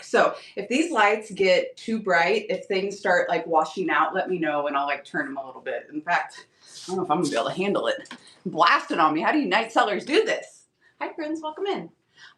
dark. So if these lights get too bright, if things start like washing out, let me know and I'll like turn them a little bit. In fact, I don't know if I'm gonna be able to handle it. Blast it on me. How do you night sellers do this? Hi friends, welcome in.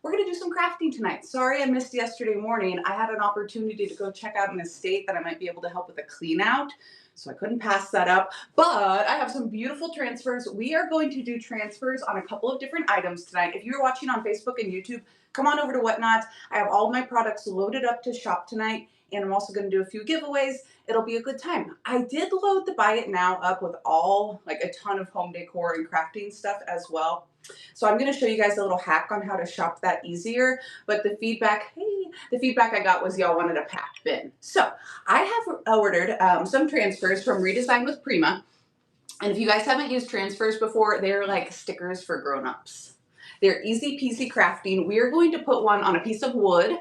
We're gonna do some crafting tonight. Sorry I missed yesterday morning. I had an opportunity to go check out an estate that I might be able to help with a clean out. So I couldn't pass that up, but I have some beautiful transfers. We are going to do transfers on a couple of different items tonight. If you're watching on Facebook and YouTube, come on over to Whatnot. I have all my products loaded up to shop tonight, and I'm also going to do a few giveaways. It'll be a good time. I did load the Buy It Now up with all, like a ton of home decor and crafting stuff as well. So I'm going to show you guys a little hack on how to shop that easier. But the feedback I got was y'all wanted a packed bin. So I have ordered some transfers from Redesign with Prima. And if you guys haven't used transfers before, they're like stickers for grown-ups. They're easy peasy crafting. We're going to put one on a piece of wood.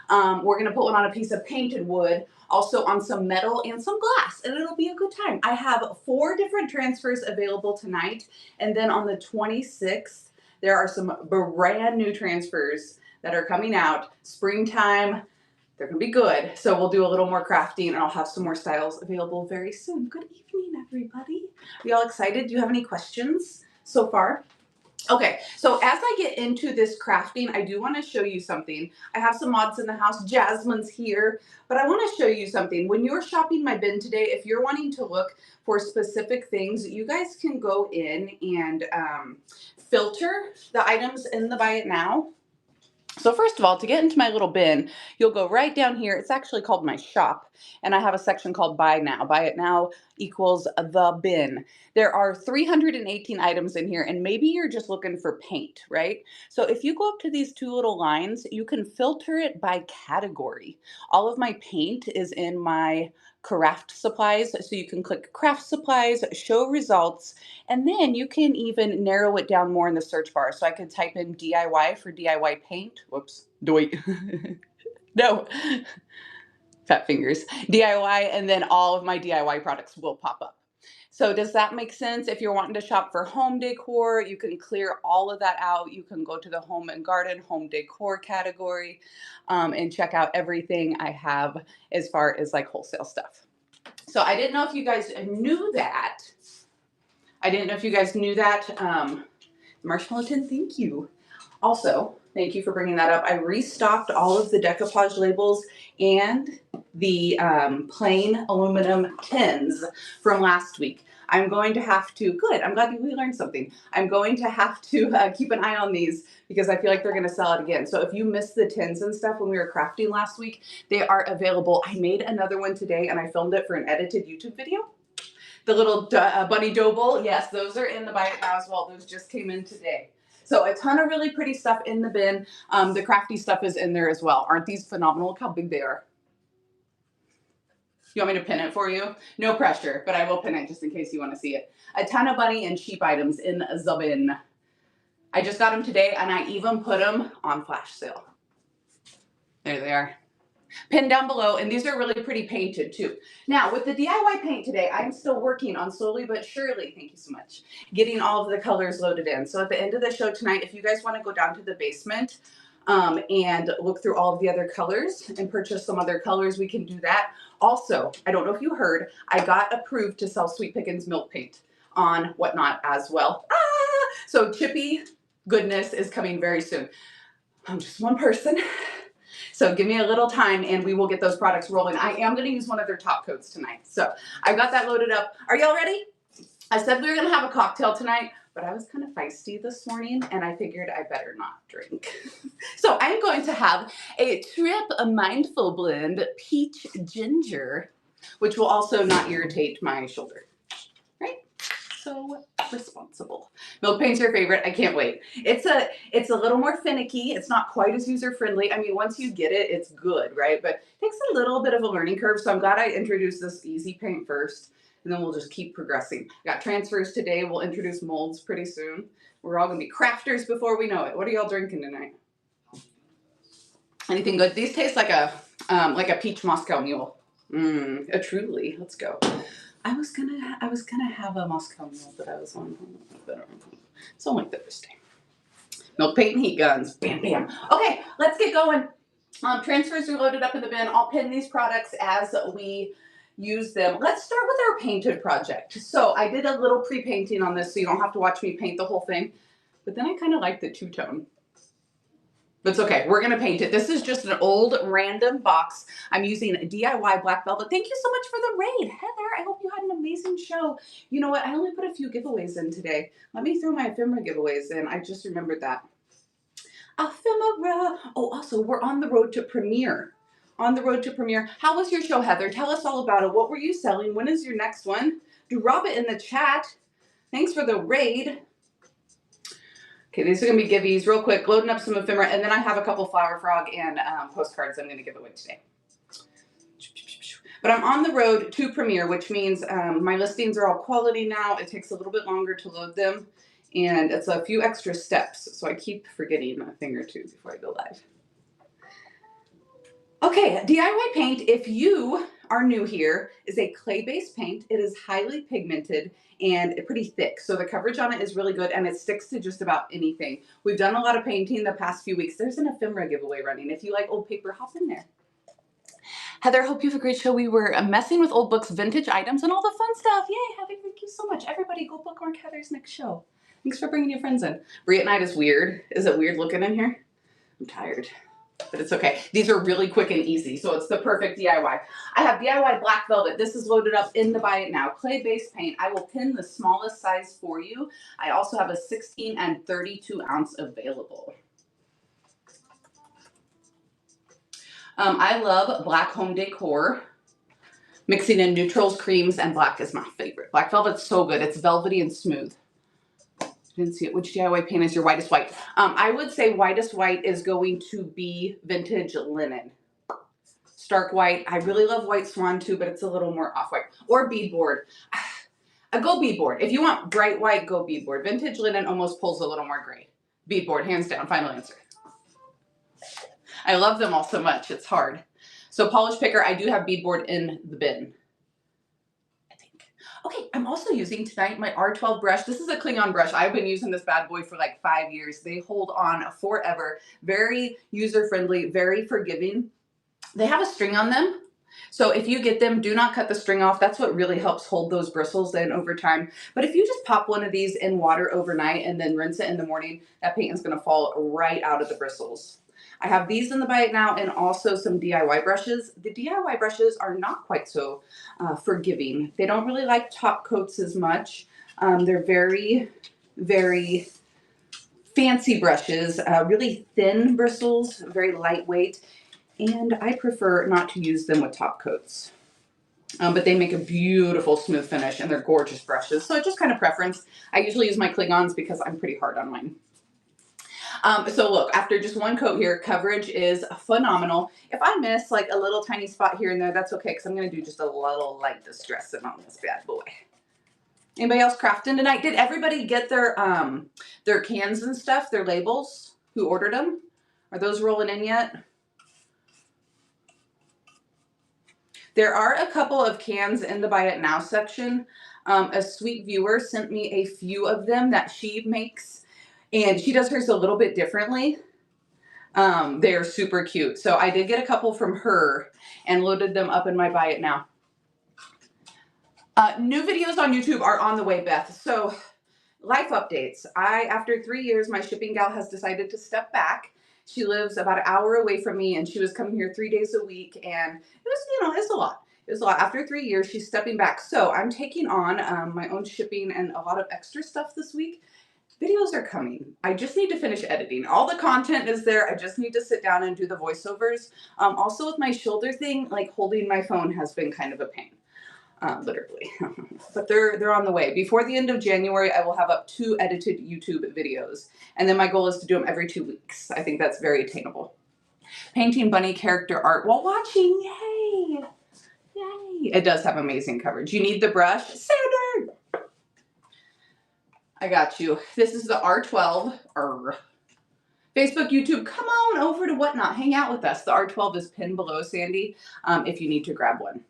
We're going to put one on a piece of painted wood, also on some metal and some glass, and it'll be a good time. I have 4 different transfers available tonight, and then on the 26th, there are some brand new transfers that are coming out. Springtime, they're going to be good. So we'll do a little more crafting, and I'll have some more styles available very soon. Good evening, everybody. Are y'all excited? Do you have any questions so far? Okay, so as I get into this crafting, I do want to show you something. I have some mods in the house. Jasmine's here, but I want to show you something. When you're shopping my bin today, if you're wanting to look for specific things, you guys can go in and filter the items in the Buy It Now. So first of all, to get into my little bin, you'll go right down here. It's actually called my shop, and I have a section called Buy Now. Buy It Now equals the bin. There are 318 items in here, and maybe you're just looking for paint, right? So if you go up to these 2 little lines, you can filter it by category. All of my paint is in my craft supplies, so you can click craft supplies, show results, and then you can even narrow it down more in the search bar. So I could type in DIY for DIY paint. Whoops, doit. No, fat fingers. DIY, and then all of my DIY products will pop up. So does that make sense? If you're wanting to shop for home decor, you can clear all of that out. You can go to the home and garden, home decor category, and check out everything I have as far as like wholesale stuff. So I didn't know if you guys knew that. Marshmallow Tin, thank you. Also, thank you for bringing that up. I restocked all of the decoupage labels and the plain aluminum tins from last week. I'm going to have to, good, I'm glad we learned something. I'm going to have to keep an eye on these because I feel like they're going to sell it again. So if you missed the tins and stuff when we were crafting last week, they are available. I made another one today and I filmed it for an edited YouTube video. The little bunny dough bowl, yes, those are in the Buy It Now as well. Those just came in today. So a ton of really pretty stuff in the bin. The crafty stuff is in there as well. Aren't these phenomenal? Look how big they are. You want me to pin it for you? No pressure, but I will pin it just in case you want to see it. A ton of bunny and sheep items in the bin. I just got them today, and I even put them on flash sale. There they are. Pinned down below, and these are really pretty painted too. Now, with the DIY paint today, I'm still working on slowly but surely, thank you so much, getting all of the colors loaded in. So at the end of the show tonight, if you guys want to go down to the basement and look through all of the other colors and purchase some other colors, we can do that. Also, I don't know if you heard, I got approved to sell Sweet Pickins milk paint on Whatnot as well. So Chippy goodness is coming very soon. I'm just one person. So give me a little time and we will get those products rolling. I am going to use one of their top coats tonight. So I got that loaded up. Are y'all ready? I said we were going to have a cocktail tonight, but I was kind of feisty this morning and I figured I better not drink. So I'm going to have a Trip Mindful Blend Peach Ginger, which will also not irritate my shoulder. Right? So responsible. Milk paint's your favorite. I can't wait. It's a little more finicky. It's not quite as user friendly. I mean, once you get it, it's good, right? But it takes a little bit of a learning curve. So I'm glad I introduced this easy paint first, and then we'll just keep progressing. Got transfers today. We'll introduce molds pretty soon. We're all gonna be crafters before we know it. What are y'all drinking tonight? Anything good? These taste like a peach Moscow Mule. A Truly. Let's go. I was gonna have a Moscow Mule, but I was on. It's only Thursday. Milk paint and heat guns. Bam, bam. Okay, let's get going. Transfers are loaded up in the bin. I'll pin these products as we use them. Let's start with our painted project. So I did a little pre-painting on this so you don't have to watch me paint the whole thing. But then I kind of like the two-tone. But it's okay. We're going to paint it. This is just an old random box. I'm using DIY Black Velvet. Thank you so much for the raid, Heather. I hope you had an amazing show. You know what? I only put a few giveaways in today. Let me throw my ephemera giveaways in. I just remembered that. Ephemera. Oh, also, we're on the road to premiere. On the road to premiere. How was your show, Heather? Tell us all about it. What were you selling? When is your next one? Do drop it in the chat. Thanks for the raid. Okay, these are going to be giveies real quick. Loading up some ephemera. And then I have a couple Flower Frog and postcards I'm going to give away today. But I'm on the road to premiere, which means my listings are all quality now. It takes a little bit longer to load them. And it's a few extra steps. So I keep forgetting a thing or two before I go live. Okay, DIY paint, if you are new here, is a clay-based paint. It is highly pigmented and pretty thick. So the coverage on it is really good and it sticks to just about anything. We've done a lot of painting the past few weeks. There's an ephemera giveaway running. If you like old paper, hop in there. Heather, hope you have a great show. We were messing with old books, vintage items, and all the fun stuff. Yay, Heather, thank you so much. Everybody go bookmark Heather's next show. Thanks for bringing your friends in. Brie at night is weird. Is it weird looking in here? I'm tired. But it's okay. These are really quick and easy, so it's the perfect DIY. I have DIY Black Velvet. This is loaded up in the Buy It Now. Clay-based paint. I will pin the smallest size for you. I also have a 16 and 32 ounce available. I love black home decor. Mixing in neutrals, creams, and black is my favorite. Black Velvet's so good. It's velvety and smooth. Didn't see it. Which DIY paint is your whitest white? I would say whitest white is going to be vintage linen. Stark white. I really love white swan too, but it's a little more off-white. Or beadboard. Go beadboard. If you want bright white, go beadboard. Vintage linen almost pulls a little more gray. Beadboard, hands down. Final answer. I love them all so much. It's hard. So polish picker, I do have beadboard in the bin. Okay, I'm also using tonight my R12 brush. This is a Klingon brush. I've been using this bad boy for like 5 years. They hold on forever. Very user-friendly, very forgiving. They have a string on them. So if you get them, do not cut the string off. That's what really helps hold those bristles in over time. But if you just pop one of these in water overnight and then rinse it in the morning, that paint is going to fall right out of the bristles. I have these in the Buy It Now and also some DIY brushes. The DIY brushes are not quite so forgiving. They don't really like top coats as much. They're very, very fancy brushes, really thin bristles, very lightweight, and I prefer not to use them with top coats. But they make a beautiful smooth finish and they're gorgeous brushes. So it's just kind of preference. I usually use my Klingons because I'm pretty hard on mine. So look, after just one coat here, coverage is phenomenal. If I miss like a little tiny spot here and there, that's okay because I'm going to do just a little light distressing on this bad boy. Anybody else crafting tonight? Did everybody get their cans and stuff, their labels? Who ordered them? Are those rolling in yet? There are a couple of cans in the Buy It Now section. A sweet viewer sent me a few of them that she makes. And she does hers a little bit differently. They're super cute. So I did get a couple from her and loaded them up in my Buy It Now. New videos on YouTube are on the way, Beth. So life updates. After 3 years, my shipping gal has decided to step back. She lives about an hour away from me and she was coming here 3 days a week. And it was, it's a lot. It was a lot. After 3 years, she's stepping back. So I'm taking on my own shipping and a lot of extra stuff this week. Videos are coming. I just need to finish editing. All the content is there. I just need to sit down and do the voiceovers. Also with my shoulder thing, like holding my phone has been kind of a pain, literally. But they're on the way. Before the end of January, I will have up 2 edited YouTube videos. And then my goal is to do them every 2 weeks. I think that's very attainable. Painting bunny character art while watching. Yay! Yay! It does have amazing coverage. You need the brush. Sander! I got you. This is the R12. Facebook, YouTube, come on over to Whatnot. Hang out with us. The R12 is pinned below, Sandy, if you need to grab one.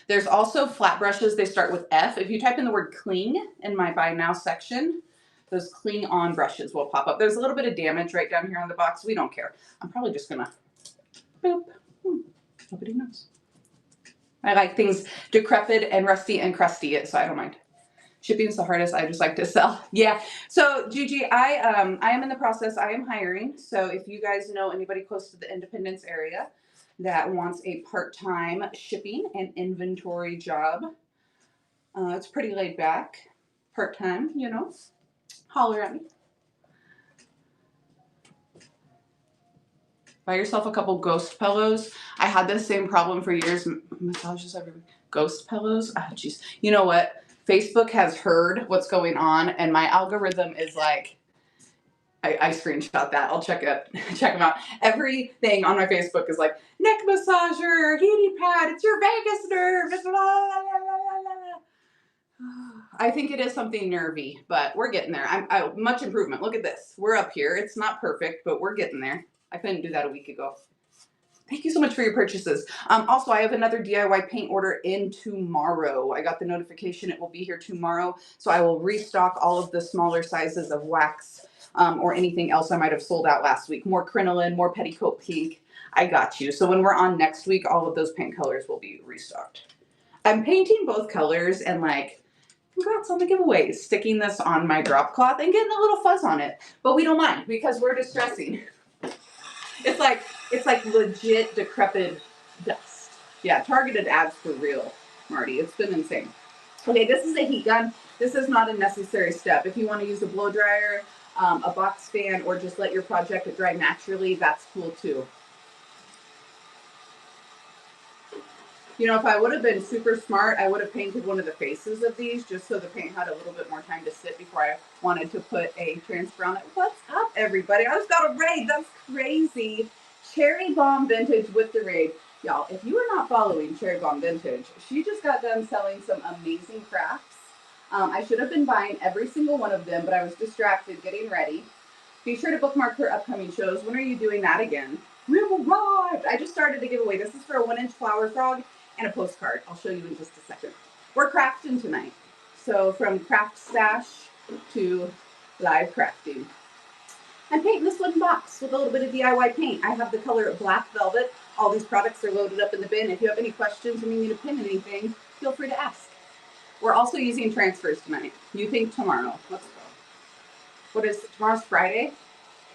There's also flat brushes. They start with F. If you type in the word cling in my Buy Now section, those cling on brushes will pop up. There's a little bit of damage right down here on the box. We don't care. I'm probably just going to Boop. Nobody knows. I like things decrepit and rusty and crusty, so I don't mind. Shipping's the hardest. I just like to sell. Yeah. So Gigi, I am in the process. I am hiring. So if you guys know anybody close to the Independence area that wants a part-time shipping and inventory job, it's pretty laid back, part-time, you know, holler at me. Buy yourself a couple ghost pillows. I had the same problem for years. Massages everywhere. Ghost pillows. Oh, jeez. You know what? Facebook has heard what's going on, and my algorithm is like, I screenshot that. I'll check them out. Everything on my Facebook is like neck massager, heating pad. It's your vagus nerve. Blah, blah, blah. I think it is something nervy, but we're getting there. I much improvement. Look at this. We're up here. It's not perfect, but we're getting there. I couldn't do that a week ago. Thank you so much for your purchases. Also, I have another DIY paint order in tomorrow. I got the notification it will be here tomorrow. So I will restock all of the smaller sizes of wax or anything else I might have sold out last week. More crinoline, more petticoat pink. I got you. So when we're on next week, all of those paint colors will be restocked. I'm painting both colors and like, congrats on the giveaways. Sticking this on my drop cloth and getting a little fuzz on it. But we don't mind because we're distressing. It's like legit decrepit dust. Yeah, targeted ads for real, Marty. It's been insane. Okay, this is a heat gun. This is not a necessary step. If you want to use a blow dryer, a box fan, or just let your project dry naturally, that's cool too. You know, if I would have been super smart, I would have painted one of the faces of these just so the paint had a little bit more time to sit before I wanted to put a transfer on it. What's up, everybody? I just got a raid. That's crazy. Cherry Bomb Vintage with the raid. Y'all, if you are not following Cherry Bomb Vintage, she just got done selling some amazing crafts. I should have been buying every single one of them, but I was distracted getting ready. Be sure to bookmark her upcoming shows. When are you doing that again? We've arrived. I just started a giveaway. This is for a 1-inch flower frog and a postcard. I'll show you in just a second. We're crafting tonight. So from craft stash to live crafting. I'm painting this wooden box with a little bit of DIY paint. I have the color Black Velvet. All these products are loaded up in the bin. If you have any questions or need me to pin anything, feel free to ask. We're also using transfers tonight. You think tomorrow. Let's go. What is, tomorrow's Friday?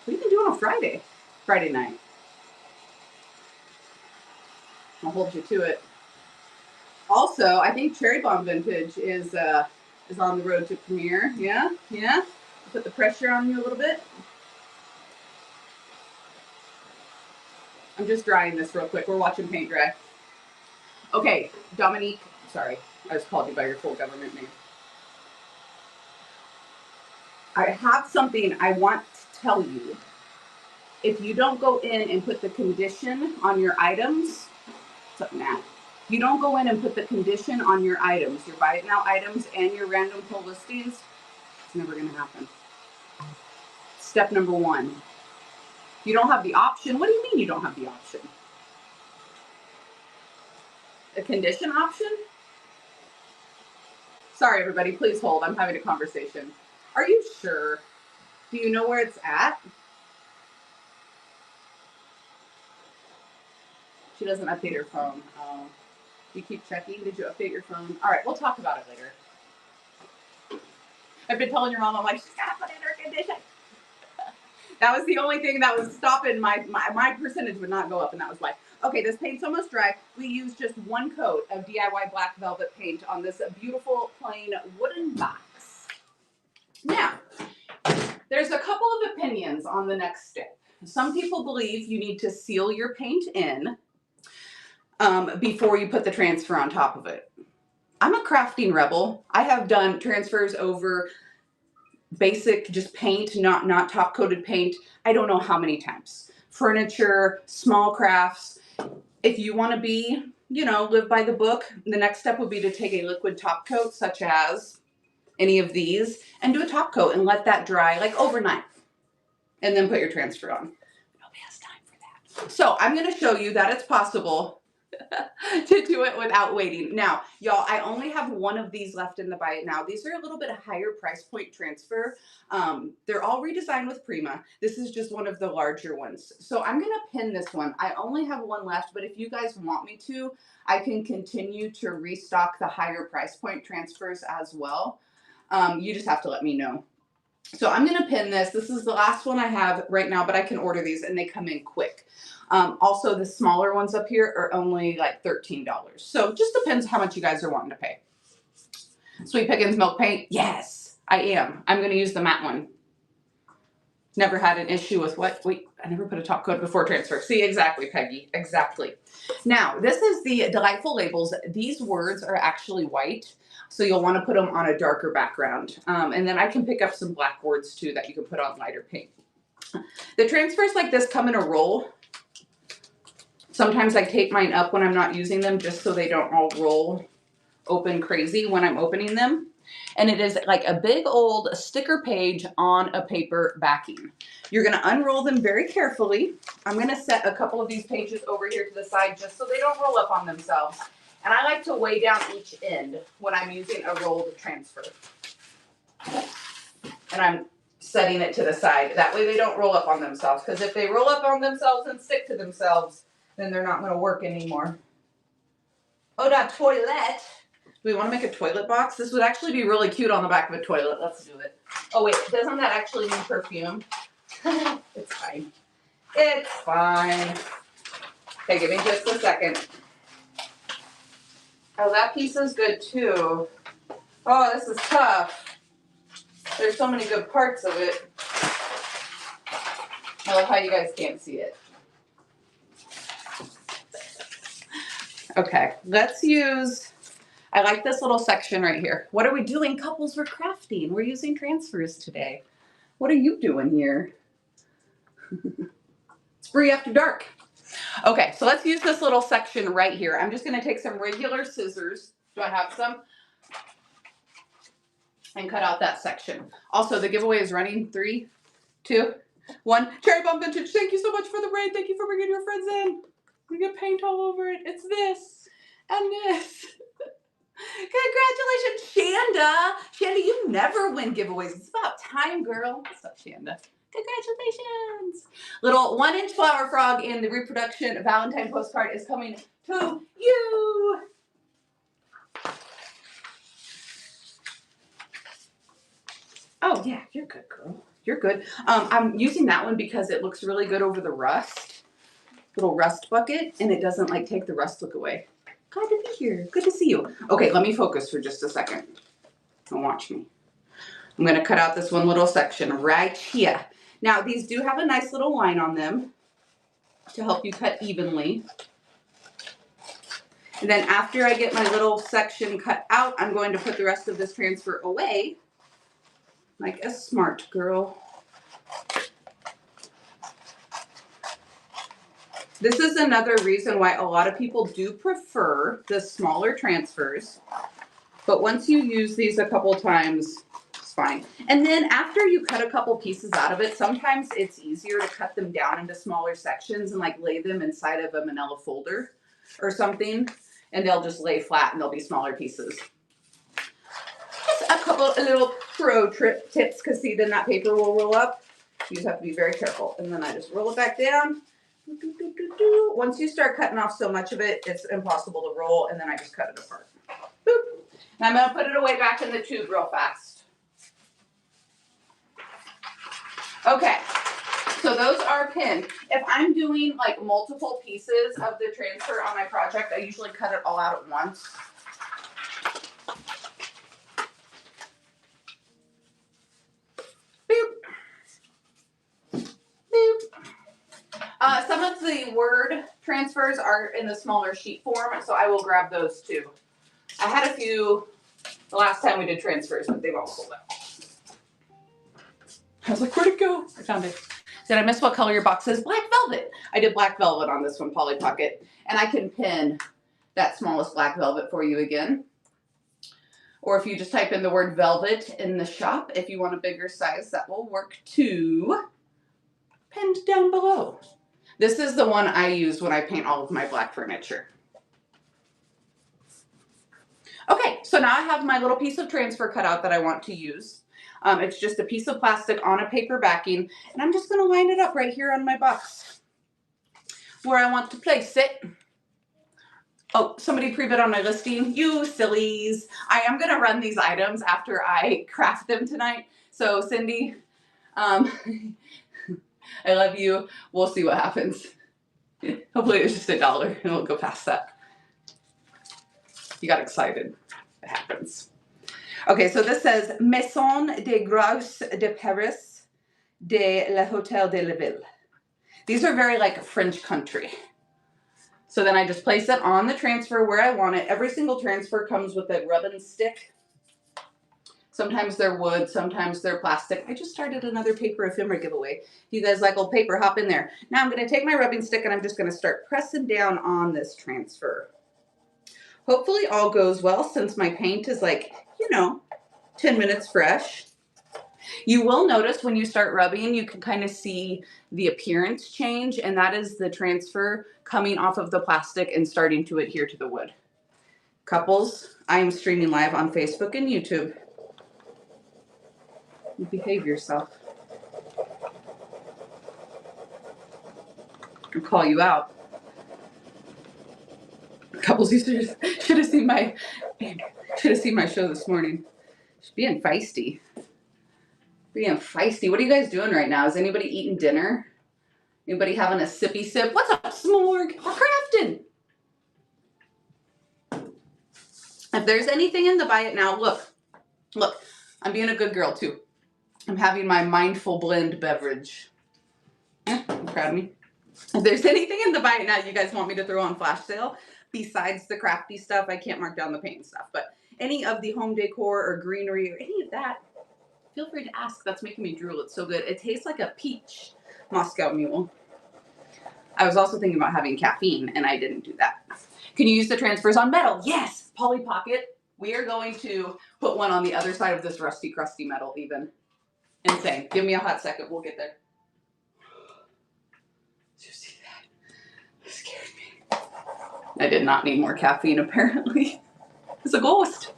What have you been doing on Friday? Friday night. I'll hold you to it. Also, I think Cherry Bomb Vintage is on the road to premiere. Yeah, yeah. Put the pressure on you a little bit. I'm just drying this real quick. We're watching paint dry. Okay, Dominique. Sorry, I just called you by your full government name. I have something I want to tell you. If you don't go in and put the condition on your items, what's up, Matt? You don't go in and put the condition on your items, your buy it now items and your random pull listings, it's never going to happen. Step number 1. You don't have the option. What do you mean you don't have the option? A condition option? Sorry, everybody. Please hold. I'm having a conversation. Are you sure? Do you know where it's at? She doesn't update her phone. You keep checking. Did you update your phone? All right, we'll talk about it later. I've been telling your mom, I'm like, she's got to put in her condition. That was the only thing that was stopping my percentage would not go up, and that was why. Okay, this paint's almost dry. We used just 1 coat of DIY Black Velvet paint on this beautiful plain wooden box. Now, there's a couple of opinions on the next step. Some people believe you need to seal your paint in before you put the transfer on top of it. I'm a crafting rebel. I have done transfers over basic just paint, not top coated paint. I don't know how many times. Furniture, small crafts. If you want to be, you know, live by the book, the next step would be to take a liquid top coat such as any of these and do a top coat and let that dry like overnight and then put your transfer on. Nobody has time for that. So I'm going to show you that it's possible to do it without waiting. Now, y'all, I only have one of these left in the buy it now. These are a little bit higher price point transfer. They're all redesigned with Prima. This is just one of the larger ones. So I'm going to pin this one. I only have one left, but if you guys want me to, I can continue to restock the higher price point transfers as well. You just have to let me know. So I'm going to pin this. This is the last one I have right now, but I can order these and they come in quick. Also, the smaller ones up here are only like $13. So just depends how much you guys are wanting to pay. Sweet Pickins milk paint. Yes, I am. I'm going to use the matte one. Never had an issue with what? Wait, I never put a top coat before transfer. See, exactly, Peggy. Exactly. Now, this is the Delightful Labels. These words are actually white, so you'll want to put them on a darker background. And then I can pick up some black words too that you can put on lighter paint. The transfers like this come in a roll. Sometimes I tape mine up when I'm not using them just so they don't all roll open crazy when I'm opening them. And it is like a big old sticker page on a paper backing. You're going to unroll them very carefully. I'm going to set a couple of these pages over here to the side just so they don't roll up on themselves. And I like to weigh down each end when I'm using a rolled transfer. And I'm setting it to the side. That way they don't roll up on themselves. Because if they roll up on themselves and stick to themselves, then they're not going to work anymore. Oh, that toilet. Do we want to make a toilet box? This would actually be really cute on the back of a toilet. Let's do it. Oh, wait. Doesn't that actually need perfume? It's fine. It's fine. Okay, give me just a second. Oh, that piece is good, too. Oh, this is tough. There's so many good parts of it. I love how you guys can't see it. Okay, let's use, I like this little section right here. What are we doing? Couples, we're crafting. We're using transfers today. What are you doing here? It's Bree After Dark. Okay, so let's use this little section right here. I'm just going to take some regular scissors. Do I have some? And cut out that section. Also, the giveaway is running. 3, 2, 1. Cherry Bomb Vintage, thank you so much for the raid. Thank you for bringing your friends in. We get paint all over it. It's this and this. Congratulations, Shanda. Shanda, you never win giveaways. It's about time, girl. What's up, Shanda? Congratulations. Little 1-inch flower frog in the reproduction Valentine postcard is coming to you. Oh, yeah, you're good, girl. You're good. I'm using that one because it looks really good over the rust. Little rust bucket, and it doesn't like take the rust look away. Glad to be here. Good to see you. Okay, let me focus for just a second. Don't watch me. I'm going to cut out this one little section right here. Now, these do have a nice little line on them to help you cut evenly. And then after I get my little section cut out, I'm going to put the rest of this transfer away like a smart girl. This is another reason why a lot of people do prefer the smaller transfers. But once you use these a couple times, it's fine. And then after you cut a couple pieces out of it, sometimes it's easier to cut them down into smaller sections and like lay them inside of a manila folder or something. And they'll just lay flat and they'll be smaller pieces. Just a couple of little pro tips, because see, then that paper will roll up. You just have to be very careful. And then I just roll it back down. Once you start cutting off so much of it, it's impossible to roll, and then I just cut it apart. Boop. And I'm going to put it away back in the tube real fast. Okay, so those are pinned. If I'm doing like multiple pieces of the transfer on my project, I usually cut it all out at once. Boop. Boop. Some of the word transfers are in the smaller sheet form, so I will grab those too. I had a few the last time we did transfers, but they've all sold out. I was like, where'd it go? I found it. Did I miss what color your box is? Black velvet. I did black velvet on this one, Polly Pocket. And I can pin that smallest black velvet for you again. Or if you just type in the word velvet in the shop, if you want a bigger size, that will work too. Pinned down below. This is the one I use when I paint all of my black furniture. Okay, so now I have my little piece of transfer cut out that I want to use. It's just a piece of plastic on a paper backing, and I'm just going to line it up right here on my box where I want to place it. Oh, somebody pre-bid on my listing. You sillies. I am going to run these items after I craft them tonight. So Cindy, I love you. We'll see what happens. Hopefully it's just $1 and we'll go past that. You got excited. It happens. Okay, so this says Maison des Grosses de Paris de la Hôtel de la Ville. These are very like French country. So then I just place it on the transfer where I want it. Every single transfer comes with a rubbing stick. Sometimes they're wood, sometimes they're plastic. I just started another paper ephemera giveaway. You guys like old paper, hop in there. Now I'm going to take my rubbing stick and I'm just going to start pressing down on this transfer. Hopefully all goes well since my paint is like, 10 minutes fresh. You will notice when you start rubbing, you can kind of see the appearance change, and that is the transfer coming off of the plastic and starting to adhere to the wood. Couples, I am streaming live on Facebook and YouTube. You behave yourself. I'll call you out. Couples, you should have seen my show this morning. She's being feisty. What are you guys doing right now? Is anybody eating dinner? Anybody having a sippy sip? What's up, Smorg? We're crafting. If there's anything in the buy it now, look, I'm being a good girl too. I'm having my mindful blend beverage. I'm proud of me. If there's anything in the buy it now you guys want me to throw on flash sale, besides the crafty stuff, I can't mark down the paint stuff, but any of the home decor or greenery or any of that, feel free to ask. That's making me drool. It's so good. It tastes like a peach Moscow Mule. I was also thinking about having caffeine, and I didn't do that. Can you use the transfers on metal? Yes! Polly Pocket. We are going to put one on the other side of this rusty, crusty metal even. Insane. Give me a hot second. We'll get there. Did you see that? It scared me. I did not need more caffeine, apparently. It's a ghost.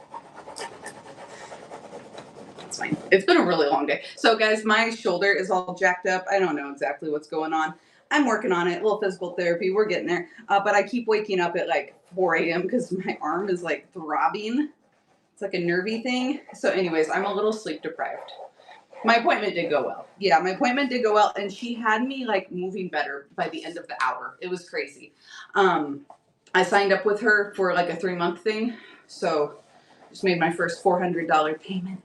It's fine. It's been a really long day. So guys, my shoulder is all jacked up. I don't know exactly what's going on. I'm working on it. A little physical therapy. We're getting there. But I keep waking up at like 4 a.m. because my arm is like throbbing. It's like a nervy thing. So anyways, I'm a little sleep deprived. My appointment did go well. Yeah, my appointment did go well. And she had me like moving better by the end of the hour. It was crazy. I signed up with her for like a 3-month thing. So just made my first $400 payment.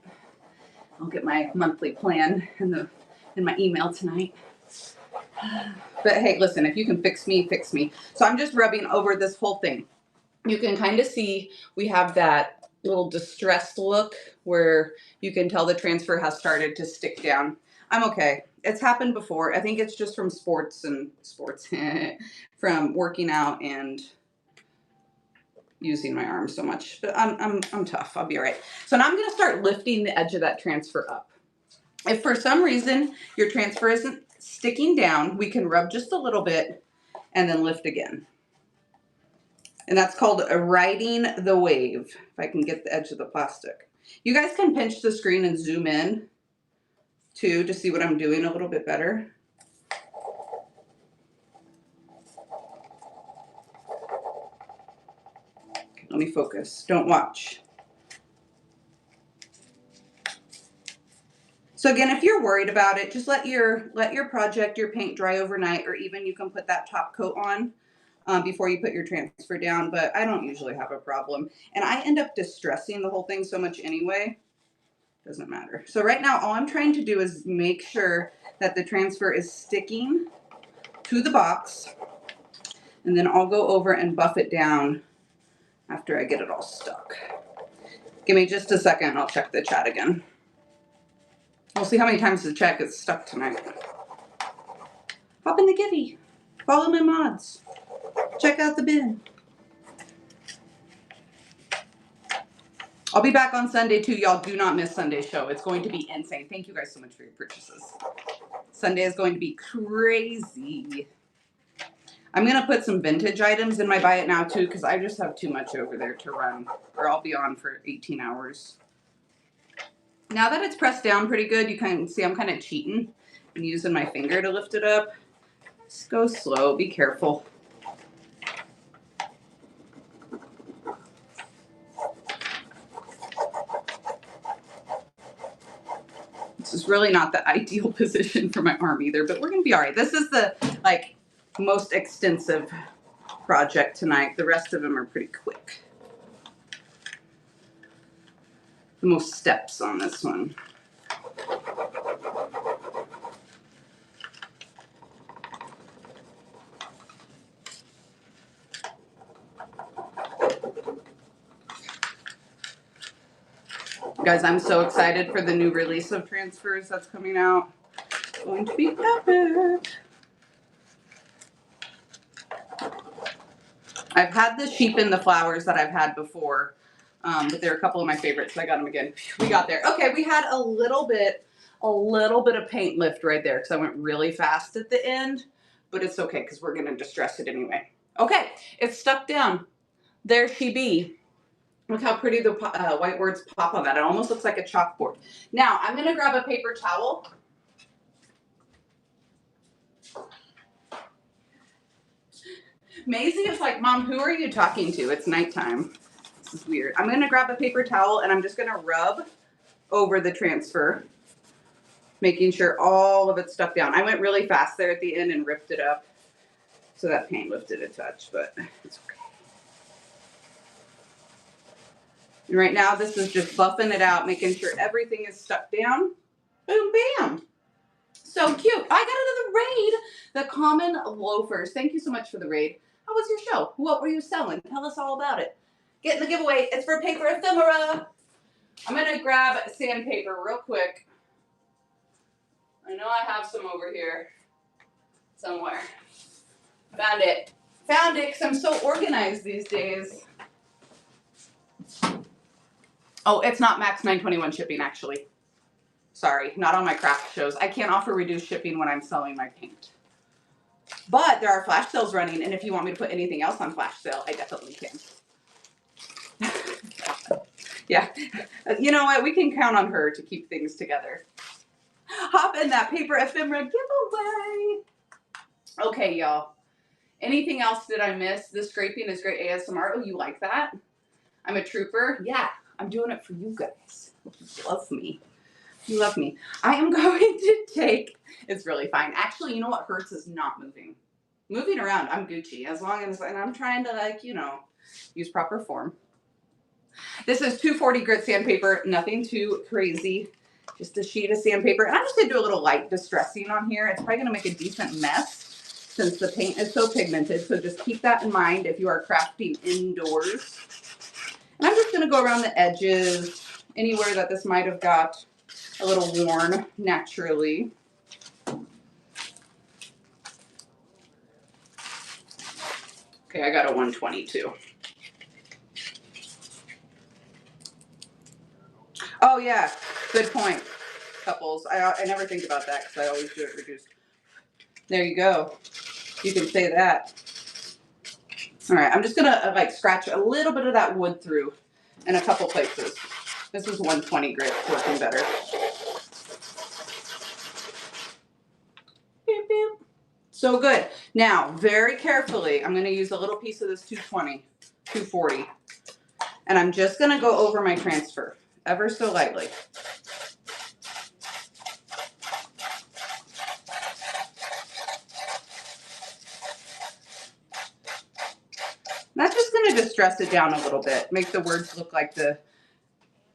I'll get my monthly plan in my email tonight. But hey, listen, if you can fix me, fix me. So I'm just rubbing over this whole thing. You can kind of see we have that little distressed look where you can tell the transfer has started to stick down. I'm okay. It's happened before. I think it's just from sports from working out and using my arm so much, but I'm tough. I'll be all right. So now I'm going to start lifting the edge of that transfer up. If for some reason your transfer isn't sticking down, we can rub just a little bit and then lift again. And that's called riding the wave. If I can get the edge of the plastic. You guys can pinch the screen and zoom in too to see what I'm doing a little bit better. Let me focus. Don't watch. So again, if you're worried about it, just let your project, your paint dry overnight, or even you can put that top coat on before you put your transfer down. But I don't usually have a problem. And I end up distressing the whole thing so much anyway. Doesn't matter. So right now, all I'm trying to do is make sure that the transfer is sticking to the box. And then I'll go over and buff it down after I get it all stuck. Give me just a second. I'll check the chat again. We'll see how many times the chat gets stuck tonight. Pop in the Gibby. Follow my mods. Check out the bin. I'll be back on Sunday too. Y'all do not miss Sunday's show. It's going to be insane. Thank you guys so much for your purchases. Sunday is going to be crazy. I'm going to put some vintage items in my buy it now too, because I just have too much over there to run, or I'll be on for 18 hours. Now that it's pressed down pretty good, you can see I'm kind of cheating and using my finger to lift it up. Just go slow, be careful. This is really not the ideal position for my arm either, but we're going to be all right. This is the most extensive project tonight. The rest of them are pretty quick. The most steps on this one. Guys, I'm so excited for the new release of transfers that's coming out. It's going to be epic. I've had the sheep and the flowers that I've had before, but they're a couple of my favorites, so I got them again. We got there. Okay, we had a little bit of paint lift right there because I went really fast at the end, but it's okay because we're going to distress it anyway. Okay, it's stuck down. There she be. Look how pretty the white words pop on that. It almost looks like a chalkboard. Now, I'm going to grab a paper towel. Maisie is like, Mom, who are you talking to? It's nighttime. This is weird. I'm going to grab a paper towel, and I'm just going to rub over the transfer, making sure all of it's stuck down. I went really fast there at the end and ripped it up, so that paint lifted a touch, but it's okay. And right now, this is just buffing it out, making sure everything is stuck down. Boom, bam. So cute. I got another raid. The Common Loafers. Thank you so much for the raid. How was your show? What were you selling? Tell us all about it. Get in the giveaway. It's for paper ephemera. I'm going to grab sandpaper real quick. I know I have some over here somewhere. Found it. Found it because I'm so organized these days. Oh, it's not Max 921 shipping, actually. Sorry, not on my craft shows. I can't offer reduced shipping when I'm selling my paint. But there are flash sales running, and if you want me to put anything else on flash sale, I definitely can. Yeah. You know what? We can count on her to keep things together. Hop in that paper ephemera giveaway. Okay, y'all. Anything else did I miss? This scraping is great ASMR. Oh, you like that? I'm a trooper. Yeah, I'm doing it for you guys. You love me. You love me. I am going to take, it's really fine. Actually, you know what hurts is not moving. Moving around, I'm Gucci. As long as, and I'm trying to use proper form. This is 240 grit sandpaper, nothing too crazy. Just a sheet of sandpaper. And I'm just gonna do a little light distressing on here. It's probably gonna make a decent mess since the paint is so pigmented. So just keep that in mind if you are crafting indoors. And I'm just gonna go around the edges, anywhere that this might have got a little worn naturally. Okay, I got a 122. Oh yeah, good point, couples. I never think about that because I always do it reduced. There you go. You can say that. All right, I'm just gonna scratch a little bit of that wood through in a couple places. This is 120 grit, working better. Beep, beep. So good. Now, very carefully, I'm gonna use a little piece of this 240, and I'm just gonna go over my transfer ever so lightly. That's just going to distress it down a little bit, make the words look like they're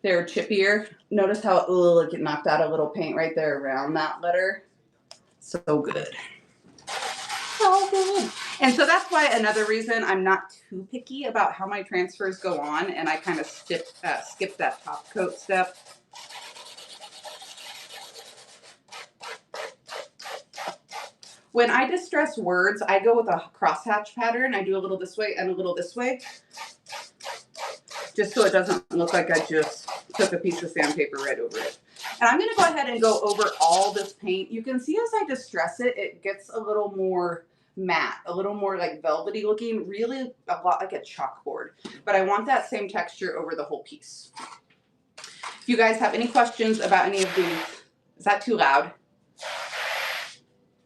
chippier. Notice how it knocked out a little paint right there around that letter. So good. So good. And so that's why another reason I'm not too picky about how my transfers go on, and I kind of skip that top coat step. When I distress words, I go with a crosshatch pattern. I do a little this way and a little this way, just so it doesn't look like I just took a piece of sandpaper right over it. And I'm going to go ahead and go over all this paint. You can see as I distress it, it gets a little more matte, a little more like velvety looking, really a lot like a chalkboard. But I want that same texture over the whole piece. If you guys have any questions about any of these, is that too loud?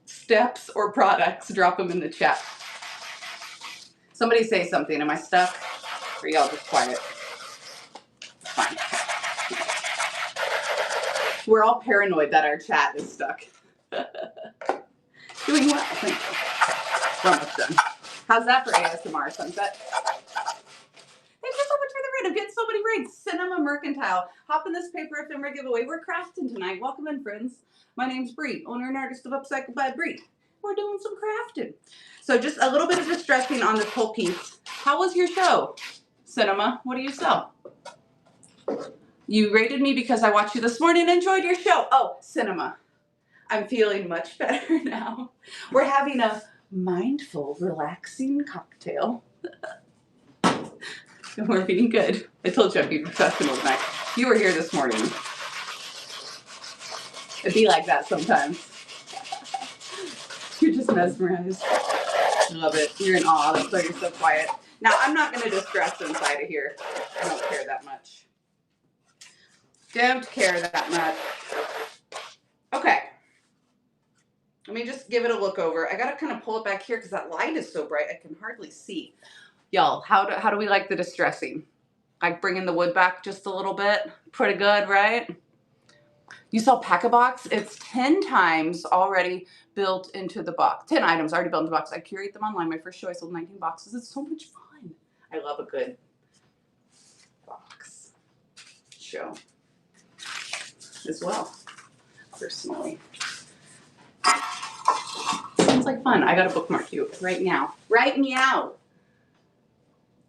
Steps or products, drop them in the chat. Somebody say something. Am I stuck? Or y'all just quiet? Fine. We're all paranoid that our chat is stuck. Doing well, thank you. We're almost done. How's that for ASMR, Sunset? Thank you so much for the raid. I'm getting so many raids. Cinema Mercantile. Hop in this paper ephemera giveaway. We're crafting tonight. Welcome in, friends. My name's Bree, owner and artist of Upcycle by Bree. We're doing some crafting. So just a little bit of distressing on this whole piece. How was your show, Cinema? What do you sell? You rated me because I watched you this morning and enjoyed your show. Oh, Cinema. I'm feeling much better now. We're having a mindful, relaxing cocktail. And we're being good. I told you I'd be professional tonight. You were here this morning. It'd be like that sometimes. You're just mesmerized. I love it. You're in awe. That's why you're so quiet. Now, I'm not going to distress inside of here. I don't care that much. Don't care that much. Okay. Let me just give it a look over. I got to kind of pull it back here because that light is so bright I can hardly see. Y'all, how do we like the distressing? Like bringing the wood back just a little bit? Pretty good, right? You saw Pack-a-Box? It's 10 times already built into the box. 10 items already built into the box. I curate them online. My first show, I sold 19 boxes. It's so much fun. I love a good box show as well, personally. Sounds like fun. I got to bookmark you right now. Right meow.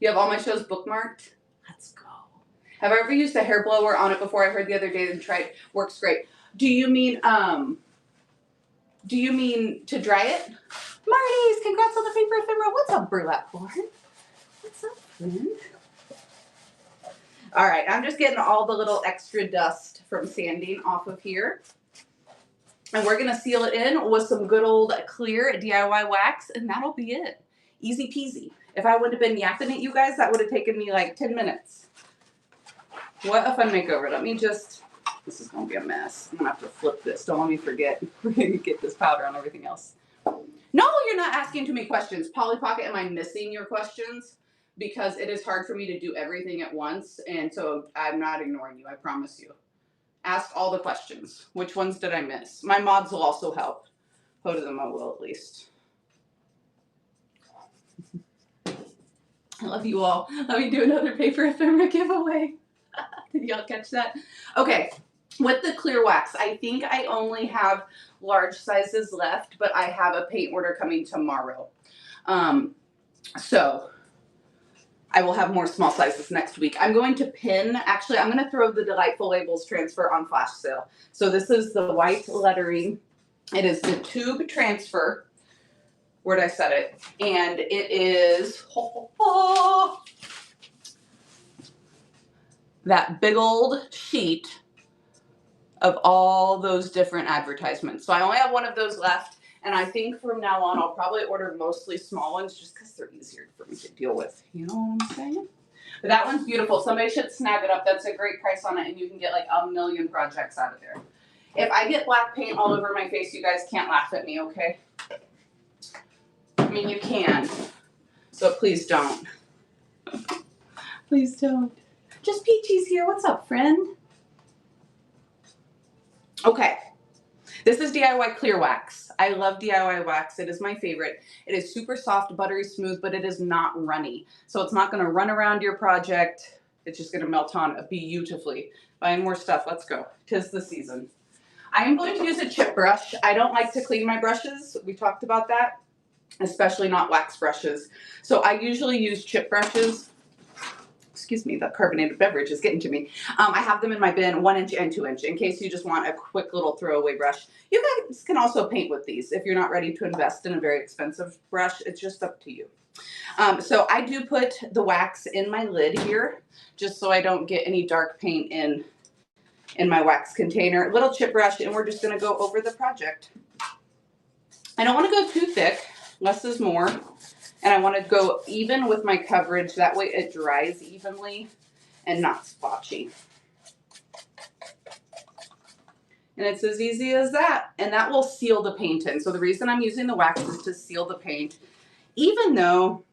You have all my shows bookmarked? Let's go. Have I ever used a hair blower on it before? I heard the other day and tried. Works great. Do you mean to dry it? Marty's, congrats on the paper ephemera. What's up, burlap corn? What's up, friend? All right, I'm just getting all the little extra dust from sanding off of here. And we're gonna seal it in with some good old clear DIY wax, and that'll be it. Easy peasy. If I would have been yapping at you guys, that would have taken me like 10 minutes. What a fun makeover. Let me just, this is gonna be a mess. I'm gonna have to flip this. Don't let me forget. We're gonna get this powder on everything else. No, you're not asking too many questions. Polly Pocket, am I missing your questions? Because it is hard for me to do everything at once, and so I'm not ignoring you, I promise you. Ask all the questions. Which ones did I miss? My mods will also help. Both of them I will at least. I love you all. Let me do another paper ephemera giveaway. Did y'all catch that? Okay, with the clear wax, I think I only have large sizes left, but I have a paint order coming tomorrow. So I will have more small sizes next week. I'm going to pin, actually, I'm going to throw the Delightful Labels transfer on flash sale. So this is the white lettering. It is the tube transfer. Where did I set it? And it is that big old sheet of all those different advertisements. So I only have one of those left. And I think from now on, I'll probably order mostly small ones just because they're easier for me to deal with. You know what I'm saying? But that one's beautiful. Somebody should snag it up. That's a great price on it. And you can get like a million projects out of there. If I get black paint all over my face, you guys can't laugh at me, okay? I mean, you can. So please don't. Please don't. Just Peachy's here. What's up, friend? Okay. This is DIY clear wax. I love DIY wax. It is my favorite. It is super soft, buttery smooth, but it is not runny. So it's not going to run around your project. It's just going to melt on beautifully. Buying more stuff. Let's go. 'Tis the season. I am going to use a chip brush. I don't like to clean my brushes. We talked about that, especially not wax brushes. So I usually use chip brushes. Excuse me, the carbonated beverage is getting to me. I have them in my bin, 1 inch and 2 inch, in case you just want a quick little throwaway brush. You guys can also paint with these if you're not ready to invest in a very expensive brush. It's just up to you. So I do put the wax in my lid here, just so I don't get any dark paint in my wax container. Little chip brush, and we're just gonna go over the project. I don't wanna go too thick Less is more. And I want to go even with my coverage. That way it dries evenly and not splotchy. And it's as easy as that. And that will seal the paint in. So the reason I'm using the wax is to seal the paint. Even though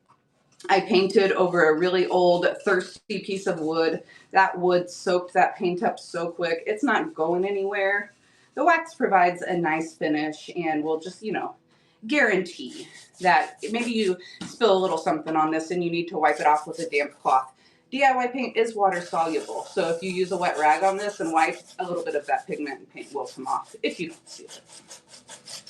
I painted over a really old, thirsty piece of wood, that wood soaked that paint up so quick, it's not going anywhere. The wax provides a nice finish and will just, you know, guarantee that maybe you spill a little something on this and you need to wipe it off with a damp cloth. DIY paint is water soluble, so if you use a wet rag on this and wipe, a little bit of that pigment and paint will come off if you don't seal it.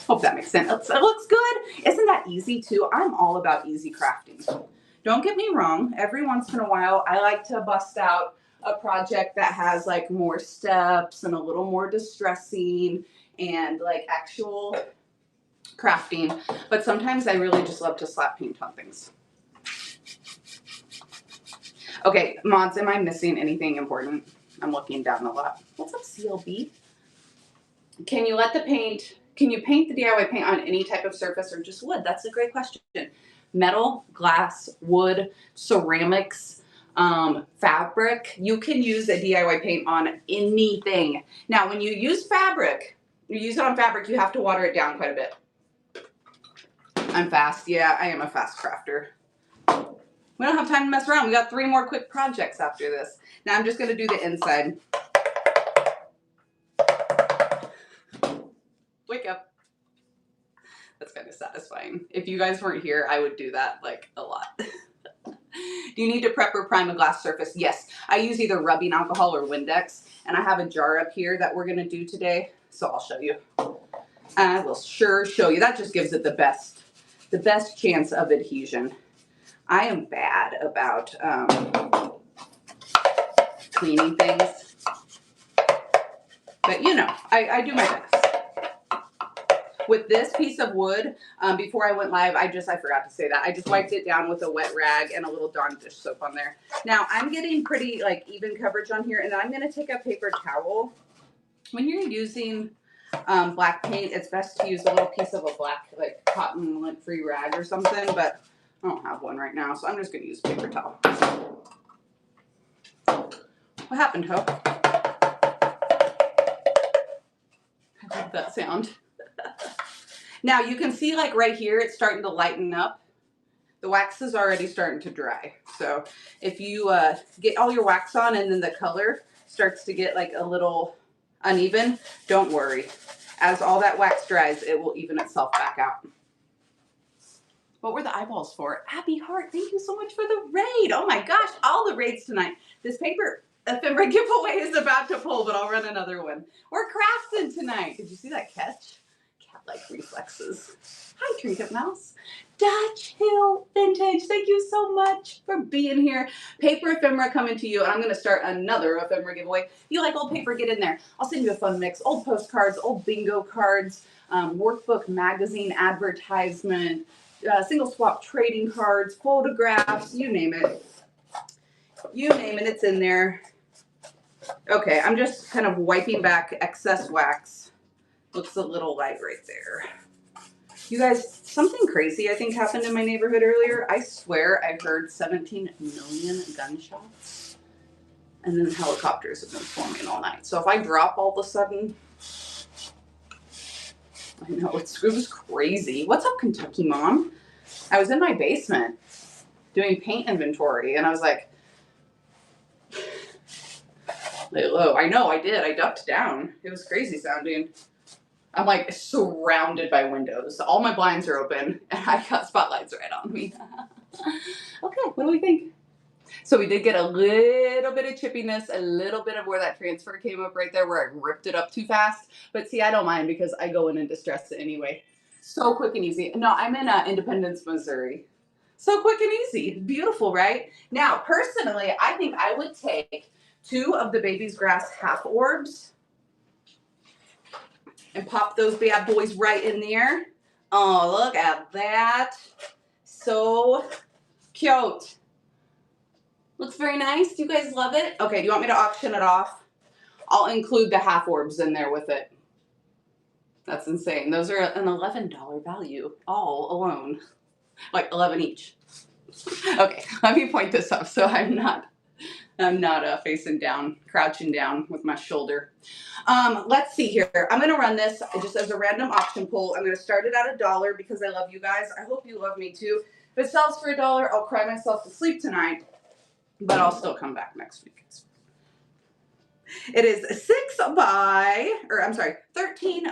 Hope that makes sense. It looks good. Isn't that easy too? I'm all about easy crafting. Don't get me wrong, every once in a while I like to bust out a project that has like more steps and a little more distressing and like actual crafting, but sometimes I really just love to slap paint on things. Okay, mods, am I missing anything important? I'm looking down a lot. What's up, CLB? Can you paint the DIY paint on any type of surface or just wood? That's a great question. Metal, glass, wood, ceramics, fabric. You can use a DIY paint on anything. Now, when you use fabric, you use it on fabric, you have to water it down quite a bit. I'm fast. Yeah, I am a fast crafter. We don't have time to mess around. We got 3 more quick projects after this. Now I'm just going to do the inside. Wake up. That's kind of satisfying. If you guys weren't here, I would do that like a lot. Do you need to prep or prime a glass surface? Yes. I use either rubbing alcohol or Windex, and I have a jar up here that we're going to do today, so I'll show you. I will sure show you. That just gives it the best chance of adhesion. I am bad about cleaning things, but you know, I do my best. With this piece of wood, before I went live, I forgot to say that. I just wiped it down with a wet rag and a little Dawn dish soap on there. Now, I'm getting pretty like even coverage on here, and then I'm going to take a paper towel. When you're using black paint, it's best to use a little piece of a black like cotton lint-free rag or something, but I don't have one right now, so I'm just going to use a paper towel. What happened, Ho? I love that sound. Now you can see like right here, it's starting to lighten up. The wax is already starting to dry. So if you get all your wax on and then the color starts to get like a little uneven, don't worry. As all that wax dries, it will even itself back out. What were the eyeballs for? Abby Hart, thank you so much for the raid. Oh my gosh, all the raids tonight. This paper ephemera giveaway is about to pull, but I'll run another one. We're crafting tonight. Did you see that catch? Cat-like reflexes. Hi, Trinket Mouse. Dutch Hill Vintage, thank you so much for being here. Paper ephemera coming to you, and I'm going to start another ephemera giveaway. If you like old paper, get in there. I'll send you a fun mix. Old postcards, old bingo cards, workbook, magazine, advertisement, single swap trading cards, photographs, you name it. You name it, it's in there. Okay, I'm just kind of wiping back excess wax. Looks a little light right there. You guys, something crazy I think happened in my neighborhood earlier. I swear I heard 17 million gunshots. And then helicopters have been forming all night. So if I drop all of a sudden, I know, it was crazy. What's up, Kentucky Mom? I was in my basement doing paint inventory, and I was like, hello. I know, I did. I ducked down. It was crazy sounding. I'm like surrounded by windows. All my blinds are open, and I got spotlights right on me. Okay, what do we think? So we did get a little bit of chippiness, a little bit of where that transfer came up right there where I ripped it up too fast. But see, I don't mind because I go in and distress it anyway. So quick and easy. No, I'm in Independence, Missouri. So quick and easy. Beautiful, right? Now, personally, I think I would take 2 of the Baby's Grass half orbs and pop those bad boys right in there. Oh, look at that. So cute. Looks very nice. Do you guys love it? Okay, do you want me to auction it off? I'll include the half orbs in there with it. That's insane. Those are an $11 value all alone, like 11 each. Okay, let me point this up so I'm not facing down, crouching down with my shoulder. Let's see here. I'm gonna run this just as a random auction poll. I'm gonna start it at $1 because I love you guys. I hope you love me too. If it sells for $1, I'll cry myself to sleep tonight, but I'll still come back next week. It is 13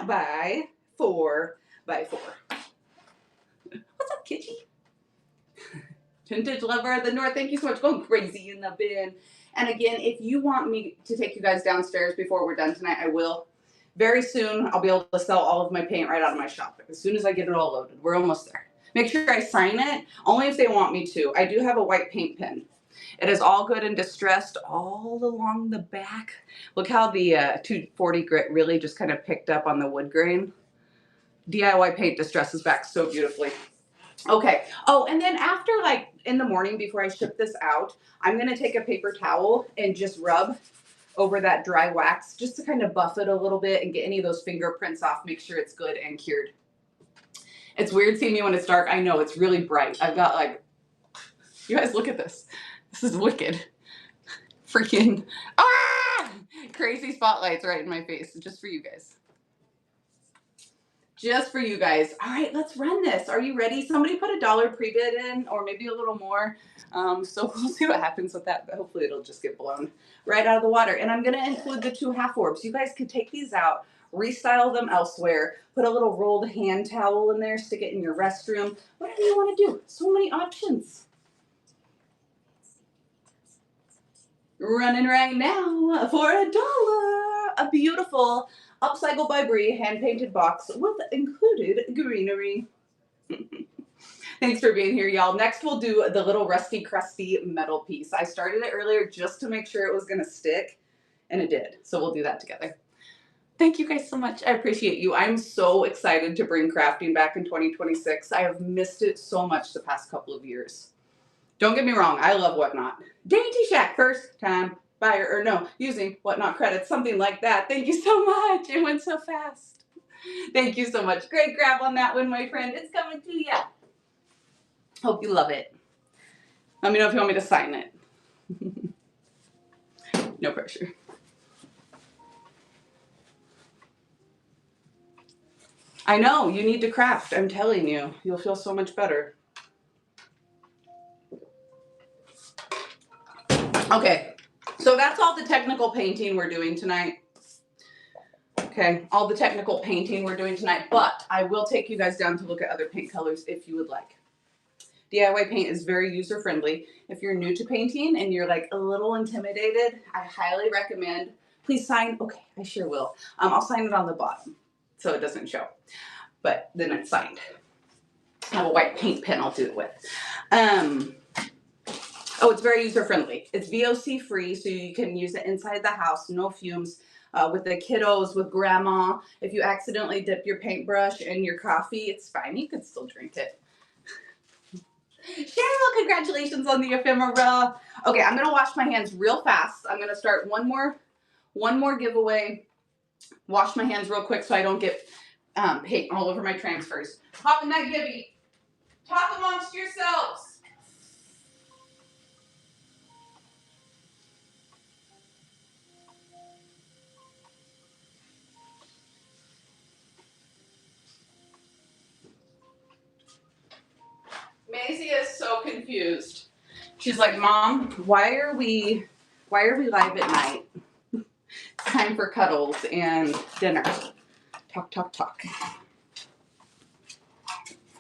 by 4 by 4. What's up, Kitty? Vintage lover of the North, thank you so much. Going crazy in the bin. And again, if you want me to take you guys downstairs before we're done tonight, I will. Very soon, I'll be able to sell all of my paint right out of my shop. As soon as I get it all loaded. We're almost there. Make sure I sign it, only if they want me to. I do have a white paint pen. It is all good and distressed all along the back. Look how the 240 grit really just kind of picked up on the wood grain. DIY paint distresses back so beautifully. Okay. Oh, and then after, like, in the morning before I ship this out, I'm going to take a paper towel and just rub over that dry wax just to kind of buff it a little bit and get any of those fingerprints off, make sure it's good and cured. It's weird seeing me when it's dark. I know, it's really bright. I've got, like, you guys look at this. This is wicked. Freaking, crazy spotlights right in my face, just for you guys. Just for you guys. All right, let's run this. Are you ready? Somebody put $1 pre-bid in, or maybe a little more. So we'll see what happens with that, but hopefully it'll just get blown right out of the water. And I'm going to include the 2 half orbs. You guys can take these out, restyle them elsewhere, put a little rolled hand towel in there, stick it in your restroom, whatever you want to do. So many options. Running right now for $1. A beautiful Upcycle by Brie hand-painted box with included greenery. Thanks for being here, y'all. Next, we'll do the little rusty, crusty metal piece. I started it earlier just to make sure it was going to stick, and it did. So we'll do that together. Thank you guys so much. I appreciate you. I'm so excited to bring crafting back in 2026. I have missed it so much the past couple of years. Don't get me wrong. I love Whatnot. Dainty Shack, first time buyer, or no, using Whatnot credits, something like that. Thank you so much. It went so fast. Thank you so much. Great grab on that one, my friend. It's coming to you. Hope you love it. Let me know if you want me to sign it. No pressure. I know, you need to craft. I'm telling you. You'll feel so much better. Okay, so that's all the technical painting we're doing tonight. Okay, all the technical painting we're doing tonight, but I will take you guys down to look at other paint colors if you would like. DIY paint is very user-friendly. If you're new to painting and you're like a little intimidated, I highly recommend, please sign. Okay, I sure will. I'll sign it on the bottom so it doesn't show, but then it's signed. I have a white paint pen I'll do it with. Oh, it's very user-friendly. It's VOC free, so you can use it inside the house, no fumes. With the kiddos, with grandma. If you accidentally dip your paintbrush in your coffee, it's fine. You can still drink it. Cheryl, congratulations on the ephemera. Okay, I'm gonna wash my hands real fast. I'm gonna start one more giveaway. Wash my hands real quick so I don't get paint all over my transfers. Hop in that Gibby. Talk amongst yourselves. Maisie is so confused. She's like, Mom, why are we live at night? It's time for cuddles and dinner. Talk, talk, talk.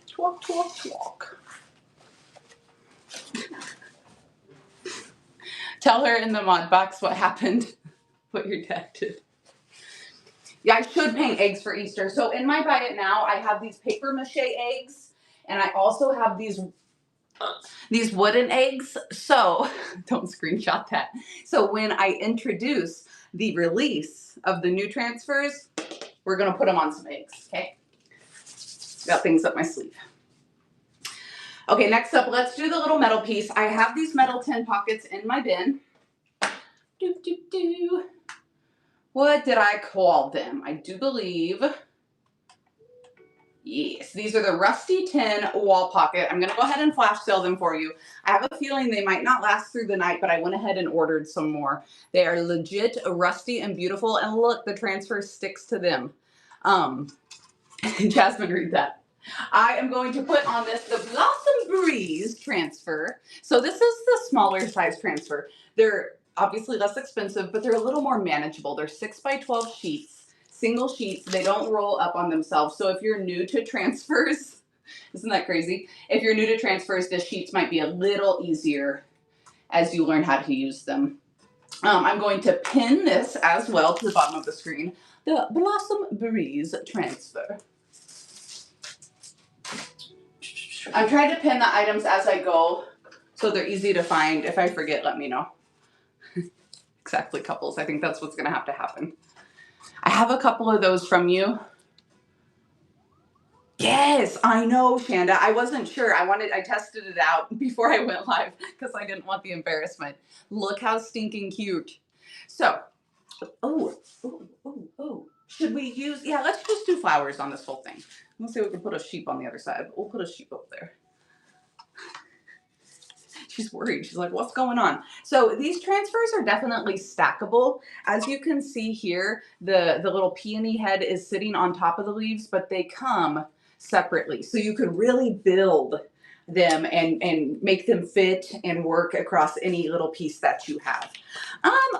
Talk, talk, talk. Tell her in the mod box what happened, what your dad did. Yeah, I should paint eggs for Easter. So in my buy it now, I have these paper mache eggs, and I also have these wooden eggs. So don't screenshot that. So when I introduce the release of the new transfers, we're going to put them on some eggs, okay? Got things up my sleeve. Okay, next up, let's do the little metal piece. I have these metal tin pockets in my bin. What did I call them? I do believe Yes, these are the Rusty Tin Wall Pocket. I'm going to go ahead and flash sale them for you. I have a feeling they might not last through the night, but I went ahead and ordered some more. They are legit rusty and beautiful, and look, the transfer sticks to them. Jasmine, read that. I am going to put on this the Blossom Breeze transfer. So this is the smaller size transfer. They're obviously less expensive, but they're a little more manageable. They're 6 by 12 sheets, single sheets. They don't roll up on themselves. So if you're new to transfers, isn't that crazy? If you're new to transfers, the sheets might be a little easier as you learn how to use them. I'm going to pin this as well to the bottom of the screen, the Blossom Breeze transfer. I'm trying to pin the items as I go so they're easy to find. If I forget, let me know. Exactly, couples. I think that's what's going to happen. I have a couple of those from you. Yes, I know, Shanda. I wasn't sure. I tested it out before I went live because I didn't want the embarrassment. Look how stinking cute. So, should we use, yeah, let's just do flowers on this whole thing. Let's see if we can put a sheep on the other side. We'll put a sheep up there. She's worried. She's like, what's going on? So these transfers are definitely stackable. As you can see here, the little peony head is sitting on top of the leaves, but they come separately. So you could really build them and make them fit and work across any little piece that you have.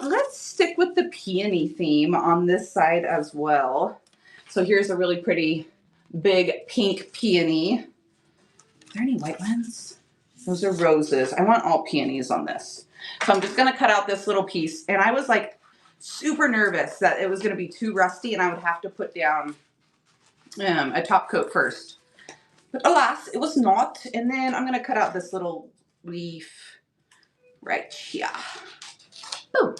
Let's stick with the peony theme on this side as well. So here's a really pretty big pink peony. Are there any white ones? Those are roses. I want all peonies on this. So I'm just going to cut out this little piece. And I was like super nervous that it was going to be too rusty and I would have to put down a top coat first. But alas, it was not. And then I'm going to cut out this little leaf right here. Boom.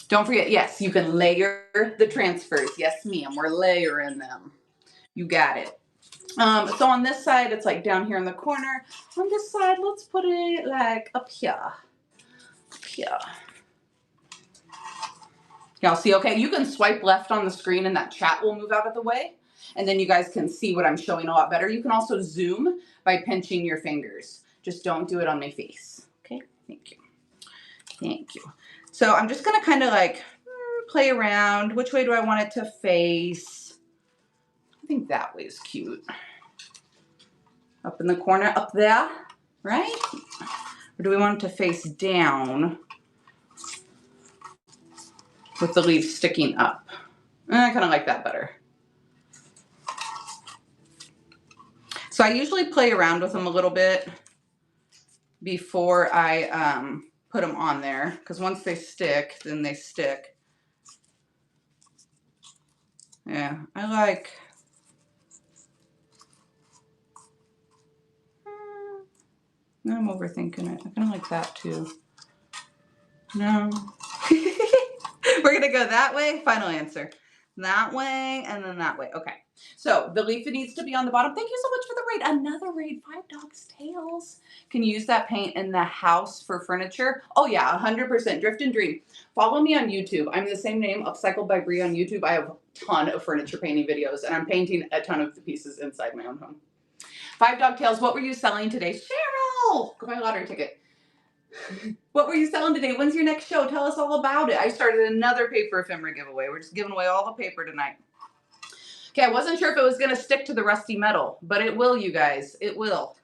Don't forget, yes, you can layer the transfers. Yes, ma'am, we're layering them. You got it. So on this side, it's like down here in the corner. On this side, let's put it like up here. Up here. Y'all see okay? You can swipe left on the screen and that chat will move out of the way. And then you guys can see what I'm showing a lot better. You can also zoom by pinching your fingers. Just don't do it on my face. Okay, thank you. Thank you. So I'm just gonna kind of like play around. Which way do I want it to face? I think that way is cute. Up in the corner, up there, right? Or do we want it to face down with the leaves sticking up? I kind of like that better. So I usually play around with them a little bit before I put them on there, because once they stick, then they stick. Yeah, I like... No, I'm overthinking it. I kind of like that too. No. We're going to go that way. Final answer. That way and then that way. Okay. So the leaf needs to be on the bottom. Thank you so much for the raid. Another raid. 5 Dogs Tales. Can you use that paint in the house for furniture? Oh yeah, 100%. Drift and Dream. Follow me on YouTube. I'm the same name, Upcycled by Bree on YouTube. I have a ton of furniture painting videos and I'm painting a ton of the pieces inside my own home. 5 Dog Tales. What were you selling today? Cheryl! Go buy a lottery ticket. What were you selling today? When's your next show? Tell us all about it. I started another paper ephemera giveaway. We're just giving away all the paper tonight. Okay, I wasn't sure if it was going to stick to the rusty metal, but it will, you guys. It will.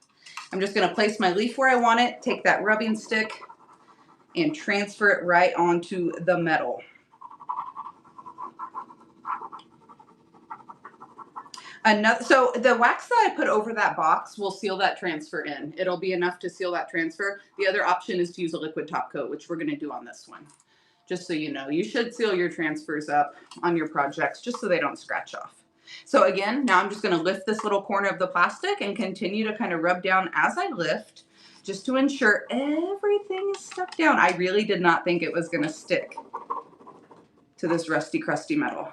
I'm just going to place my leaf where I want it, take that rubbing stick, and transfer it right onto the metal. So the wax that I put over that box will seal that transfer in. It'll be enough to seal that transfer. The other option is to use a liquid top coat, which we're going to do on this one. Just so you know, you should seal your transfers up on your projects just so they don't scratch off. So again, now I'm just going to lift this little corner of the plastic and continue to kind of rub down as I lift, just to ensure everything is stuck down. I really did not think it was going to stick to this rusty, crusty metal.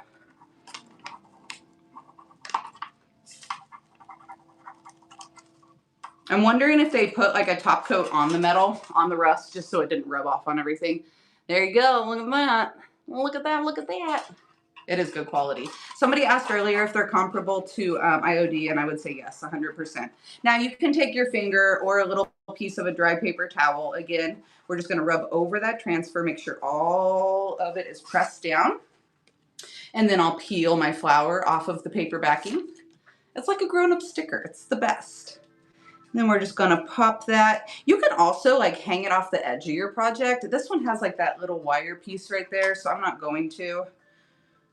I'm wondering if they put like a top coat on the metal, on the rust, just so it didn't rub off on everything. There you go. Look at that. Look at that. Look at that. It is good quality. Somebody asked earlier if they're comparable to IOD, and I would say yes, 100%. Now you can take your finger or a little piece of a dry paper towel. Again, we're just going to rub over that transfer, make sure all of it is pressed down. And then I'll peel my flower off of the paper backing. It's like a grown-up sticker. It's the best. And then we're just going to pop that. You can also like hang it off the edge of your project. This one has like that little wire piece right there, so I'm not going to.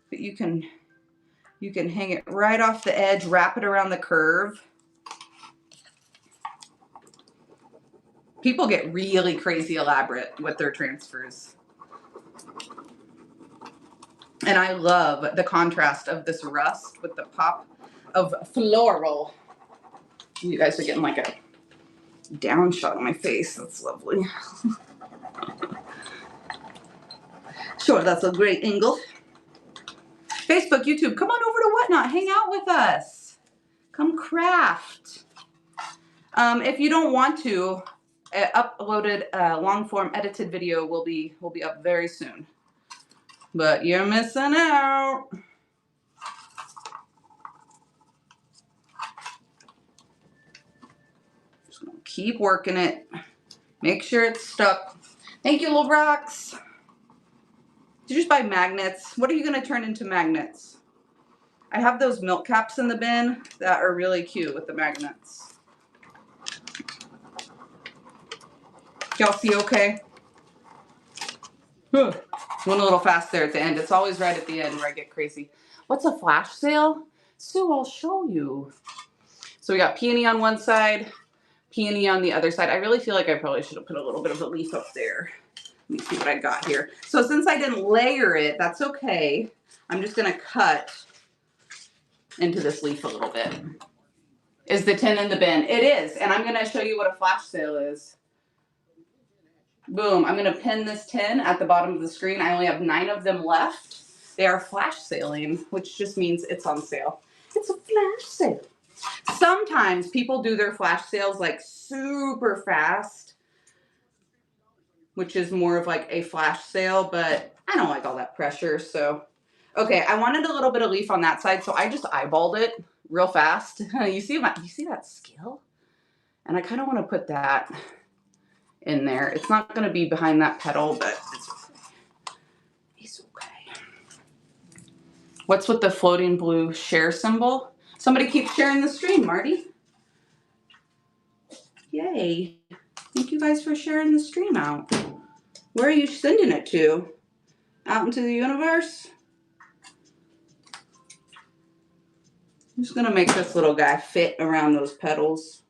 But you can hang it right off the edge, wrap it around the curve. People get really crazy elaborate with their transfers. And I love the contrast of this rust with the pop of floral. You guys are getting like a down shot on my face. That's lovely. Sure, that's a great angle. Facebook, YouTube, come on over to Whatnot. Hang out with us. Come craft. If you don't want to, uploaded long form edited video will be up very soon. But you're missing out. Just gonna keep working it. Make sure it's stuck. Thank you, little rocks. Did you just buy magnets? What are you gonna turn into magnets? I have those milk caps in the bin that are really cute with the magnets. Y'all see okay? Went a little fast there at the end. It's always right at the end where I get crazy. What's a flash sale? Sue, I'll show you. So we got peony on one side, peony on the other side. I really feel like I probably should have put a little bit of a leaf up there. Let me see what I got here. So since I didn't layer it, that's okay. I'm just gonna cut into this leaf a little bit. Is the tin in the bin? It is, and I'm gonna show you what a flash sale is. Boom, I'm gonna pin this tin at the bottom of the screen. I only have 9 of them left. They are flash sailing, which just means it's on sale. It's a flash sale. Sometimes people do their flash sales like super fast, which is more of like a flash sale, but I don't like all that pressure, so. Okay, I wanted a little bit of leaf on that side, so I just eyeballed it real fast. You see that skill? And I kind of want to put that in there. It's not going to be behind that petal, but it's okay. What's with the floating blue share symbol? Somebody keep sharing the stream, Marty. Yay. Thank you guys for sharing the stream out. Where are you sending it to? Out into the universe? I'm just going to make this little guy fit around those petals.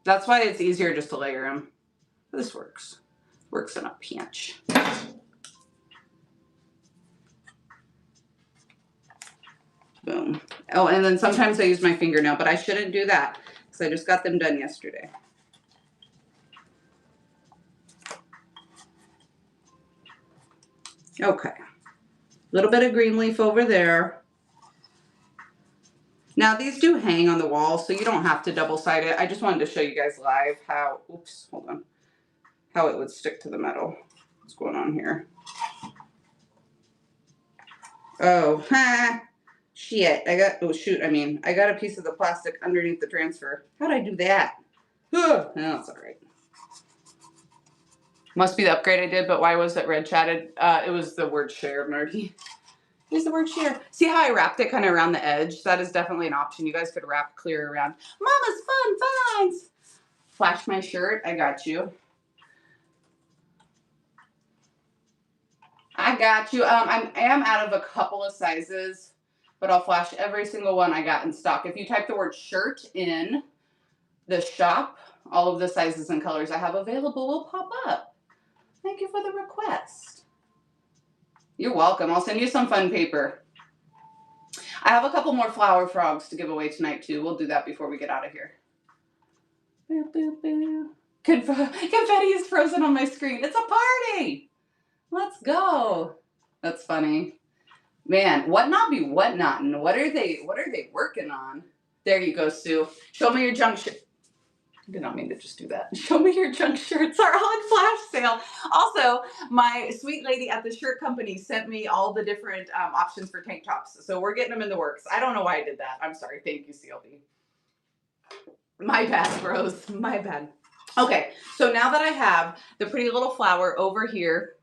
That's why it's easier just to layer them. This works. Works in a pinch. Boom. Oh, and then sometimes I use my fingernail, but I shouldn't do that because I just got them done yesterday. Okay. A little bit of green leaf over there. Now these do hang on the wall, so you don't have to double side it. I just wanted to show you guys live how, oops, hold on, how it would stick to the metal. What's going on here? Oh, shit. I got a piece of the plastic underneath the transfer. How'd I do that? Oh, that's all right. Must be the upgrade I did, but why was it red chatted? It was the word share, Marty. Here's the word share. See how I wrapped it kind of around the edge? That is definitely an option. You guys could wrap clear around. Mama's fun finds. Flash my shirt. I got you. I got you. I am out of a couple of sizes, but I'll flash every single one I got in stock. If you type the word shirt in the shop, all of the sizes and colors I have available will pop up. Thank you for the request. You're welcome. I'll send you some fun paper. I have a couple more flower frogs to give away tonight too. We'll do that before we get out of here. Boo, boo, boo. Confetti is frozen on my screen. It's a party. Let's go. That's funny. Man, Whatnot be whatnotting. What are they working on? There you go, Sue. Show me your junk. I did not mean to just do that. Show me your junk shirts are on flash sale. Also, my sweet lady at the shirt company sent me all the different options for tank tops. So we're getting them in the works. I don't know why I did that. I'm sorry. Thank you, CLB. My bad, bros. My bad. Okay, so now that I have the pretty little flower over here,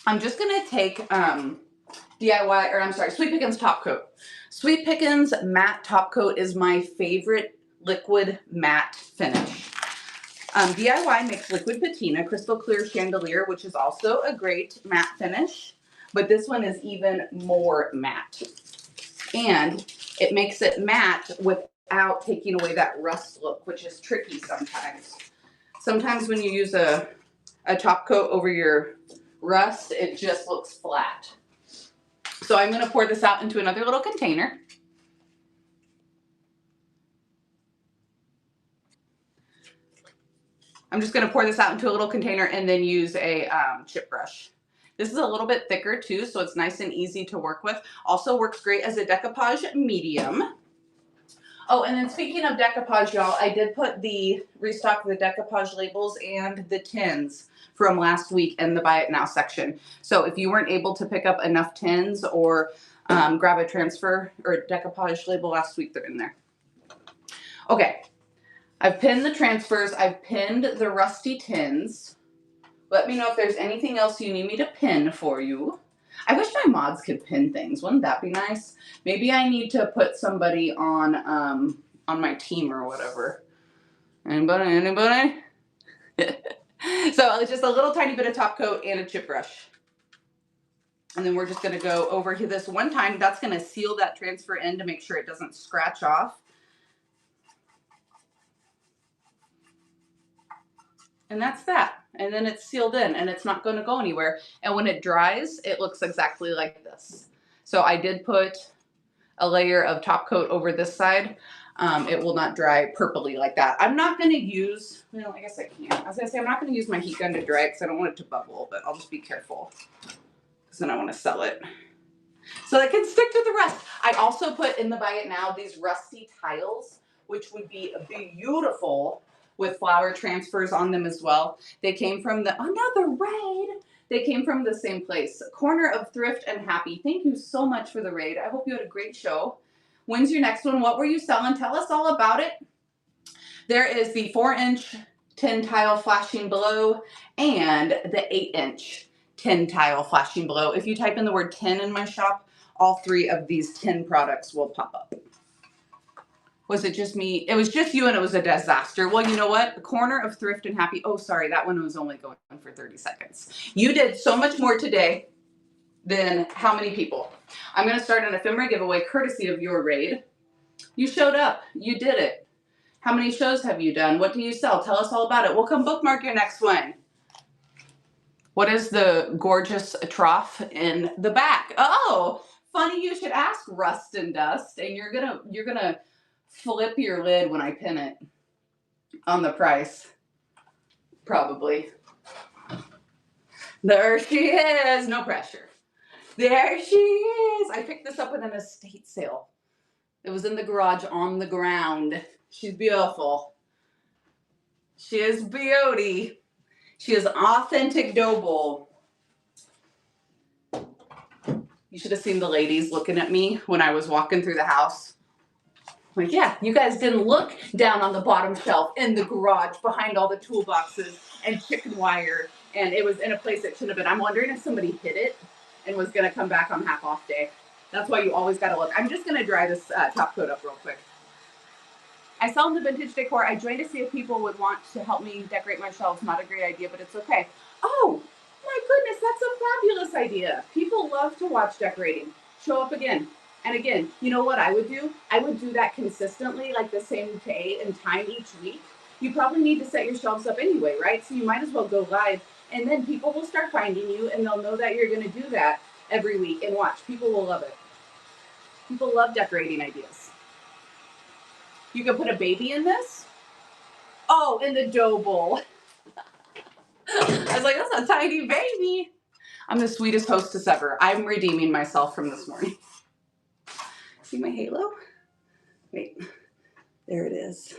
I'm just going to take DIY, or I'm sorry, Sweet Pickins Top Coat. Sweet Pickins Matte Top Coat is my favorite liquid matte finish. DIY makes liquid patina, crystal clear chandelier, which is also a great matte finish, but this one is even more matte. And it makes it matte without taking away that rust look, which is tricky sometimes. Sometimes when you use a top coat over your rust, it just looks flat. So I'm going to pour this out into another little container. I'm just going to pour this out into a little container and then use a chip brush. This is a little bit thicker too, so it's nice and easy to work with. Also works great as a decoupage medium. Oh, and then speaking of decoupage, y'all, I did restock the decoupage labels and the tins from last week in the Buy It Now section. So if you weren't able to pick up enough tins or grab a transfer or a decoupage label last week, they're in there. Okay, I've pinned the transfers. I've pinned the rusty tins. Let me know if there's anything else you need me to pin for you. I wish my mods could pin things. Wouldn't that be nice? Maybe I need to put somebody on my team or whatever. Anybody? So it's just a little tiny bit of top coat and a chip brush. And then we're just going to go over here this one time. That's going to seal that transfer in to make sure it doesn't scratch off. And that's that. And then it's sealed in and it's not going to go anywhere. And when it dries, it looks exactly like this. So I did put a layer of top coat over this side. It will not dry purpley like that. I'm not going to use, well, I guess I can. I was going to say I'm not going to use my heat gun to dry it because I don't want it to bubble, but I'll just be careful because then I want to sell it. So that can stick to the rust. I also put in the Buy It Now these rusty tiles, which would be beautiful with flower transfers on them as well. They came from another raid. They came from the same place, Corner of Thrift and Happy. Thank you so much for the raid. I hope you had a great show. When's your next one? What were you selling? Tell us all about it. There is the 4-inch tin tile flashing below and the 8-inch tin tile flashing below. If you type in the word tin in my shop, all 3 of these tin products will pop up. Was it just me? It was just you and it was a disaster. Well, you know what? The Corner of Thrift and Happy. Oh, sorry. That one was only going for 30 seconds. You did so much more today than how many people? I'm going to start an ephemera giveaway courtesy of your raid. You showed up. You did it. How many shows have you done? What do you sell? Tell us all about it. We'll come bookmark your next one. What is the gorgeous trough in the back? Oh, funny you should ask, Rust and Dust. And you're gonna flip your lid when I pin it on the price. Probably. There she is. No pressure. There she is. I picked this up at an estate sale. It was in the garage on the ground. She's beautiful. She is beauty. She is authentic dough bowl. You should have seen the ladies looking at me when I was walking through the house. Like, yeah, you guys didn't look down on the bottom shelf in the garage behind all the toolboxes and chicken wire, and it was in a place it shouldn't have been. I'm wondering if somebody hit it and was going to come back on half off day. That's why you always got to look. I'm just going to dry this top coat up real quick. I sell in the vintage decor. I joined to see if people would want to help me decorate my shelves. Not a great idea, but it's okay. Oh, my goodness, that's a fabulous idea. People love to watch decorating. Show up again and again. You know what I would do? I would do that consistently, like the same day and time each week. You probably need to set your shelves up anyway, right? So you might as well go live, and then people will start finding you, and they'll know that you're going to do that every week. And watch, people will love it. People love decorating ideas. You can put a baby in this. Oh, in the dough bowl. I was like, that's a tiny baby. I'm the sweetest hostess ever. I'm redeeming myself from this morning. See my halo? Wait, there it is.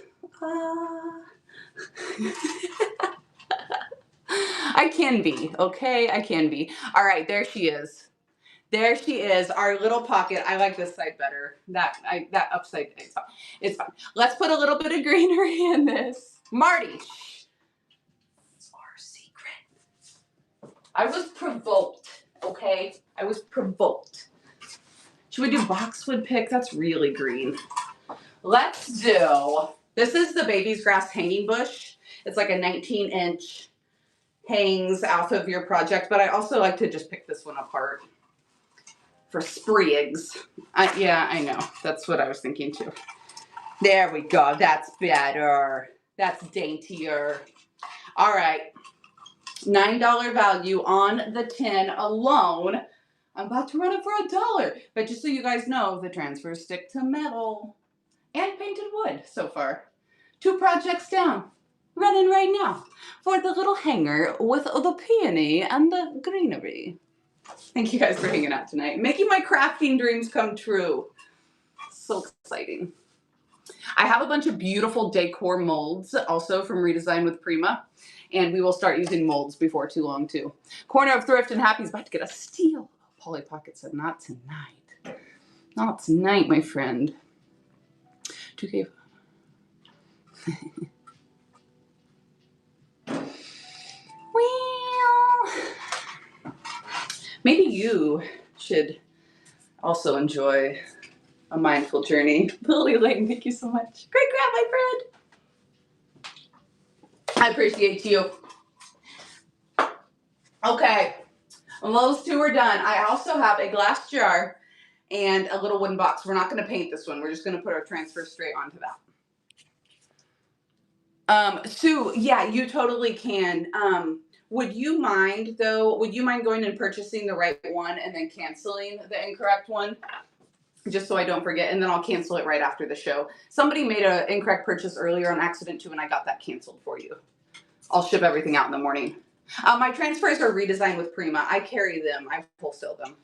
I can be, okay? I can be. All right, there she is. There she is, our little pocket. I like this side better. That upside, it's fine. It's fine. Let's put a little bit of greenery in this. Marty, shh. It's our secret. I was provoked, okay? I was provoked. Should we do boxwood pick? That's really green. Let's do, this is the baby's grass hanging bush. It's like a 19-inch hangs off of your project, but I also like to just pick this one apart for sprigs. Yeah, I know. That's what I was thinking too. There we go. That's better. That's daintier. All right. $9 value on the tin alone. I'm about to run it for $1. But just so you guys know, the transfers stick to metal and painted wood so far. 2 projects down. Running right now for the little hanger with the peony and the greenery. Thank you guys for hanging out tonight. Making my crafting dreams come true. So exciting. I have a bunch of beautiful decor molds also from Redesign with Prima. And we will start using molds before too long too. Corner of Thrift and Happy's about to get a steal. Polly Pocket said, not tonight. Not tonight, my friend. 2K. Well, maybe you should also enjoy a mindful journey. Lily Lane, thank you so much. Great grab, my friend. I appreciate you. Okay, well, those 2 are done. I also have a glass jar and a little wooden box. We're not going to paint this one. We're just going to put our transfer straight onto that. Sue, yeah, you totally can. Would you mind though, going and purchasing the right one and then canceling the incorrect one? Just so I don't forget, and then I'll cancel it right after the show. Somebody made an incorrect purchase earlier on accident too, and I got that canceled for you. I'll ship everything out in the morning. My transfers are Redesigned with Prima. I carry them, I wholesale them.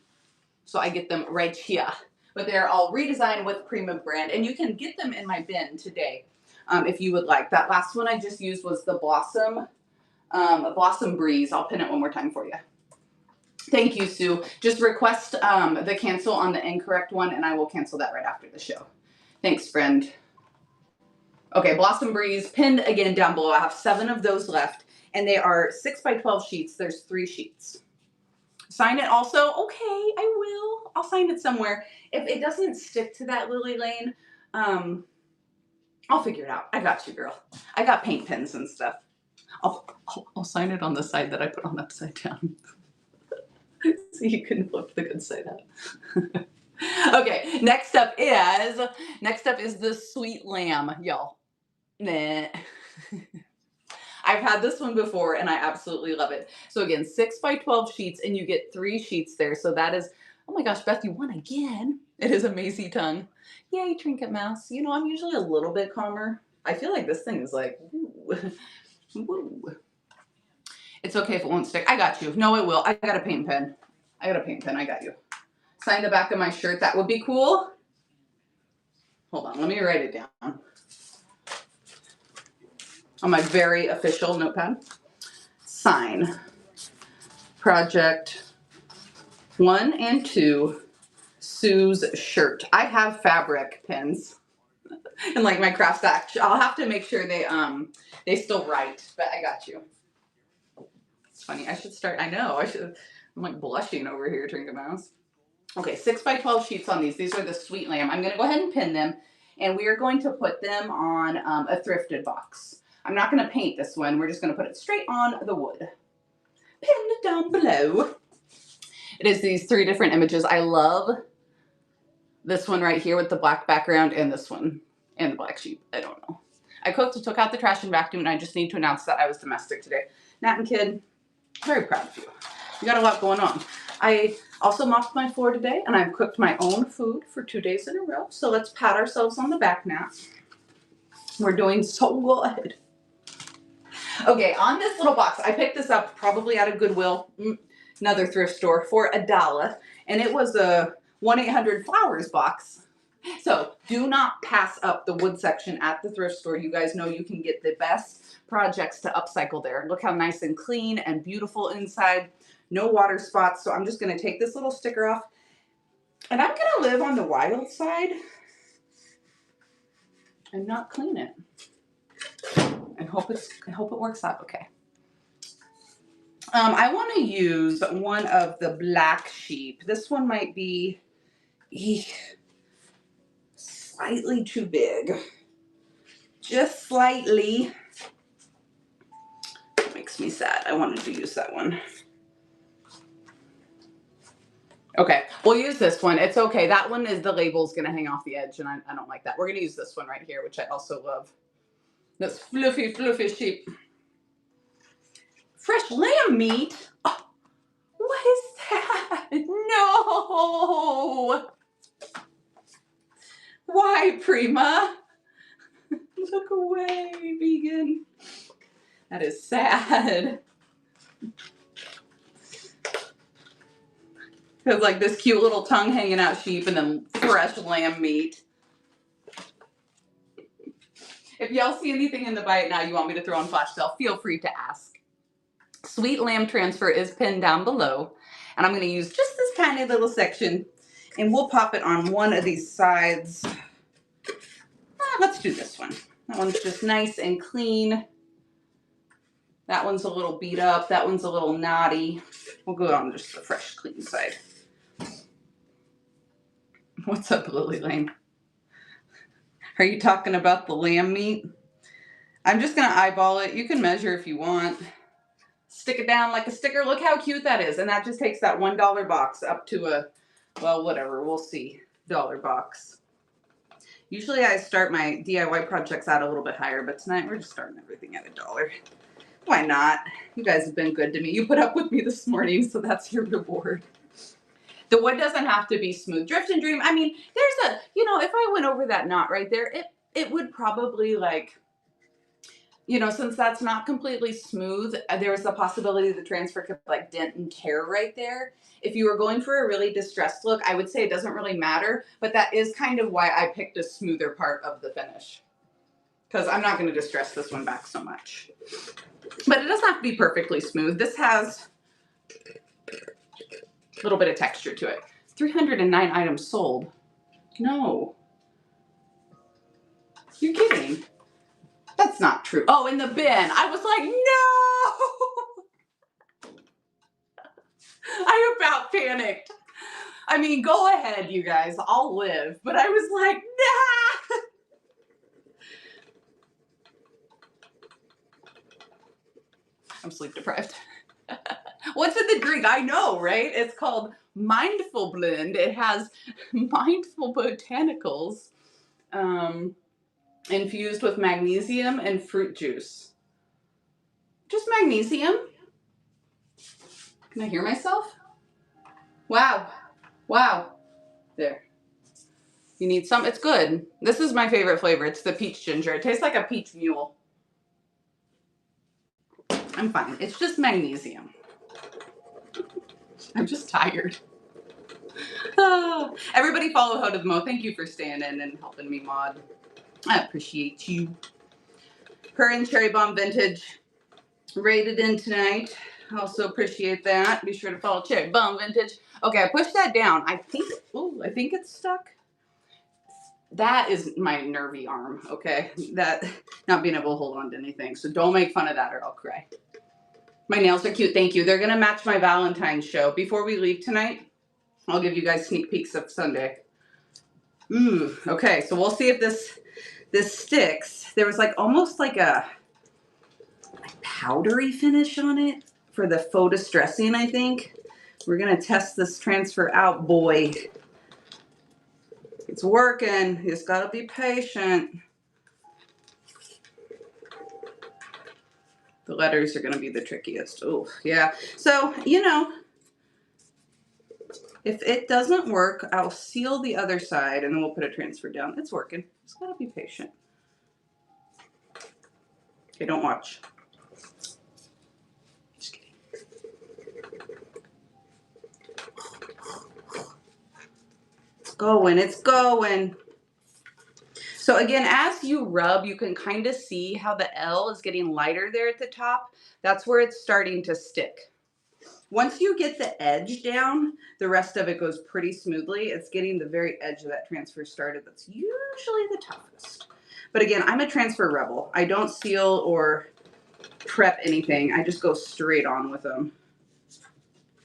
So I get them right here. But they're all Redesigned with Prima brand, and you can get them in my bin today. If you would like. That last one I just used was the Blossom Breeze. I'll pin it one more time for you. Thank you, Sue. Just request the cancel on the incorrect one, and I will cancel that right after the show. Thanks, friend. Okay, Blossom Breeze, pinned again down below. I have 7 of those left, and they are 6x12 sheets. There's 3 sheets. Sign it also? Okay, I will. I'll sign it somewhere. If it doesn't stick to that Lily Lane, I'll figure it out. I got you, girl. I got paint pens and stuff. I'll sign it on the side that I put on upside down. So you can flip the good side up. Okay, next up is the Sweet Lamb, y'all. Nah. I've had this one before and I absolutely love it. So again, 6x12 sheets and you get 3 sheets there. So that is, oh my gosh, Beth, you won again. It is a Macy tongue. Yay, Trinket Mouse. You know, I'm usually a little bit calmer. I feel like this thing is like, woo. Woo. It's okay if it won't stick. I got you. No, it will. I got a paint pen. I got you. Sign the back of my shirt. That would be cool. Hold on. Let me write it down. On my very official notepad. Sign. Project 1 and 2. Sue's shirt. I have fabric pins. And like my craft stack. I'll have to make sure they still write. But I got you. It's funny. I should start. I know. I'm like blushing over here, Trinket Mouse. Okay, 6x12 sheets on these. These are the Sweet Lamb. I'm going to go ahead and pin them. And we are going to put them on a thrifted box. I'm not going to paint this one. We're just going to put it straight on the wood. Pinned down below. It is these 3 different images. I love this one right here with the black background and this one and the black sheep. I don't know. I cooked, took out the trash and vacuumed, and I just need to announce that I was domestic today. Nat and Kid, very proud of you. You got a lot going on. I also mopped my floor today, and I've cooked my own food for 2 days in a row. So let's pat ourselves on the back now. We're doing so good. Okay, on this little box, I picked this up probably out of Goodwill, another thrift store, for $1. And it was a 1-800-Flowers box. So do not pass up the wood section at the thrift store. You guys know you can get the best projects to upcycle there. Look how nice and clean and beautiful inside. No water spots. So I'm just going to take this little sticker off, and I'm going to live on the wild side and not clean it. And hope it works out okay. I want to use one of the black sheep. This one might be slightly too big. Just slightly. It makes me sad. I wanted to use that one. Okay, we'll use this one. It's okay. That one is the label's going to hang off the edge, and I don't like that. We're going to use this one right here, which I also love. This fluffy, fluffy sheep. Fresh lamb meat? Oh, what is that? No! Why, Prima? Look away, vegan. That is sad. It's like this cute little tongue hanging out sheep and then fresh lamb meat. If y'all see anything in the bite now you want me to throw on flash sale, feel free to ask. Sweet lamb transfer is pinned down below. And I'm going to use just this tiny little section. And we'll pop it on one of these sides. Let's do this one. That one's just nice and clean. That one's a little beat up. That one's a little knotty. We'll go on just the fresh, clean side. What's up, Lily Lane? Are you talking about the lamb meat? I'm just going to eyeball it. You can measure if you want. Stick it down like a sticker. Look how cute that is. And that just takes that $1 box up to a, well, whatever. We'll see. $1 box. Usually I start my DIY projects out a little bit higher, but tonight we're just starting everything at $1. Why not? You guys have been good to me. You put up with me this morning, so that's your reward. The wood doesn't have to be smooth. Drift and Dream, I mean, there's a, you know, if I went over that knot right there, it would probably like, you know, since that's not completely smooth, there's the possibility the transfer could like dent and tear right there. If you were going for a really distressed look, I would say it doesn't really matter, but that is kind of why I picked a smoother part of the finish. Because I'm not going to distress this one back so much. But it doesn't have to be perfectly smooth. This has a little bit of texture to it. 309 items sold. No. You're kidding. That's not true. Oh, in the bin. I was like, no! I about panicked. I mean, go ahead, you guys. I'll live. But I was like, nah! I'm sleep deprived. What's in the drink? I know, right? It's called Mindful Blend. It has mindful botanicals infused with magnesium and fruit juice. Just magnesium? Can I hear myself? Wow. Wow. There. You need some. It's good. This is my favorite flavor. It's the peach ginger. It tastes like a peach mule. I'm fine. It's just magnesium. I'm just tired. Everybody follow Ho to the Mo. Thank you for staying in and helping me mod. I appreciate you. Her and Cherry Bomb Vintage rated in tonight. I also appreciate that. Be sure to follow Cherry Bomb Vintage. Okay, I pushed that down. I think it's stuck. That is my nervy arm, okay? That, not being able to hold on to anything. So don't make fun of that or I'll cry. My nails are cute, thank you. They're gonna match my Valentine's show. Before we leave tonight, I'll give you guys sneak peeks of Sunday. Ooh, okay, so we'll see if this sticks. There was like almost like a powdery finish on it for the faux distressing, I think. We're gonna test this transfer out, boy. It's working. You just gotta be patient. The letters are gonna be the trickiest. Oh, yeah. So, you know, if it doesn't work, I'll seal the other side and then we'll put a transfer down. It's working. Just gotta be patient. Okay, don't watch. Just kidding. It's going. It's going. So again, as you rub, you can kind of see how the L is getting lighter there at the top. That's where it's starting to stick. Once you get the edge down, the rest of it goes pretty smoothly. It's getting the very edge of that transfer started that's usually the toughest. But again, I'm a transfer rebel. I don't seal or prep anything. I just go straight on with them.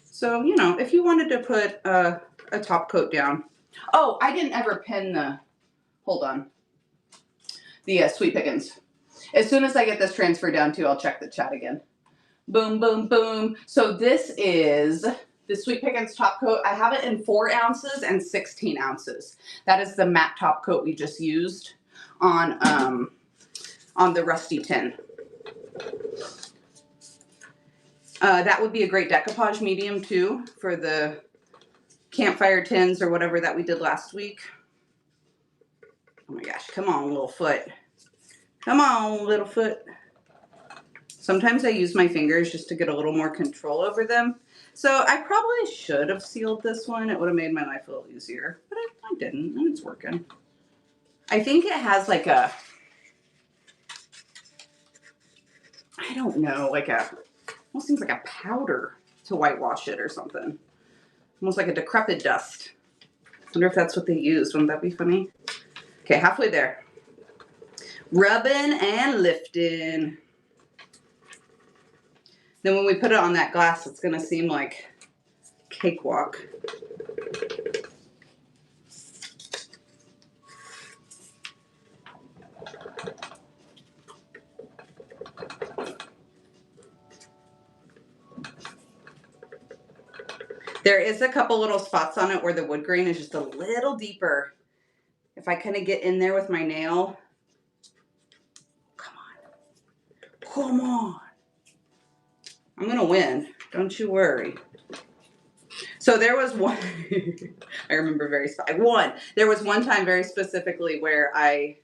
So, you know, if you wanted to put a top coat down. Oh, I didn't ever pin the, hold on, the Sweet Pickins. As soon as I get this transfer down too, I'll check the chat again. Boom, boom, boom. So this is the Sweet Pickins top coat. I have it in 4 ounces and 16 ounces. That is the matte top coat we just used on the Rusty tin. That would be a great decoupage medium too for the campfire tins or whatever that we did last week. Oh my gosh, come on, little foot. Come on, little foot. Sometimes I use my fingers just to get a little more control over them. So I probably should have sealed this one. It would have made my life a little easier, but I didn't, and it's working. I think it has like a, I don't know, like a, almost seems like a powder to whitewash it or something. Almost like a decrepit dust. Wonder if that's what they used. Wouldn't that be funny? Okay, halfway there. Rubbing and lifting. Then when we put it on that glass, it's going to seem like cakewalk. There is a couple little spots on it where the wood grain is just a little deeper. If I kind of get in there with my nail. Come on. Come on. I'm going to win. Don't you worry. So there was one, I remember there was one time very specifically where I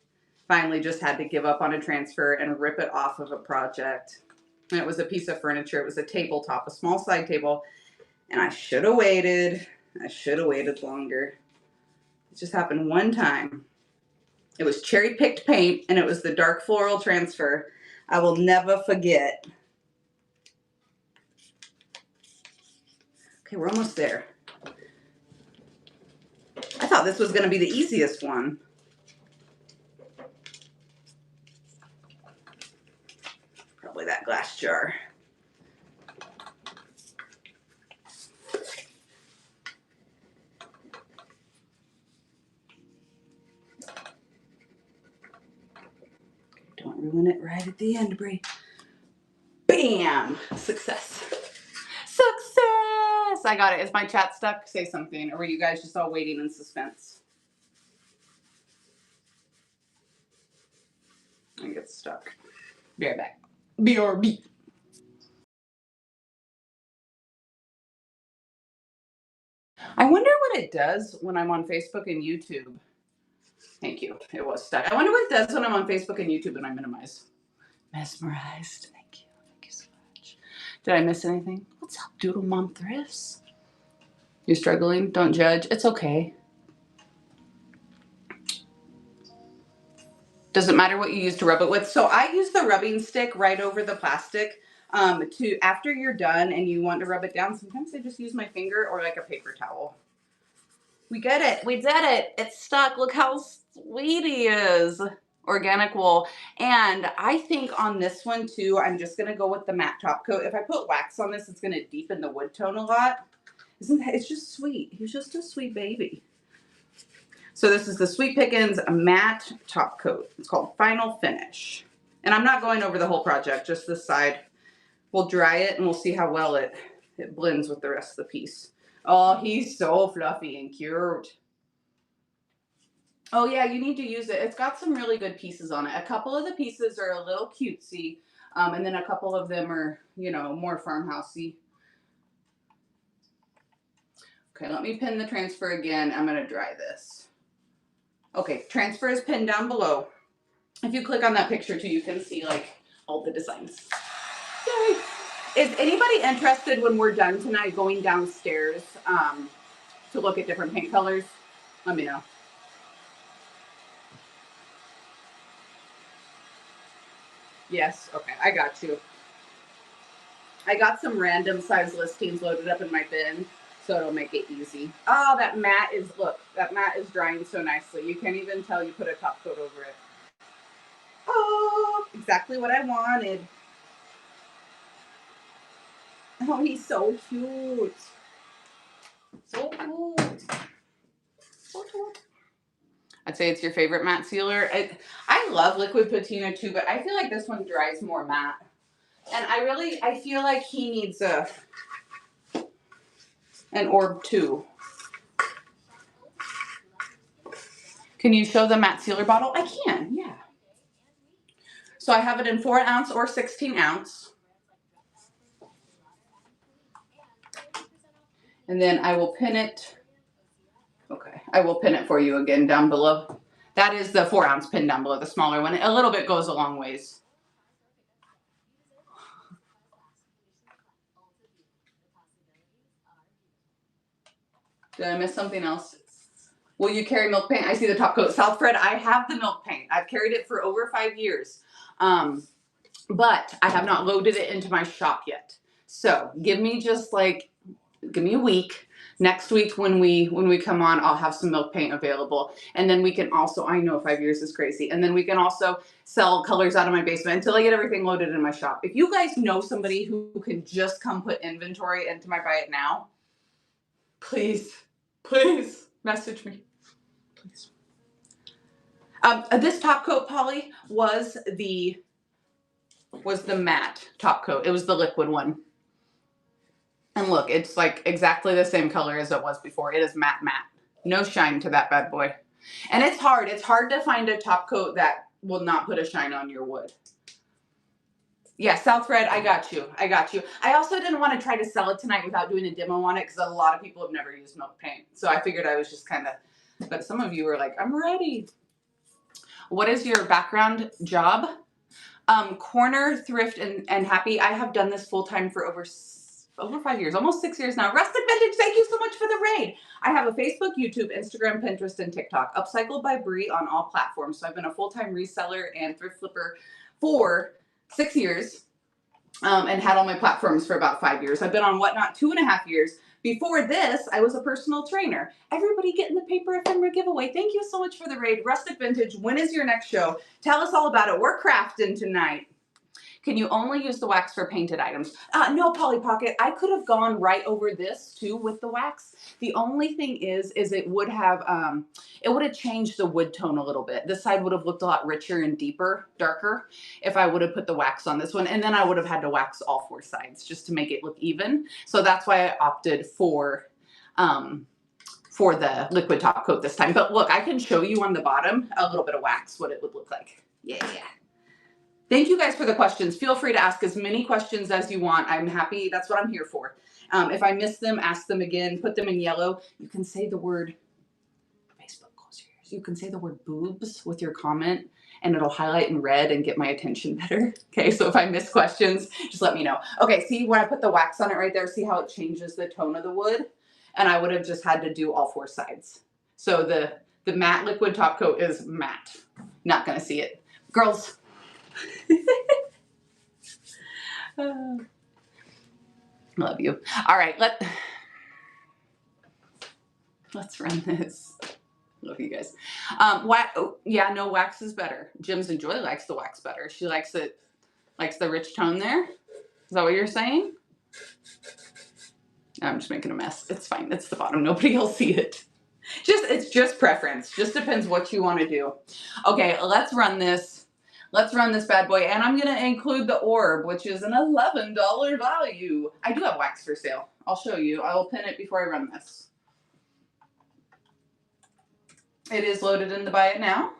finally just had to give up on a transfer and rip it off of a project. And it was a piece of furniture. It was a tabletop, a small side table. And I should have waited. I should have waited longer. It just happened one time. It was cherry picked paint and it was the dark floral transfer. I will never forget. Okay, we're almost there. I thought this was going to be the easiest one. Probably that glass jar. Don't ruin it right at the end, Brie. Bam! Success. Success! I got it. Is my chat stuck? Say something. Or were you guys just all waiting in suspense? I think it's stuck. Be right back. BRB. I wonder what it does when I'm on Facebook and YouTube. Thank you. It was stuck. I wonder what it does when I'm on Facebook and YouTube and I minimize. Mesmerized. Thank you. Thank you so much. Did I miss anything? What's up, Doodle Mom Thrifts? You're struggling? Don't judge. It's okay. Doesn't matter what you use to rub it with. So I use the rubbing stick right over the plastic to, after you're done and you want to rub it down, sometimes I just use my finger or like a paper towel. We get it. We did it. It's stuck. Look how sweet he is. Organic wool. And I think on this one too, I'm just going to go with the matte top coat. If I put wax on this, it's going to deepen the wood tone a lot. Isn't that, it's just sweet. He's just a sweet baby. So this is the Sweet Pickins matte top coat. It's called Final Finish. And I'm not going over the whole project, just this side. We'll dry it and we'll see how well it blends with the rest of the piece. Oh, he's so fluffy and cute. Oh yeah, you need to use it. It's got some really good pieces on it. A couple of the pieces are a little cutesy, and then a couple of them are, you know, more farmhousey. Okay, let me pin the transfer again. I'm going to dry this. Okay, transfer is pinned down below. If you click on that picture too, you can see like all the designs. Yay! Is anybody interested when we're done tonight going downstairs to look at different paint colors? Let me know. Yes, okay, I got you. I got some random size listings loaded up in my bin, so it'll make it easy. Oh, that mat is, look, that mat is drying so nicely. You can't even tell you put a top coat over it. Oh, exactly what I wanted. Oh, he's so cute. So cute. So cute. I'd say it's your favorite matte sealer. I love liquid patina too, but I feel like this one dries more matte. And I feel like he needs an orb too. Can you show the matte sealer bottle? I can, yeah. So I have it in 4 ounce or 16 ounce. And then I will pin it. Okay, I will pin it for you again down below. That is the 4 ounce pin down below, the smaller one. A little bit goes a long ways. Did I miss something else? Will you carry milk paint? I see the top coat. Southfred, I have the milk paint. I've carried it for over 5 years. But I have not loaded it into my shop yet. So give me a week. Next week when we come on, I'll have some milk paint available. And then we can also, I know 5 years is crazy. And then we can also sell colors out of my basement until I get everything loaded in my shop. If you guys know somebody who can just come put inventory into my Buy It Now, please message me. Please. This top coat, Polly, was the matte top coat. It was the liquid one. And look, it's like exactly the same color as it was before. It is matte. No shine to that bad boy. And it's hard. It's hard to find a top coat that will not put a shine on your wood. Yeah, Southred, I got you. I also didn't want to try to sell it tonight without doing a demo on it because a lot of people have never used milk paint. So I figured I was just kind of, but some of you were like, I'm ready. What is your background job? Corner, thrift, and happy. I have done this full time for over 5 years, almost 6 years now. Rustic Vintage, thank you so much for the raid. I have a Facebook, YouTube, Instagram, Pinterest, and TikTok. Upcycled by Bree on all platforms. So I've been a full-time reseller and thrift flipper for 6 years, and had all my platforms for about 5 years. I've been on Whatnot 2.5 years. Before this, I was a personal trainer. Everybody getting the paper ephemera giveaway. Thank you so much for the raid. Rustic Vintage, when is your next show? Tell us all about it. We're crafting tonight. Can you only use the wax for painted items? No, Polly Pocket. I could have gone right over this too with the wax. The only thing is it would have changed the wood tone a little bit. This side would have looked a lot richer and darker, if I would have put the wax on this one. And then I would have had to wax all 4 sides just to make it look even. So that's why I opted for the liquid top coat this time. But look, I can show you on the bottom a little bit of wax, what it would look like. Yeah. Thank you guys for the questions. Feel free to ask as many questions as you want. I'm happy. That's what I'm here for. If I miss them, ask them again. Put them in yellow. You can say the word, Facebook, close your ears. You can say the word boobs with your comment, and it'll highlight in red and get my attention better. Okay, so if I miss questions, just let me know. Okay, see when I put the wax on it right there, see how it changes the tone of the wood? And I would have just had to do all 4 sides. So the matte liquid top coat is matte. Not going to see it. Girls, love you. All right, let's run this. Love you guys. No, wax is better. Jims and Joy likes the wax better. She likes the rich tone there. Is that what you're saying? I'm just making a mess. It's fine. It's the bottom. Nobody will see it. It's just preference. Just depends what you want to do. Okay, let's run this. Let's run this bad boy. And I'm going to include the orb, which is an $11 value. I do have wax for sale. I'll show you. I will pin it before I run this. It is loaded in the Buy It Now.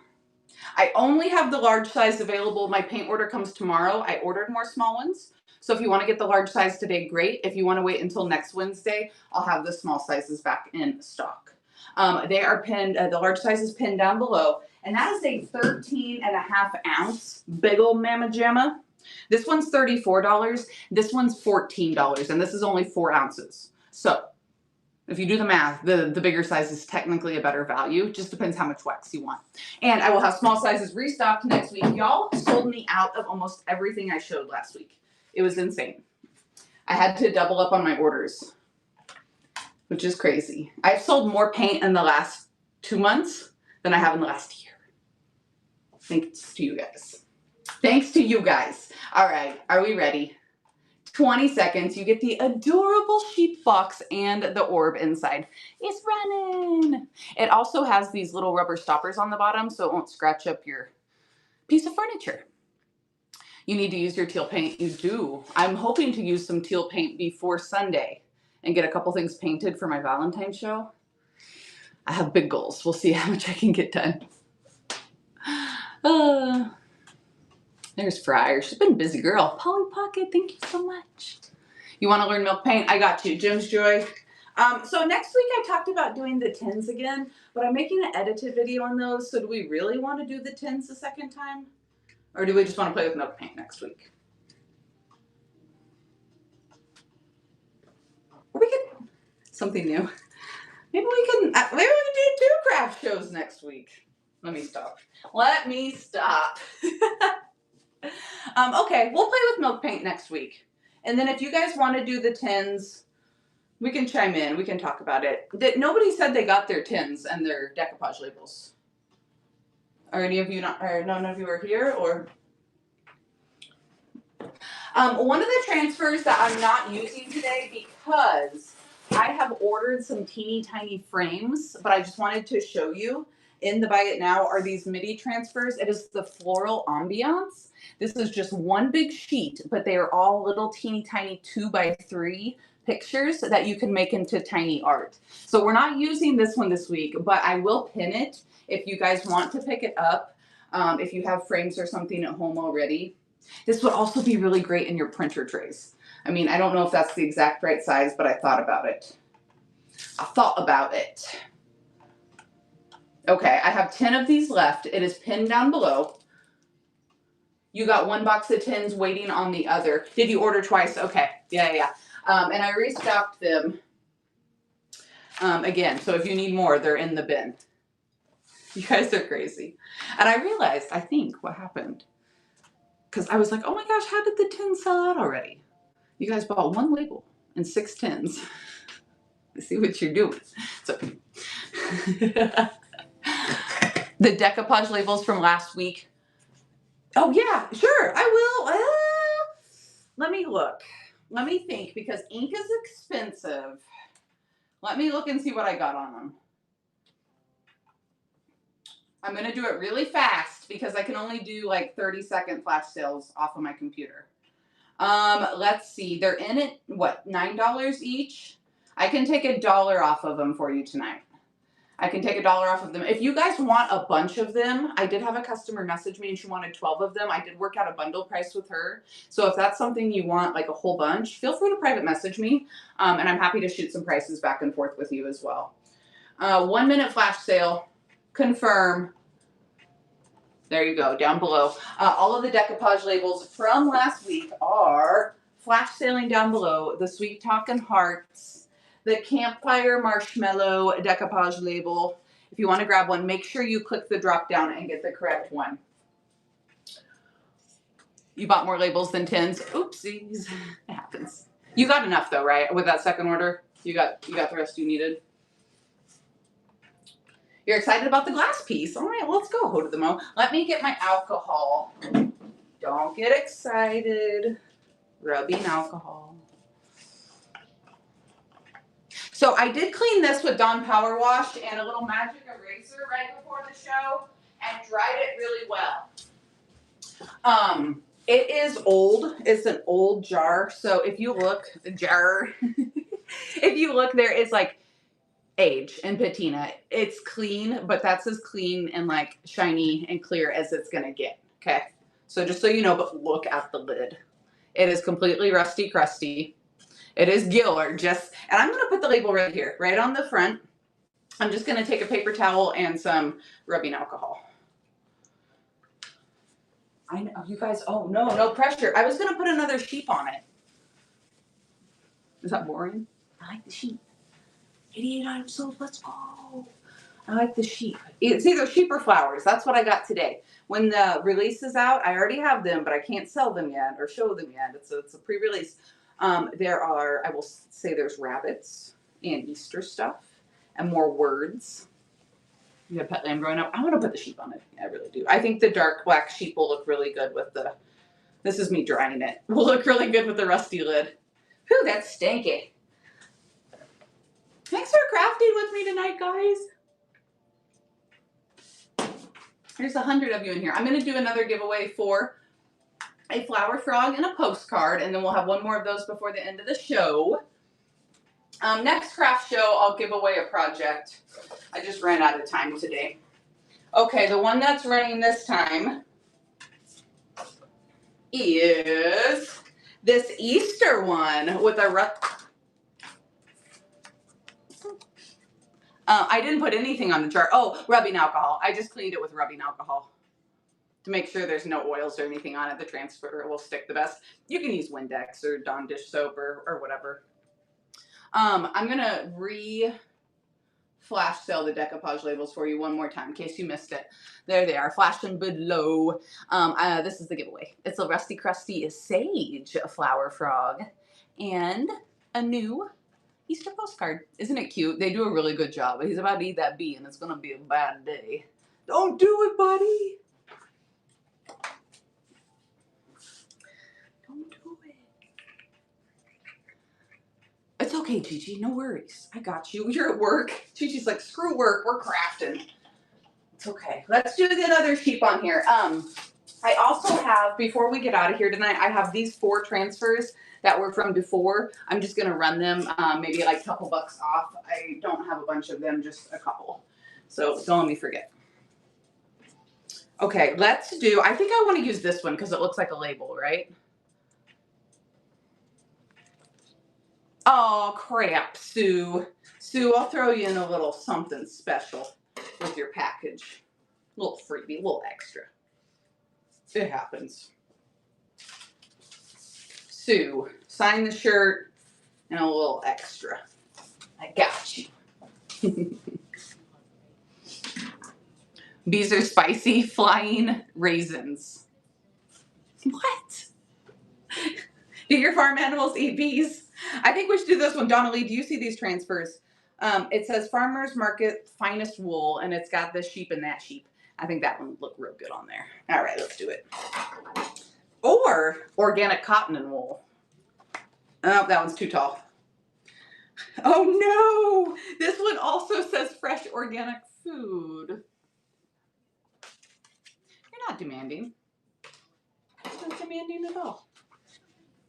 I only have the large size available. My paint order comes tomorrow. I ordered more small ones. So if you want to get the large size today, great. If you want to wait until next Wednesday, I'll have the small sizes back in stock. They are pinned, the large size is pinned down below. And that is a 13.5 ounce big ol' Mama Jamma. This one's $34. This one's $14. And this is only 4 ounces. So If you do the math, the bigger size is technically a better value. Just depends how much wax you want. And I will have small sizes restocked next week. Y'all sold me out of almost everything I showed last week. It was insane. I had to double up on my orders, which is crazy. I've sold more paint in the last 2 months than I have in the last year. Thanks to you guys. Thanks to you guys. All right, are we ready? 20 seconds, you get the adorable sheep box and the orb inside. It's running. It also has these little rubber stoppers on the bottom so it won't scratch up your piece of furniture. You need to use your teal paint. You do. I'm hoping to use some teal paint before Sunday and get a couple things painted for my Valentine's show. I have big goals. We'll see how much I can get done. There's Fryer. She's been a busy girl. Polly Pocket, thank you so much. You want to learn milk paint? I got you. Jim's Joy. So next week I talked about doing the tins again, but I'm making an edited video on those. So do we really want to do the tins the second time? Or do we just want to play with milk paint next week? Or we could, something new. Maybe we can do 2 craft shows next week. Let me stop. Okay, we'll play with milk paint next week. And then if you guys want to do the tins, we can chime in. We can talk about it. Nobody said they got their tins and their decoupage labels. Are any of you not, or none of you are here, or? One of the transfers that I'm not using today because I have ordered some teeny tiny frames, but I just wanted to show you in the Buy It Now are these MIDI transfers. It is the Floral Ambiance. This is just one big sheet, but they are all little teeny tiny 2x3 pictures that you can make into tiny art. So we're not using this one this week, but I will pin it if you guys want to pick it up. If you have frames or something at home already. This would also be really great in your printer trays. I mean, I don't know if that's the exact right size, but I thought about it. Okay, I have 10 of these left. It is pinned down below. You got 1 box of tins waiting on the other. Did you order twice? Okay, yeah. And I restocked them again. So if you need more, they're in the bin. You guys are crazy. And I realized, I think, what happened. Because I was like, oh my gosh, how did the tins sell out already? You guys bought 1 label and 6 tins. I see what you're doing. So the decoupage labels from last week. Oh yeah, sure, I will. Let me look. Let me think, because ink is expensive. Let me look and see what I got on them. I'm going to do it really fast because I can only do like 30-second flash sales off of my computer. Let's see. They're in it, what, $9 each? I can take $1 off of them for you tonight. I can take $1 off of them. If you guys want a bunch of them, I did have a customer message me and she wanted 12 of them. I did work out a bundle price with her. So if that's something you want, like a whole bunch, feel free to private message me. And I'm happy to shoot some prices back and forth with you as well. 1 minute flash sale. Confirm. There you go, down below. All of the decoupage labels from last week are flash sailing down below. The Sweet Talkin' Hearts, the Campfire Marshmallow decoupage label. If you want to grab one, make sure you click the drop down and get the correct one. You bought more labels than tins. Oopsies, it happens. You got enough though, right? With that second order, you got the rest you needed. You're excited about the glass piece. All right, let's go, Ho to the Mo. Let me get my alcohol. Don't get excited. Rubbing alcohol. So I did clean this with Dawn Power Wash and a little magic eraser right before the show and dried it really well. It is old. It's an old jar. So if you look, if you look, there is like age and patina. It's clean, but that's as clean and like shiny and clear as it's gonna get. Okay, so just so you know, but look at the lid. It is completely rusty crusty. It is Giller, and I'm gonna put the label right here, right on the front. I'm just gonna take a paper towel and some rubbing alcohol. I know, you guys, oh no pressure. I was gonna put another sheep on it. Is that boring? I like the sheep. 88 items sold. Let's go. I like the sheep. It's either sheep or flowers. That's what I got today. When the release is out, I already have them, but I can't sell them yet or show them yet. It's a pre-release. There are, I will say there's rabbits and Easter stuff and more words. You had pet lamb growing up. I want to put the sheep on it. I really do. I think the dark black sheep will look really good with the, this is me drying it, will look really good with the rusty lid. Whew, that's stanky. Thanks for crafting with me tonight, guys. There's 100 of you in here. I'm going to do another giveaway for a flower frog and a postcard, and then we'll have one more of those before the end of the show. Next craft show, I'll give away a project. I just ran out of time today. Okay, the one that's running this time is this Easter one with a I didn't put anything on the jar. Oh, rubbing alcohol. I just cleaned it with rubbing alcohol to make sure there's no oils or anything on it. The transfer will stick the best. You can use Windex or Dawn dish soap or whatever. I'm going to flash sale the decoupage labels for you one more time in case you missed it. There they are, flashing below. This is the giveaway. It's a Rusty Crusty Sage flower frog and a new Easter postcard. Isn't it cute? They do a really good job. He's about to eat that bee and it's going to be a bad day. Don't do it, buddy. Don't do it. It's okay, Gigi. No worries. I got you. You're at work. Gigi's like, screw work. We're crafting. It's okay. Let's do the other sheep on here. I also have, before we get out of here tonight, I have these 4 transfers that were from before. I'm just going to run them, maybe like a couple bucks off. I don't have a bunch of them, just a couple. So don't let me forget. Okay, let's do, I think I want to use this one because it looks like a label, right? Oh, crap, Sue. Sue, I'll throw you in a little something special with your package. A little freebie, a little extra. It happens. Sue, sign the shirt and a little extra. I got you. Bees are spicy, flying raisins. What? Do your farm animals eat bees? I think we should do this one. Donna Lee, do you see these transfers? It says Farmers Market Finest Wool, and it's got this sheep and that sheep. I think that one would look real good on there. All right, let's do it. Or organic cotton and wool. Oh, that one's too tall. Oh no! This one also says fresh organic food. You're not demanding. You're not demanding at all.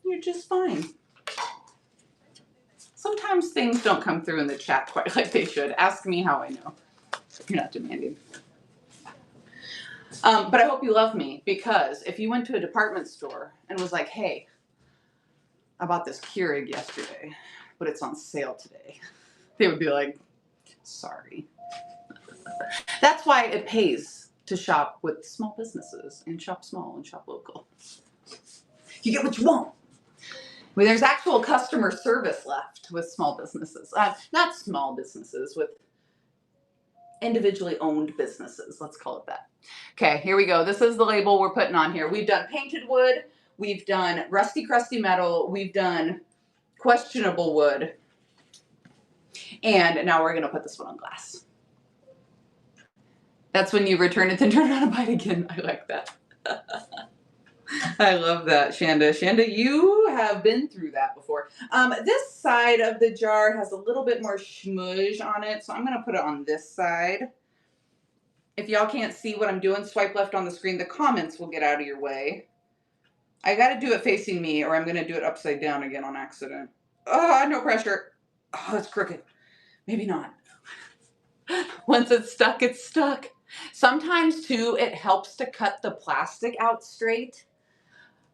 You're just fine. Sometimes things don't come through in the chat quite like they should. Ask me how I know. You're not demanding. But I hope you love me, because if you went to a department store and was like, hey, I bought this Keurig yesterday, but it's on sale today, they would be like, sorry. That's why it pays to shop with small businesses and shop small and shop local. You get what you want. Well, there's actual customer service left with small businesses. Not small businesses, with individually owned businesses. Let's call it that. Okay, here we go. This is the label we're putting on here. We've done painted wood. We've done rusty, crusty metal. We've done questionable wood. And now we're going to put this one on glass. That's when you return it, then turn around and buy it again. I like that. I love that, Shanda. Shanda, you have been through that before. This side of the jar has a little bit more schmudge on it, so I'm going to put it on this side. If y'all can't see what I'm doing, swipe left on the screen. The comments will get out of your way. I got to do it facing me, or I'm going to do it upside down again on accident. Oh, no pressure. Oh, it's crooked. Maybe not. Once it's stuck, it's stuck. Sometimes, too, it helps to cut the plastic out straight.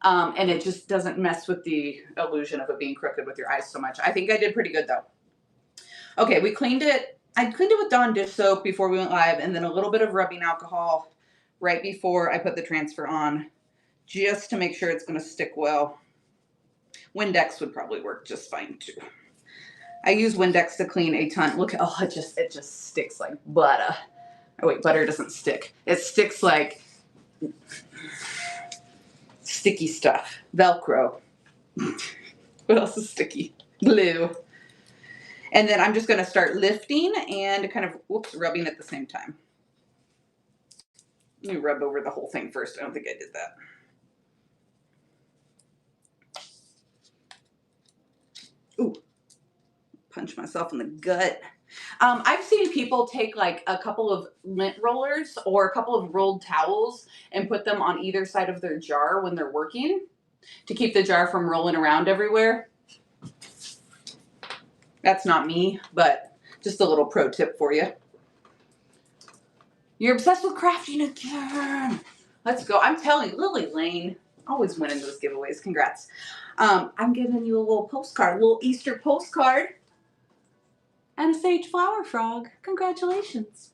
And it just doesn't mess with the illusion of it being crooked with your eyes so much. I think I did pretty good, though. Okay, we cleaned it. I cleaned it with Dawn dish soap before we went live, and then a little bit of rubbing alcohol right before I put the transfer on, just to make sure it's going to stick well. Windex would probably work just fine, too. I use Windex to clean a ton. Look, oh, it just sticks like butter. Oh wait, butter doesn't stick. It sticks like sticky stuff. Velcro. What else is sticky? Glue. And then I'm just going to start lifting and kind of, rubbing at the same time. Let me rub over the whole thing first. I don't think I did that. Ooh, punch myself in the gut. I've seen people take like a couple of lint rollers or a couple of rolled towels and put them on either side of their jar when they're working to keep the jar from rolling around everywhere. That's not me, but just a little pro tip for you. You're obsessed with crafting again. Let's go. I'm telling you, Lily Lane, always winning those giveaways. Congrats. I'm giving you a little postcard, a little Easter postcard. And a sage flower frog. Congratulations.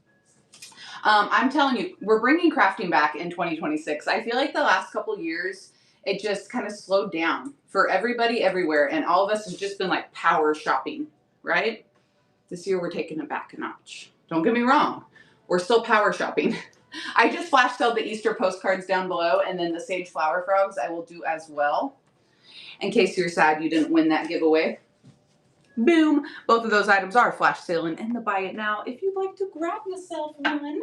I'm telling you, we're bringing crafting back in 2026. I feel like the last couple years, it just kind of slowed down for everybody everywhere. And all of us have just been like power shopping, right? This year, we're taking it back a notch. Don't get me wrong. We're still power shopping. I just flash sold the Easter postcards down below, and then the sage flower frogs I will do as well. In case you're sad you didn't win that giveaway. Boom. Both of those items are flash sailing in the buy it now if you'd like to grab yourself one.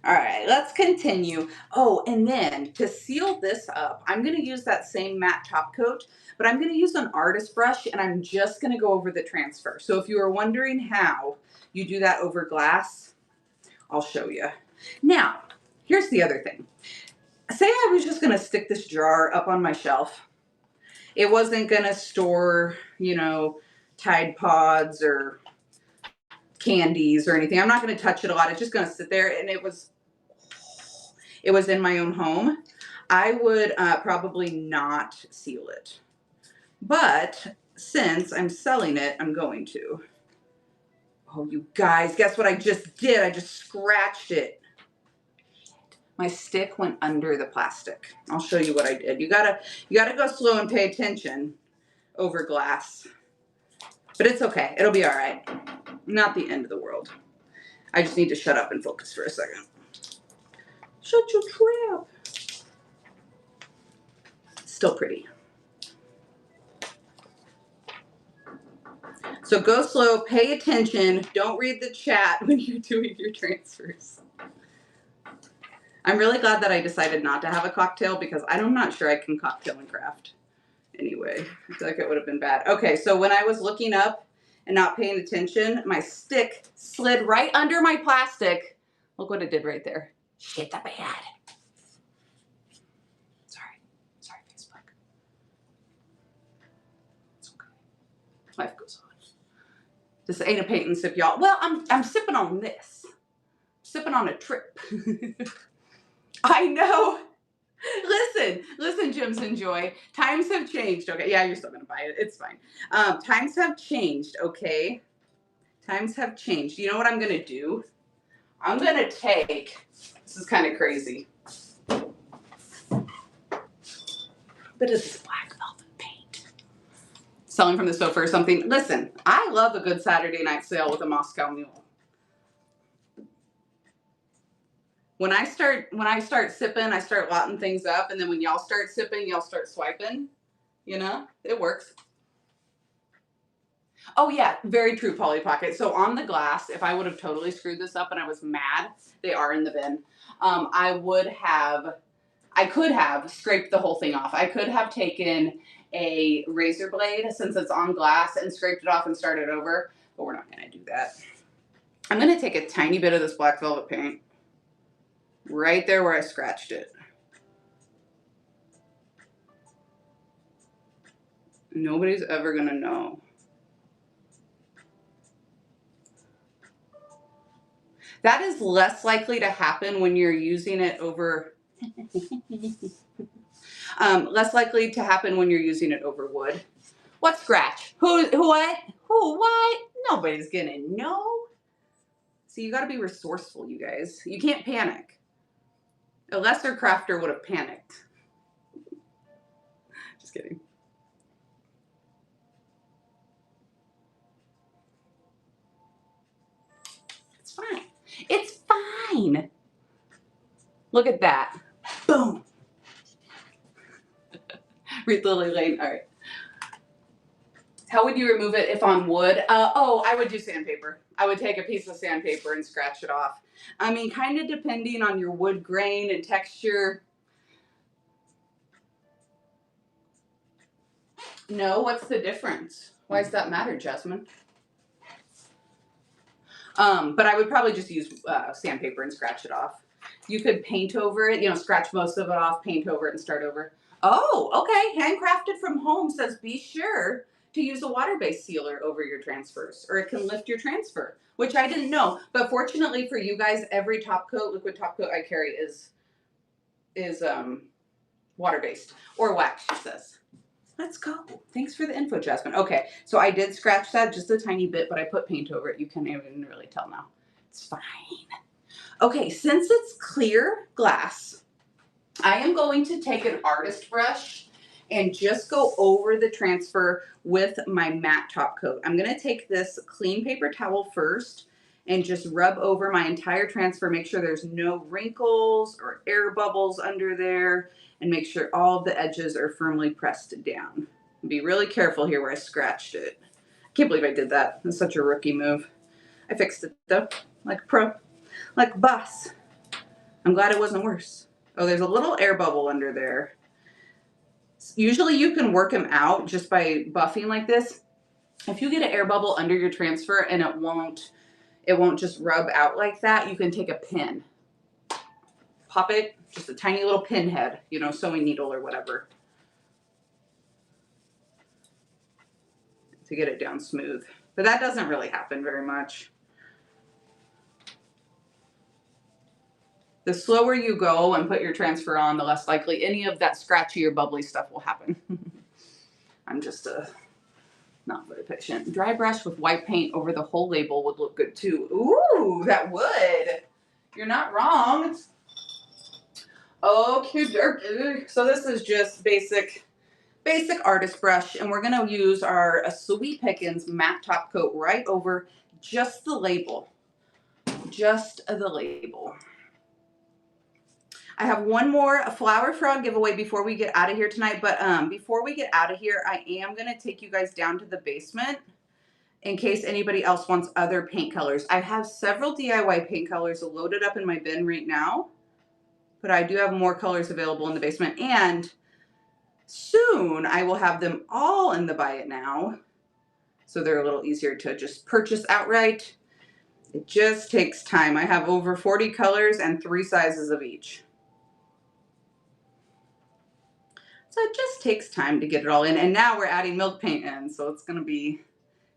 All right, let's continue. Oh, and then to seal this up, I'm going to use that same matte top coat, but I'm going to use an artist brush, and I'm just going to go over the transfer. So if you are wondering how you do that over glass, I'll show you. Now, here's the other thing. Say I was just going to stick this jar up on my shelf. It wasn't going to store, you know, Tide Pods or candies or anything. I'm not going to touch it a lot. It's just going to sit there, and it was in my own home. I would probably not seal it. But since I'm selling it, I'm going to. Oh, you guys, guess what I just did? I just scratched it. My stick went under the plastic. I'll show you what I did. You gotta go slow and pay attention over glass. But it's okay. It'll be all right. Not the end of the world. I just need to shut up and focus for a second. Shut your trap. Still pretty. So go slow, pay attention. Don't read the chat when you're doing your transfers. I'm really glad that I decided not to have a cocktail because I'm not sure I can cocktail and craft. Anyway, I feel like it would have been bad. Okay, so when I was looking up and not paying attention, my stick slid right under my plastic. Look what it did right there. Shit that bad. Sorry, Facebook. It's okay. Life goes on. This ain't a paint and sip, y'all. Well, I'm sipping on this. Sipping on a trip. I know. Listen, Gems and Joy. Times have changed, okay? Yeah, you're still going to buy it. It's fine. Times have changed, okay? Times have changed. You know what I'm going to do? I'm going to take, this is kind of crazy, but it's black velvet paint. Selling from the sofa or something. Listen, I love a good Saturday night sale with a Moscow Mule. When I start sipping, I start lotting things up, and then when y'all start sipping, y'all start swiping. You know, it works. Oh yeah, very true, Polly Pocket. So on the glass, if I would have totally screwed this up and I was mad, they are in the bin. I could have scraped the whole thing off. I could have taken a razor blade, since it's on glass, and scraped it off and started over, but we're not gonna do that. I'm gonna take a tiny bit of this black velvet paint right there where I scratched it. Nobody's ever gonna know. That is less likely to happen when you're using it over, less likely to happen when you're using it over wood. What scratch? Who, what? Who, what? Nobody's gonna know. See, you gotta be resourceful, you guys. You can't panic. A lesser crafter would have panicked. Just kidding. It's fine. Look at that. Boom. Read Lily Lane. All right. How would you remove it if on wood? I would do sandpaper. I would take a piece of sandpaper and scratch it off. I mean, kind of depending on your wood grain and texture. No, what's the difference? Why does that matter, Jasmine? But I would probably just use sandpaper and scratch it off. You could paint over it, scratch most of it off, paint over it, and start over. Oh, okay. Handcrafted from home says be sure to use a water-based sealer over your transfers, or it can lift your transfer, which I didn't know. But fortunately for you guys, every liquid top coat I carry is water-based or wax, she says. Let's go. Thanks for the info, Jasmine. Okay, so I did scratch that just a tiny bit, but I put paint over it. You can't even really tell now. It's fine. Okay, since it's clear glass, I am going to take an artist brush and just go over the transfer with my matte top coat. I'm going to take this clean paper towel first and just rub over my entire transfer, make sure there's no wrinkles or air bubbles under there, and make sure all of the edges are firmly pressed down. Be really careful here where I scratched it. I can't believe I did that. That's such a rookie move. I fixed it though, like a pro, like a boss. I'm glad it wasn't worse. Oh, there's a little air bubble under there. Usually you can work them out just by buffing like this. If you get an air bubble under your transfer and it won't just rub out like that, you can take a pin. Pop it, just a tiny little pin head, sewing needle or whatever, to get it down smooth. But that doesn't really happen very much. The slower you go and put your transfer on, the less likely any of that scratchy or bubbly stuff will happen. I'm just not very patient. Dry brush with white paint over the whole label would look good too. Ooh, that would. You're not wrong. Okay, dokie. So this is just basic artist brush, and we're gonna use our Sweet Pickins matte top coat right over just the label. Just the label. I have one more Flower Frog giveaway before we get out of here tonight, but before we get out of here, I am gonna take you guys down to the basement in case anybody else wants other paint colors. I have several DIY paint colors loaded up in my bin right now, but I do have more colors available in the basement, and soon I will have them all in the Buy It Now, so they're a little easier to just purchase outright. It just takes time. I have over 40 colors and 3 sizes of each. So it just takes time to get it all in, and now we're adding milk paint in, so it's gonna be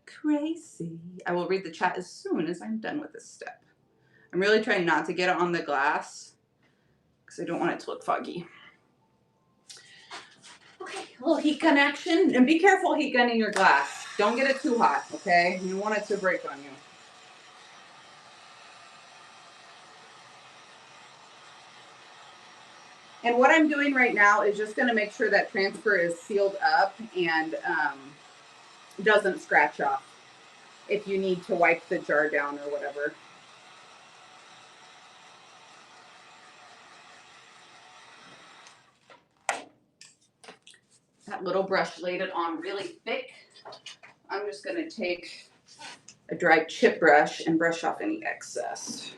crazy. I will read the chat as soon as I'm done with this step. I'm really trying not to get it on the glass because I don't want it to look foggy. Okay, a little heat gun action, and be careful heat gunning your glass. Don't get it too hot, okay? You don't want it to break on you. And what I'm doing right now is just going to make sure that transfer is sealed up and doesn't scratch off if you need to wipe the jar down or whatever. That little brush laid it on really thick. I'm just going to take a dry chip brush and brush off any excess.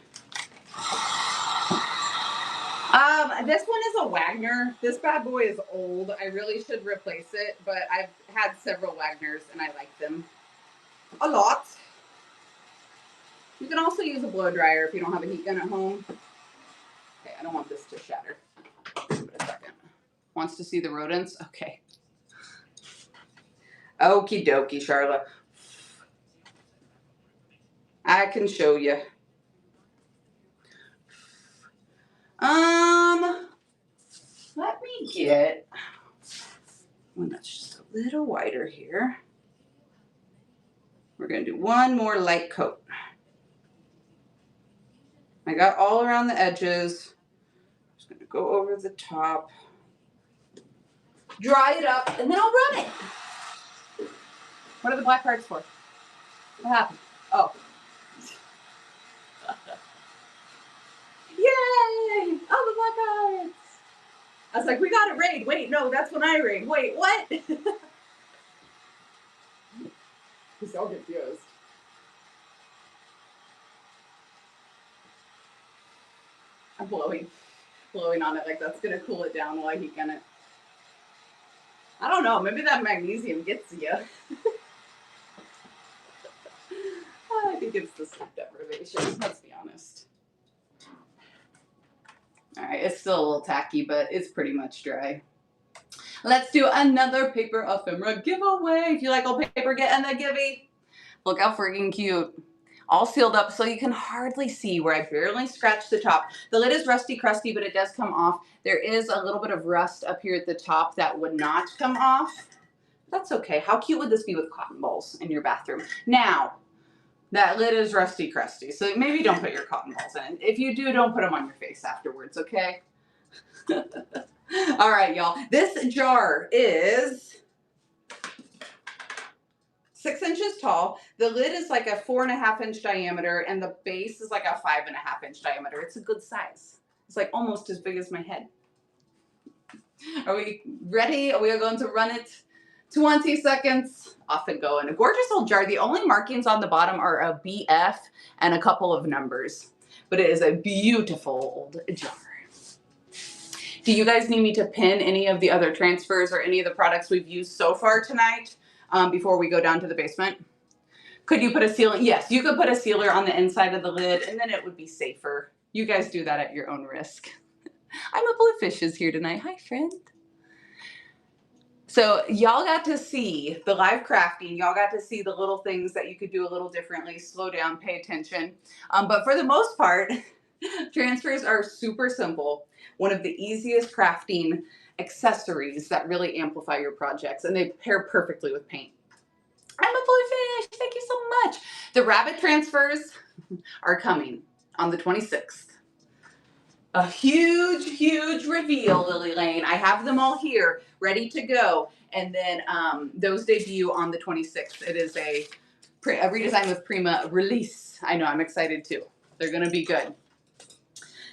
This one is a Wagner. This bad boy is old. I really should replace it, but I've had several Wagners and I like them a lot. You can also use a blow dryer if you don't have a heat gun at home. Okay, I don't want this to shatter. Give it a second. Wants to see the rodents? Okay. Okie dokie, Charla. I can show you. Let me get one that's just a little wider here. We're going to do one more light coat. I got all around the edges. Just going to go over the top. Dry it up, and then I'll run it. What are the black cards for? What happened? Oh. Yay! Oh, the black cards. I was like, we got a raid. Wait, no, that's when I raid. Wait, what? He's so confused. I'm blowing on it like that's gonna cool it down while I heat gun it. I don't know. Maybe that magnesium gets you. I think it's the sleep deprivation. Let's be honest. All right, it's still a little tacky, but it's pretty much dry. Let's do another paper ephemera giveaway. If you like old paper, get in the givey. Look how freaking cute. All sealed up so you can hardly see where I barely scratched the top. The lid is rusty crusty, but it does come off. There is a little bit of rust up here at the top that would not come off. That's okay. How cute would this be with cotton balls in your bathroom? Now, that lid is rusty crusty, so maybe don't put your cotton balls in. If you do, don't put them on your face afterwards, okay? All right, y'all. This jar is 6 inches tall. The lid is like a 4.5-inch diameter, and the base is like a 5.5-inch diameter. It's a good size. It's like almost as big as my head. Are we ready? We are going to run it 20 seconds. Off and go. In a gorgeous old jar. The only markings on the bottom are a BF and a couple of numbers, but it is a beautiful old jar. Do you guys need me to pin any of the other transfers or any of the products we've used so far tonight before we go down to the basement? Could you put a sealer? Yes, you could put a sealer on the inside of the lid, and then it would be safer. You guys do that at your own risk. I'm a Bluefish is here tonight. Hi, friend. So y'all got to see the live crafting. Y'all got to see the little things that you could do a little differently. Slow down, pay attention. But for the most part, transfers are super simple. One of the easiest crafting accessories that really amplify your projects, and they pair perfectly with paint. I'm a Bluefish. Thank you so much. The rabbit transfers are coming on the 26th. A huge, huge reveal, Lily Lane. I have them all here, ready to go. And then those debut on the 26th. It is a redesign with Prima release. I know, I'm excited too. They're going to be good.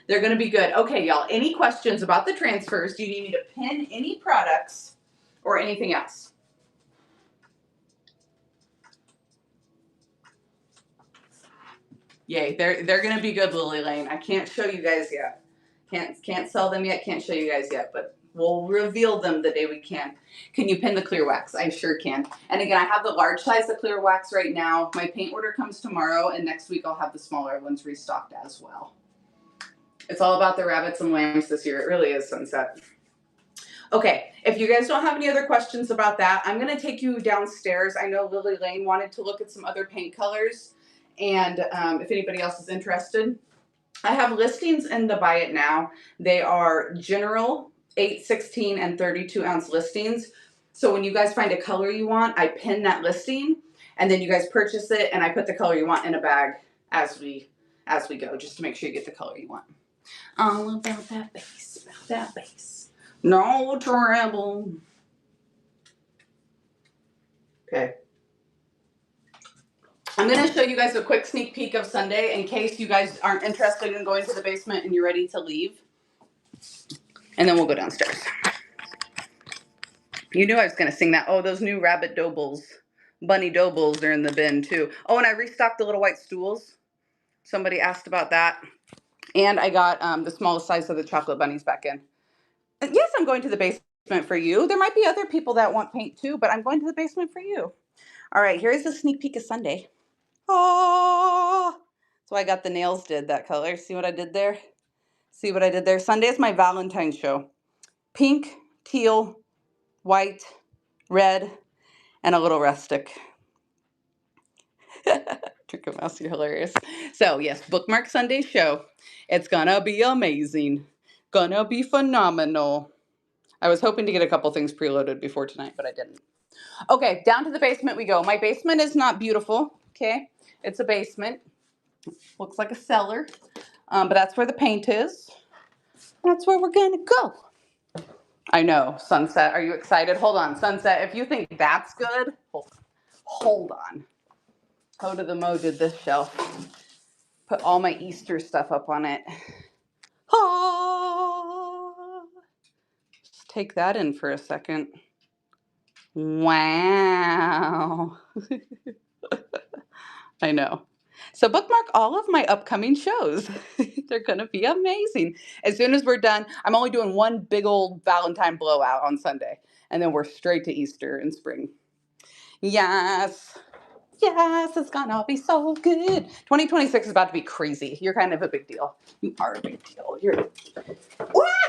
They're going to be good. Okay, y'all, any questions about the transfers? Do you need me to pin any products or anything else? Yay, they're going to be good, Lily Lane. I can't show you guys yet. Can't sell them yet, can't show you guys yet, but we'll reveal them the day we can. Can you pin the clear wax? I sure can. And again, I have the large size of clear wax right now. My paint order comes tomorrow, and next week I'll have the smaller ones restocked as well. It's all about the rabbits and lambs this year. It really is, Sunset. Okay, if you guys don't have any other questions about that, I'm going to take you downstairs. I know Lily Lane wanted to look at some other paint colors, and if anybody else is interested, I have listings in the Buy It Now. They are general 8, 16, and 32 ounce listings. So when you guys find a color you want, I pin that listing, and then you guys purchase it, and I put the color you want in a bag as we go, just to make sure you get the color you want. All about that base, No trouble. Okay. I'm going to show you guys a quick sneak peek of Sunday in case you guys aren't interested in going to the basement and you're ready to leave. And then we'll go downstairs. You knew I was going to sing that. Oh, those new rabbit doughballs, bunny doughballs are in the bin too. Oh, and I restocked the little white stools. Somebody asked about that. And I got the smallest size of the chocolate bunnies back in. And yes, I'm going to the basement for you. There might be other people that want paint too, but I'm going to the basement for you. All right, here's a sneak peek of Sunday. Oh, so I got the nails did that color. See what I did there? See what I did there? Sunday is my Valentine's show. Pink, teal, white, red, and a little rustic. Trick of Mouse, you're hilarious. So yes, bookmark Sunday show. It's gonna be amazing. Gonna be phenomenal. I was hoping to get a couple things preloaded before tonight, but I didn't. Okay, down to the basement we go. My basement is not beautiful, okay? It's a basement. Looks like a cellar, but that's where the paint is. That's where we're gonna go. I know, Sunset, are you excited? Hold on, Sunset, if you think that's good, hold on. Ho to the Mo did this shelf. Put all my Easter stuff up on it. Ah. Just take that in for a second. Wow. I know. So bookmark all of my upcoming shows. They're going to be amazing. As soon as we're done, I'm only doing one big old Valentine blowout on Sunday, and then we're straight to Easter and spring. Yes. Yes, it's gonna be so good. 2026 is about to be crazy. You're kind of a big deal. You are a big deal. You're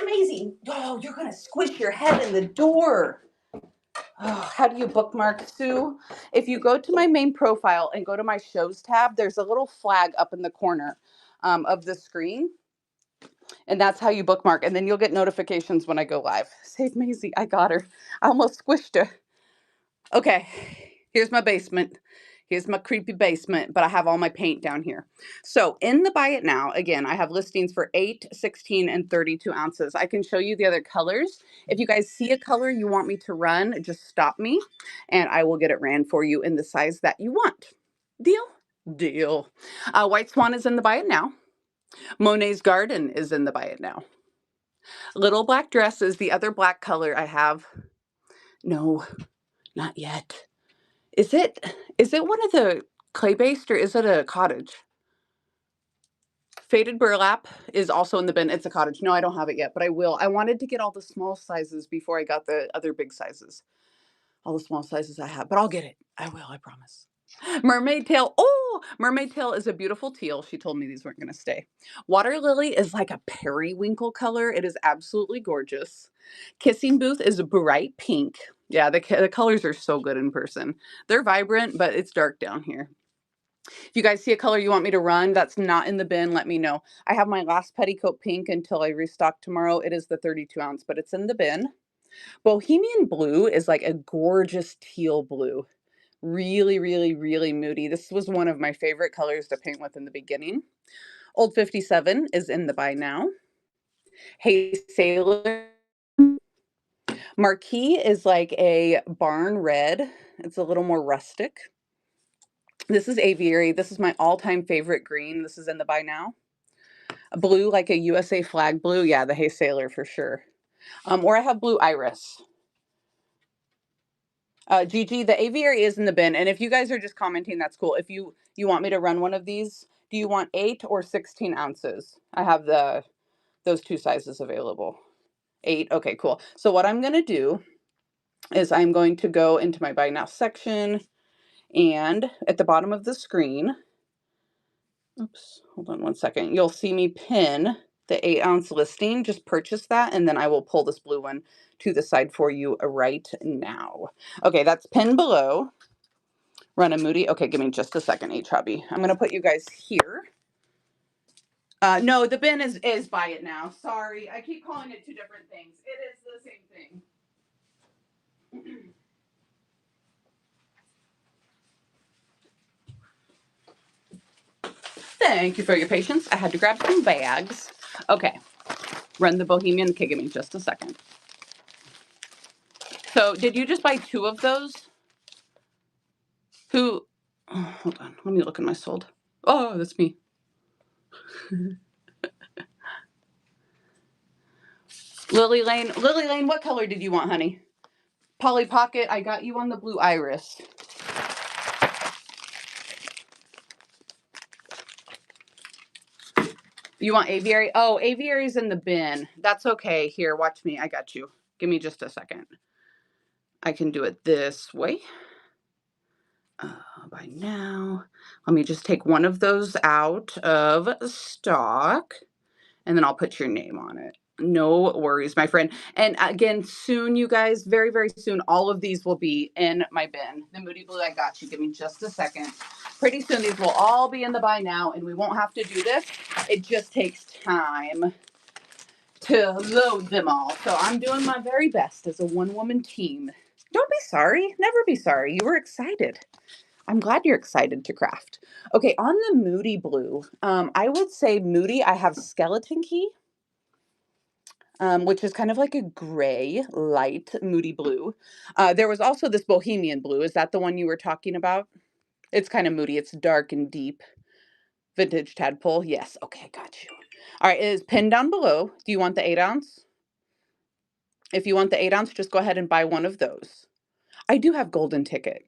amazing. Oh, you're gonna squish your head in the door. Oh, how do you bookmark, Sue? If you go to my main profile and go to my shows tab, there's a little flag up in the corner of the screen. And that's how you bookmark. And then you'll get notifications when I go live. Save Maisie. I got her. I almost squished her. Okay, here's my basement. Here's my creepy basement, but I have all my paint down here. So in the Buy It Now, again, I have listings for 8, 16, and 32 ounces. I can show you the other colors. If you guys see a color you want me to run, just stop me, and I will get it ran for you in the size that you want. Deal? Deal. White Swan is in the Buy It Now. Monet's Garden is in the Buy It Now. Little Black Dress is the other black color I have. No, not yet. Is it one of the clay-based, or is it a cottage? Faded Burlap is also in the bin. It's a cottage. No, I don't have it yet, but I will. I wanted to get all the small sizes before I got the other big sizes. All the small sizes I have, but I'll get it. I will, I promise. Mermaid Tail. Oh, Mermaid Tail is a beautiful teal. She told me these weren't going to stay. Water Lily is like a periwinkle color. It is absolutely gorgeous. Kissing Booth is a bright pink. Yeah, the colors are so good in person. They're vibrant, but it's dark down here. If you guys see a color you want me to run that's not in the bin, let me know. I have my last petticoat pink until I restock tomorrow. It is the 32 ounce, but it's in the bin. Bohemian Blue is like a gorgeous teal blue. Really, really, really moody. This was one of my favorite colors to paint with in the beginning. Old 57 is in the Buy Now. Hey Sailor. Marquee is like a barn red. It's a little more rustic. This is Aviary. This is my all-time favorite green. This is in the Buy Now. Blue, like a USA flag blue. Yeah, the Hey Sailor for sure. Or I have Blue Iris. Gigi, the Aviary is in the bin. And if you guys are just commenting, that's cool. If you want me to run one of these, do you want 8 or 16 ounces? I have those two sizes available. 8. Okay, cool. So what I'm going to do is I'm going to go into my Buy Now section, and at the bottom of the screen, oops, hold on one second. You'll see me pin the 8-ounce listing. Just purchase that, and then I will pull this blue one to the side for you right now. Okay, that's pinned below. Run a Moody. Okay, give me just a second, H Hubby. I'm going to put you guys here. No, the bin is Buy It Now. Sorry, I keep calling it two different things. It is the same thing. Thank you for your patience. I had to grab some bags. Okay, run the Bohemian. Okay, give me just a second. So, did you just buy 2 of those? Who? Oh, hold on. Let me look at my sold. Oh, that's me. Lily Lane. Lily Lane, what color did you want, honey? Polly Pocket, I got you on the Blue Iris. You want Aviary? Oh, Aviary's in the bin. That's okay. Here, watch me. I got you. Give me just a second. I can do it this way. Buy Now. Let me just take one of those out of stock, and then I'll put your name on it. No worries, my friend. And again, soon, you guys, very, very soon, all of these will be in my bin. The Moody Blue, I got you. Give me just a second. Pretty soon, these will all be in the Buy Now, and we won't have to do this. It just takes time to load them all. So I'm doing my very best as a one-woman team. Don't be sorry. Never be sorry. You were excited. I'm glad you're excited to craft. Okay, on the Moody Blue, I would say Moody, I have Skeleton Key, which is kind of like a gray, light, Moody Blue. There was also this Bohemian Blue. Is that the one you were talking about? It's kind of moody. It's dark and deep. Vintage Tadpole. Yes. Okay, I got you. All right, it is pinned down below. Do you want the 8 ounce? If you want the 8 ounce, just go ahead and buy one of those. I do have golden ticket.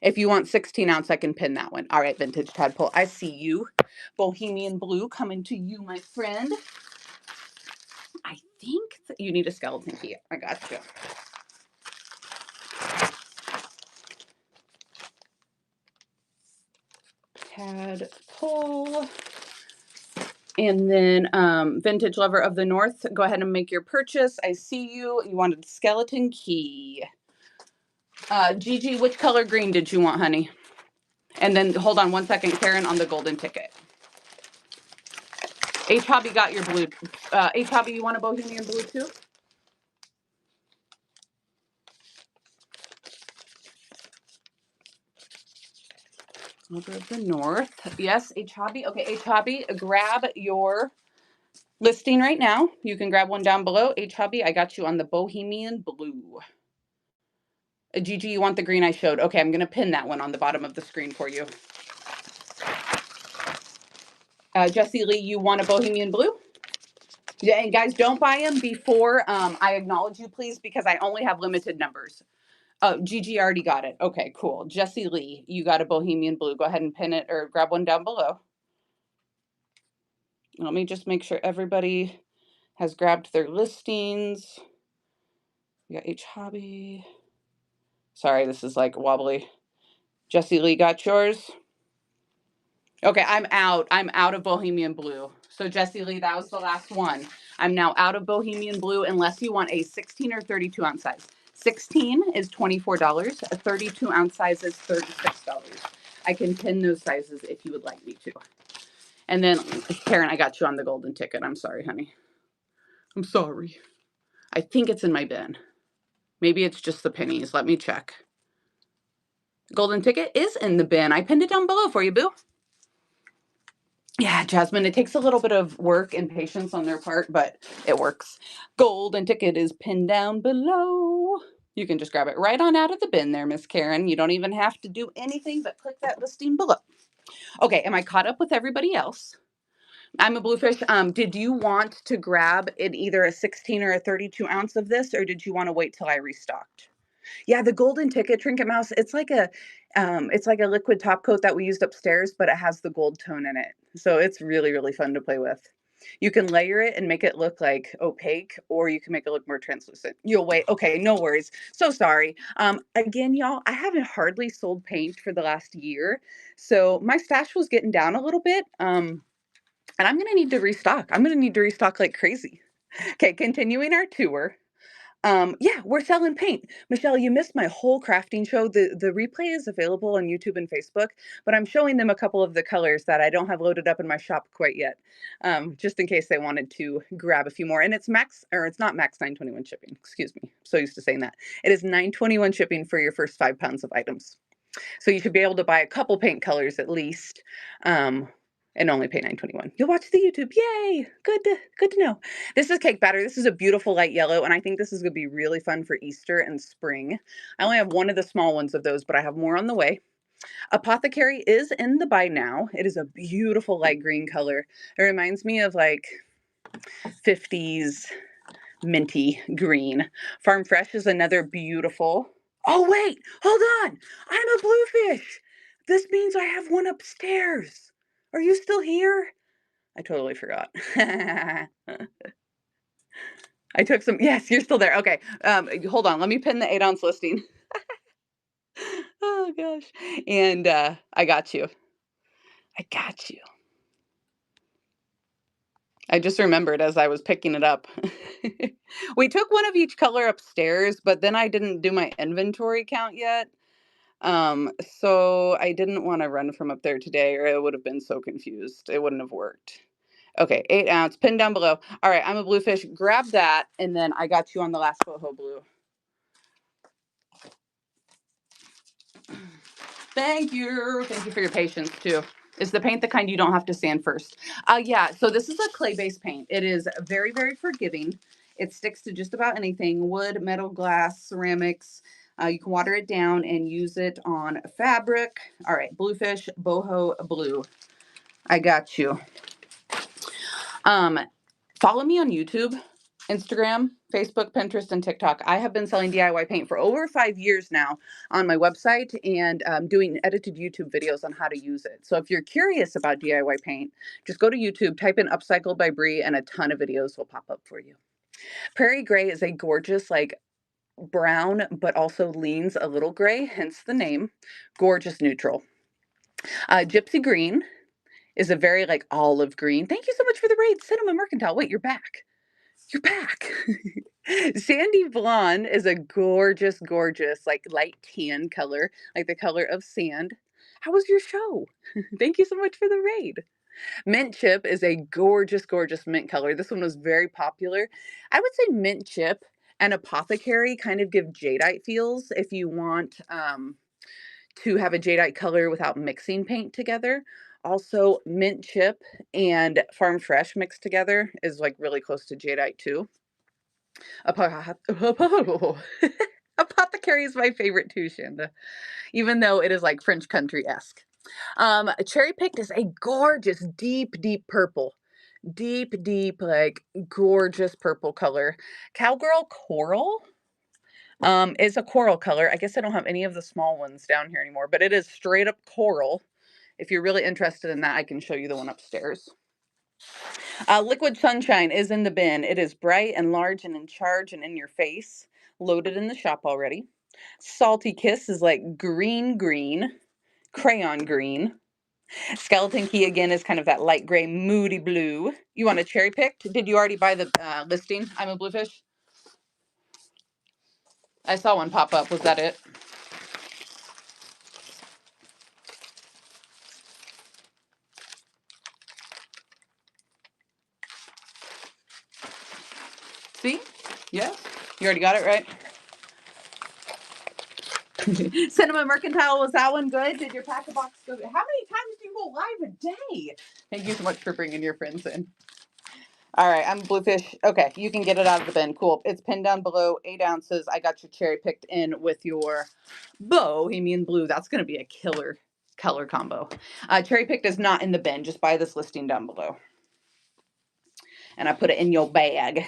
If you want 16 ounce, I can pin that one. All right, vintage tadpole, I see you. Bohemian blue coming to you, my friend. I think you need a skeleton key. I got you. Tadpole. And then Vintage Lover of the North, go ahead and make your purchase. I see you. You wanted skeleton key. Gigi, which color green did you want, honey? And then hold on one second, Karen, on the golden ticket. H Hobby got your blue. H Hobby, you want a Bohemian blue too? Lover of the North. Yes, H Hobby. Okay, H Hobby, grab your listing right now. You can grab one down below. H Hobby, I got you on the Bohemian blue. Gigi, you want the green I showed? Okay, I'm going to pin that one on the bottom of the screen for you. Jessie Lee, you want a Bohemian blue? Yeah, and guys, don't buy them before I acknowledge you, please, because I only have limited numbers. Oh, Gigi already got it. Okay, cool. Jessie Lee, you got a Bohemian blue. Go ahead and pin it or grab one down below. Let me just make sure everybody has grabbed their listings. We got H Hobby. Sorry, this is like wobbly. Jessie Lee got yours. Okay, I'm out. I'm out of Bohemian blue. So Jessie Lee, that was the last one. I'm now out of Bohemian blue unless you want a 16 or 32 ounce size. 16 is $24. A 32 ounce size is $36. I can pin those sizes if you would like me to. And then, Karen, I got you on the golden ticket. I'm sorry, honey. I'm sorry. I think it's in my bin. Maybe it's just the pennies. Let me check. Golden ticket is in the bin. I pinned it down below for you, boo. Yeah, Jasmine, it takes a little bit of work and patience on their part, but it works. Golden ticket is pinned down below. You can just grab it right on out of the bin there, Miss Karen. You don't even have to do anything but click that listing below. Okay, am I caught up with everybody else? I'm a Bluefish. Did you want to grab it either a 16 or a 32 ounce of this, or did you want to wait till I restocked? Yeah, the golden ticket trinket mouse, it's like a liquid top coat that we used upstairs, but it has the gold tone in it. So it's really, really fun to play with. You can layer it and make it look like opaque, or you can make it look more translucent. You'll wait. Okay, no worries. So sorry. Again, y'all, I haven't hardly sold paint for the last year. So my stash was getting down a little bit. And I'm going to need to restock. I'm going to need to restock like crazy. Okay, continuing our tour. Yeah, we're selling paint. Michelle, you missed my whole crafting show. The replay is available on YouTube and Facebook, but I'm showing them a couple of the colors that I don't have loaded up in my shop quite yet, just in case they wanted to grab a few more. And it's not max 921 shipping. Excuse me. I'm so used to saying that. It is 921 shipping for your first 5 pounds of items. So you should be able to buy a couple paint colors at least. And only pay $9.21. You'll watch the YouTube. Yay! Good to know. This is cake batter. This is a beautiful light yellow, and I think this is going to be really fun for Easter and spring. I only have one of the small ones of those, but I have more on the way. Apothecary is in the buy now. It is a beautiful light green color. It reminds me of like 50s minty green. Farm Fresh is another beautiful. Oh, wait, hold on. I'm a Bluefish. This means I have one upstairs. Are you still here? I totally forgot. I took some. Yes, you're still there. Okay. Hold on. Let me pin the 8 ounce listing. Oh gosh. And I got you. I just remembered as I was picking it up. We took one of each color upstairs, but then I didn't do my inventory count yet. So I didn't want to run from up there today, or I would have been so confused. It wouldn't have worked. Okay, 8 ounce, pin down below. All right, I'm a Bluefish. Grab that, and then I got you on the last boho blue. Thank you. Thank you for your patience, too. Is the paint the kind you don't have to sand first? Yeah, so this is a clay-based paint. It is very, very forgiving. It sticks to just about anything, wood, metal, glass, ceramics. You can water it down and use it on fabric. All right, Bluefish, boho blue. I got you. Follow me on YouTube, Instagram, Facebook, Pinterest, and TikTok. I have been selling DIY paint for over 5 years now on my website and doing edited YouTube videos on how to use it. So if you're curious about DIY paint, just go to YouTube, type in Upcycled by Bree, and a ton of videos will pop up for you. Prairie Gray is a gorgeous, like brown, but also leans a little gray, hence the name. Gorgeous neutral. Gypsy Green is a very like olive green. Thank you so much for the raid, Cinema Mercantile. Wait, you're back. You're back. Sandy Blonde is a gorgeous, gorgeous, like light tan color, like the color of sand. How was your show? Thank you so much for the raid. Mint Chip is a gorgeous, gorgeous mint color. This one was very popular. I would say Mint Chip and Apothecary kind of give jadeite feels if you want to have a jadeite color without mixing paint together. Also, Mint Chip and Farm Fresh mixed together is like really close to jadeite too. Apothecary is my favorite too, Shanda, even though it is like French country-esque. Cherry Picked is a gorgeous, deep, deep purple. Deep, deep, like gorgeous purple color. Cowgirl Coral is a coral color. I guess I don't have any of the small ones down here anymore, but it is straight up coral. If you're really interested in that, I can show you the one upstairs. Liquid Sunshine is in the bin. It is bright and large and in charge and in your face. Loaded in the shop already. Salty Kiss is like green, green, crayon green. Skeleton Key again is kind of that light gray, moody blue. You want a cherry picked? Did you already buy the listing? I'm a Bluefish. I saw one pop up. Was that it? See? Yes. You already got it, right? Cinema Mercantile, was that one good? Did your pack-a-box go good? How many times do you go live a day? Thank you so much for bringing your friends in. All right, I'm Bluefish. Okay, you can get it out of the bin. Cool. It's pinned down below, 8 ounces. I got your cherry picked in with your Bohemian Blue. That's going to be a killer color combo. Cherry picked is not in the bin. Just buy this listing down below. And I put it in your bag.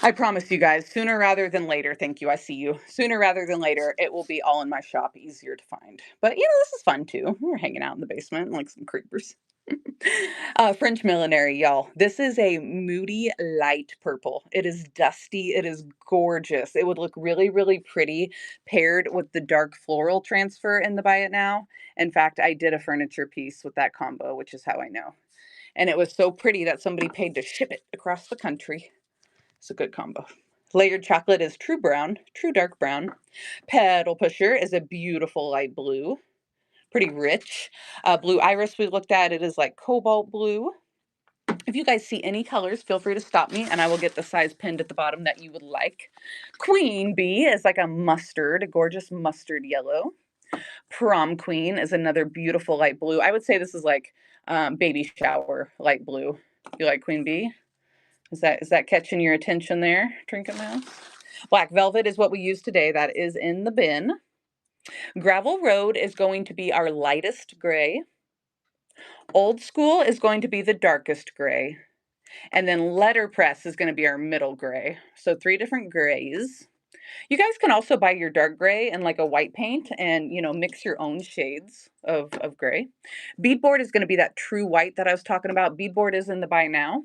I promise you guys, sooner rather than later, thank you, I see you. Sooner rather than later, it will be all in my shop, easier to find. But, you know, this is fun too. We're hanging out in the basement like some creepers. French Millinery, y'all. This is a moody light purple. It is dusty. It is gorgeous. It would look really, really pretty paired with the dark floral transfer in the Buy It Now. In fact, I did a furniture piece with that combo, which is how I know. And it was so pretty that somebody paid to ship it across the country. It's a good combo. Layered Chocolate is true brown, true dark brown. Pedal Pusher is a beautiful light blue. Pretty rich. Blue Iris we looked at, it is like cobalt blue. If you guys see any colors, feel free to stop me and I will get the size pinned at the bottom that you would like. Queen Bee is like a mustard, a gorgeous mustard yellow. Prom Queen is another beautiful light blue. I would say this is like baby shower light blue. You like Queen Bee? Is that catching your attention there, Trinket Mouse? Black Velvet is what we use today. That is in the bin. Gravel Road is going to be our lightest gray. Old School is going to be the darkest gray. And then Letterpress is going to be our middle gray. So 3 different grays. You guys can also buy your dark gray and like a white paint and, you know, mix your own shades of gray. Beadboard is going to be that true white that I was talking about. Beadboard is in the Buy Now.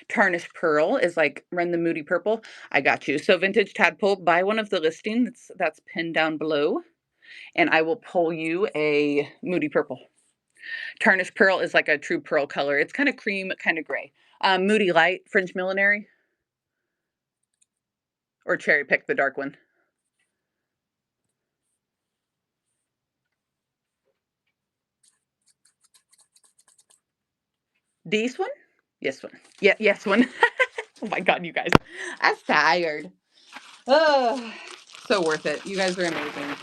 Tarnished Pearl is like Run the Moody Purple. I got you. So Vintage Tadpole, buy one of the listings that's pinned down below, and I will pull you a Moody Purple. Tarnished Pearl is like a true pearl color. It's kind of cream, kind of gray. Moody Light, French Millinery, or cherry pick the dark one. This one? Yes one. Yeah, yes one. Oh my God, you guys. I'm tired. Oh, so worth it. You guys are amazing.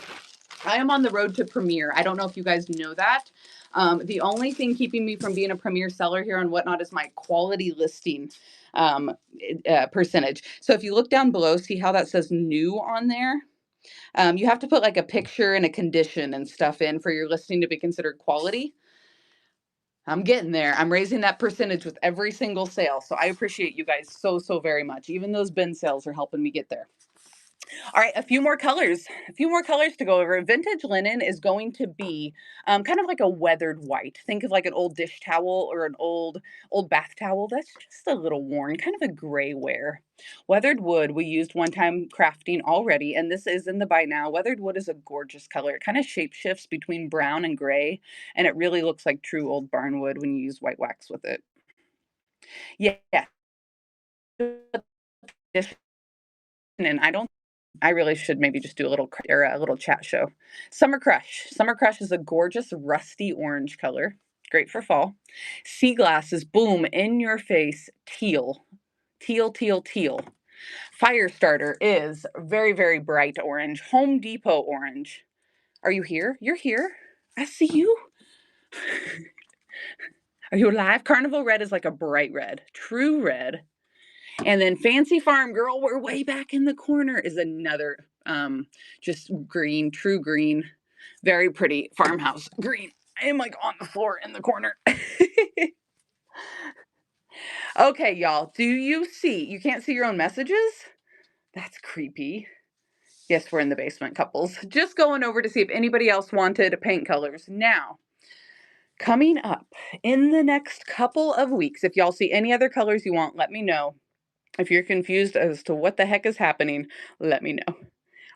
I am on the road to Premier. I don't know if you guys know that. The only thing keeping me from being a Premier seller here on Whatnot is my quality listing percentage. So if you look down below, see how that says new on there? You have to put like a picture and a condition and stuff in for your listing to be considered quality. I'm getting there. I'm raising that percentage with every single sale. So I appreciate you guys so, so very much. Even those bin sales are helping me get there. All right, a few more colors. A few more colors to go over. Vintage linen is going to be kind of like a weathered white. Think of like an old dish towel or an old bath towel that's just a little worn, kind of a gray wear. Weathered wood we used one time crafting already, and this is in the buy now. Weathered wood is a gorgeous color. It kind of shape shifts between brown and gray, and it really looks like true old barn wood when you use white wax with it. Yeah. And I really should maybe just do a little or a little chat show. Summer Crush. Summer Crush is a gorgeous rusty orange color. Great for fall. Sea Glass is boom, in your face, teal. Teal, teal, teal. Firestarter is very, very bright orange. Home Depot orange. Are you here? You're here. I see you. Are you alive? Carnival Red is like a bright red. True red. And then Fancy Farm Girl, we're way back in the corner, is another just green, true green, very pretty farmhouse green. I am like on the floor in the corner. Okay, y'all, do you see? You can't see your own messages? That's creepy. Yes, we're in the basement, couples. Just going over to see if anybody else wanted paint colors. Now, coming up in the next couple of weeks, if y'all see any other colors you want, let me know. If you're confused as to what the heck is happening, let me know.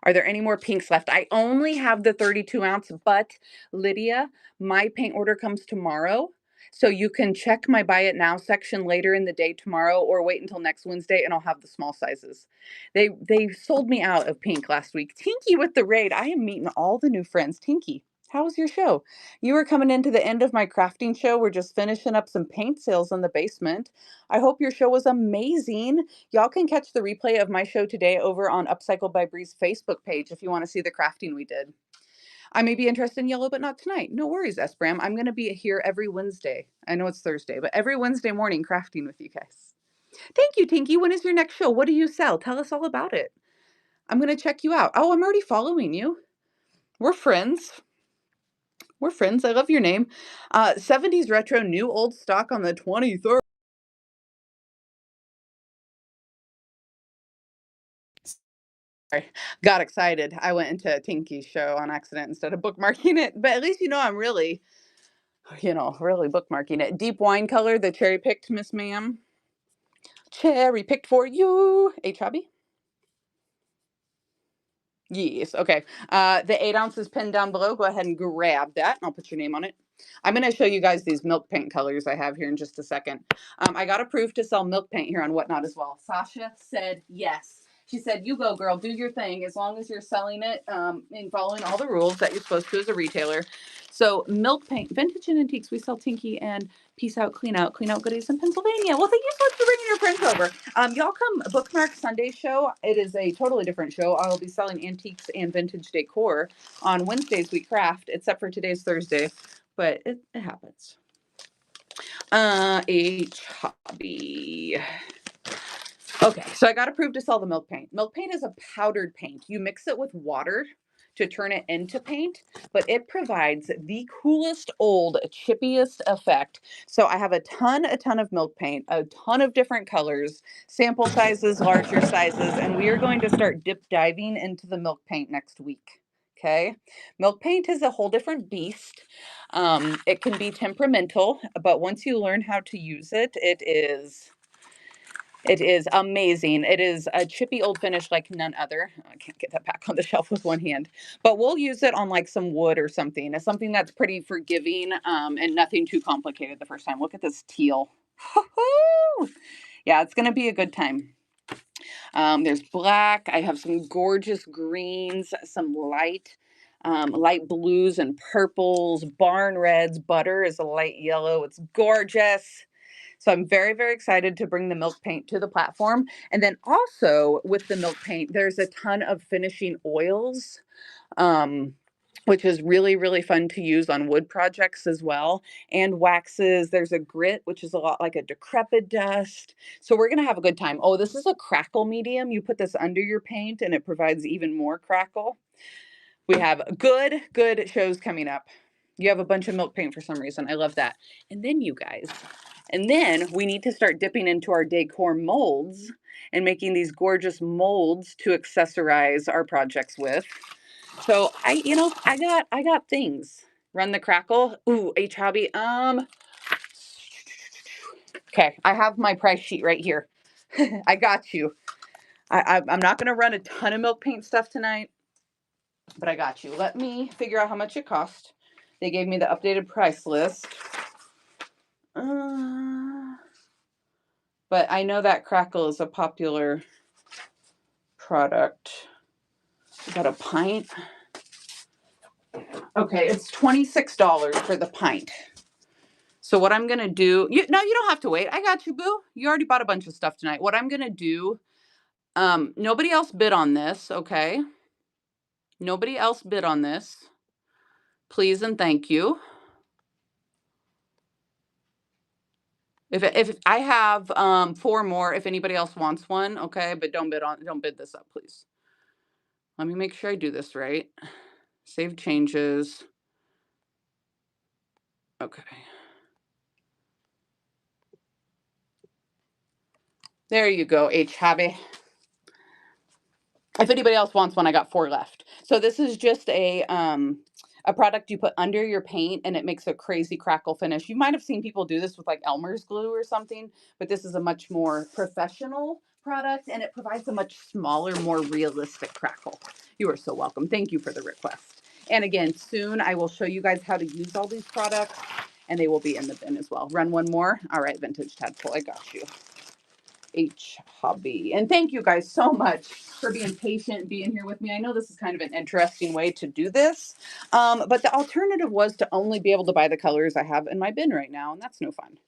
Are there any more pinks left? I only have the 32 ounce, but Lydia, my paint order comes tomorrow. So you can check my buy it now section later in the day tomorrow or wait until next Wednesday and I'll have the small sizes. They sold me out of pink last week. Tinky with the raid. I am meeting all the new friends. Tinky, how was your show? You were coming into the end of my crafting show. We're just finishing up some paint sales in the basement. I hope your show was amazing. Y'all can catch the replay of my show today over on Upcycled by Bree's Facebook page if you want to see the crafting we did. I may be interested in yellow, but not tonight. No worries, Esbram. I'm going to be here every Wednesday. I know it's Thursday, but every Wednesday morning crafting with you guys. Thank you, Tinky. When is your next show? What do you sell? Tell us all about it. I'm going to check you out. Oh, I'm already following you. We're friends. We're friends. I love your name. 70s retro, new old stock on the 23rd. Got excited. I went into Tinky's show on accident instead of bookmarking it, but at least I'm really, really bookmarking it. Deep wine color, the cherry picked, Miss Ma'am. Cherry picked for you. H hobby. Yes. Okay. The 8 ounces pinned down below. Go ahead and grab that, and I'll put your name on it. I'm going to show you guys these milk paint colors I have here in just a second. I got approved to sell milk paint here on Whatnot as well. Sasha said yes. She said, you go, girl, do your thing as long as you're selling it and following all the rules that you're supposed to as a retailer. So milk paint, vintage and antiques, we sell Tinky and Peace Out, Clean Out Goodies in Pennsylvania. Well, thank you so much for bringing your friends over. Y'all come bookmark Sunday show. It is a totally different show. I'll be selling antiques and vintage decor on Wednesdays we craft, except for today's Thursday, but it happens. H hobby. Okay, so I got approved to sell the milk paint. Milk paint is a powdered paint. You mix it with water to turn it into paint, but it provides the coolest, old, chippiest effect. So I have a ton of milk paint, a ton of different colors, sample sizes, larger sizes, and we are going to start dip diving into the milk paint next week. Okay, milk paint is a whole different beast. It can be temperamental, but once you learn how to use it, it is amazing. It is a chippy old finish like none other. I can't get that back on the shelf with one hand, but we'll use it on like some wood or something. It's something that's pretty forgiving and nothing too complicated the first time. Look at this teal. Yeah, it's going to be a good time. There's black. I have some gorgeous greens, some light blues and purples, barn reds. Butter is a light yellow. It's gorgeous. So I'm very, very excited to bring the milk paint to the platform. And then also with the milk paint, there's a ton of finishing oils, which is really, really fun to use on wood projects as well. And waxes. There's a grit, which is a lot like a decrepit dust. So we're going to have a good time. Oh, this is a crackle medium. You put this under your paint and it provides even more crackle. We have good shows coming up. You have a bunch of milk paint for some reason. I love that. And then you guys, and then we need to start dipping into our decor molds and making these gorgeous molds to accessorize our projects with. So I got things. Run the crackle. Ooh, H hobby. Okay, I have my price sheet right here. I got you. I'm not gonna run a ton of milk paint stuff tonight, but I got you. Let me figure out how much it cost. They gave me the updated price list. But I know that crackle is a popular product. We got a pint. Okay, it's $26 for the pint. So what I'm gonna do, you don't have to wait. I got you, boo. You already bought a bunch of stuff tonight. What I'm gonna do, nobody else bid on this, okay? Nobody else bid on this. Please and thank you. If I have 4 more, if anybody else wants one, okay, but don't bid this up, please. Let me make sure I do this right. Save changes. Okay. There you go, H hobby. If anybody else wants one, I got 4 left. So this is just a product you put under your paint and it makes a crazy crackle finish. You might have seen people do this with like Elmer's glue or something, but this is a much more professional product and it provides a much smaller, more realistic crackle. You are so welcome. Thank you for the request. And again, soon I will show you guys how to use all these products and they will be in the bin as well. Run one more. All right, Vintage Tadpole, I got you. H hobby. And thank you guys so much for being patient, being here with me. I know this is kind of an interesting way to do this, but the alternative was to only be able to buy the colors I have in my bin right now, and that's no fun.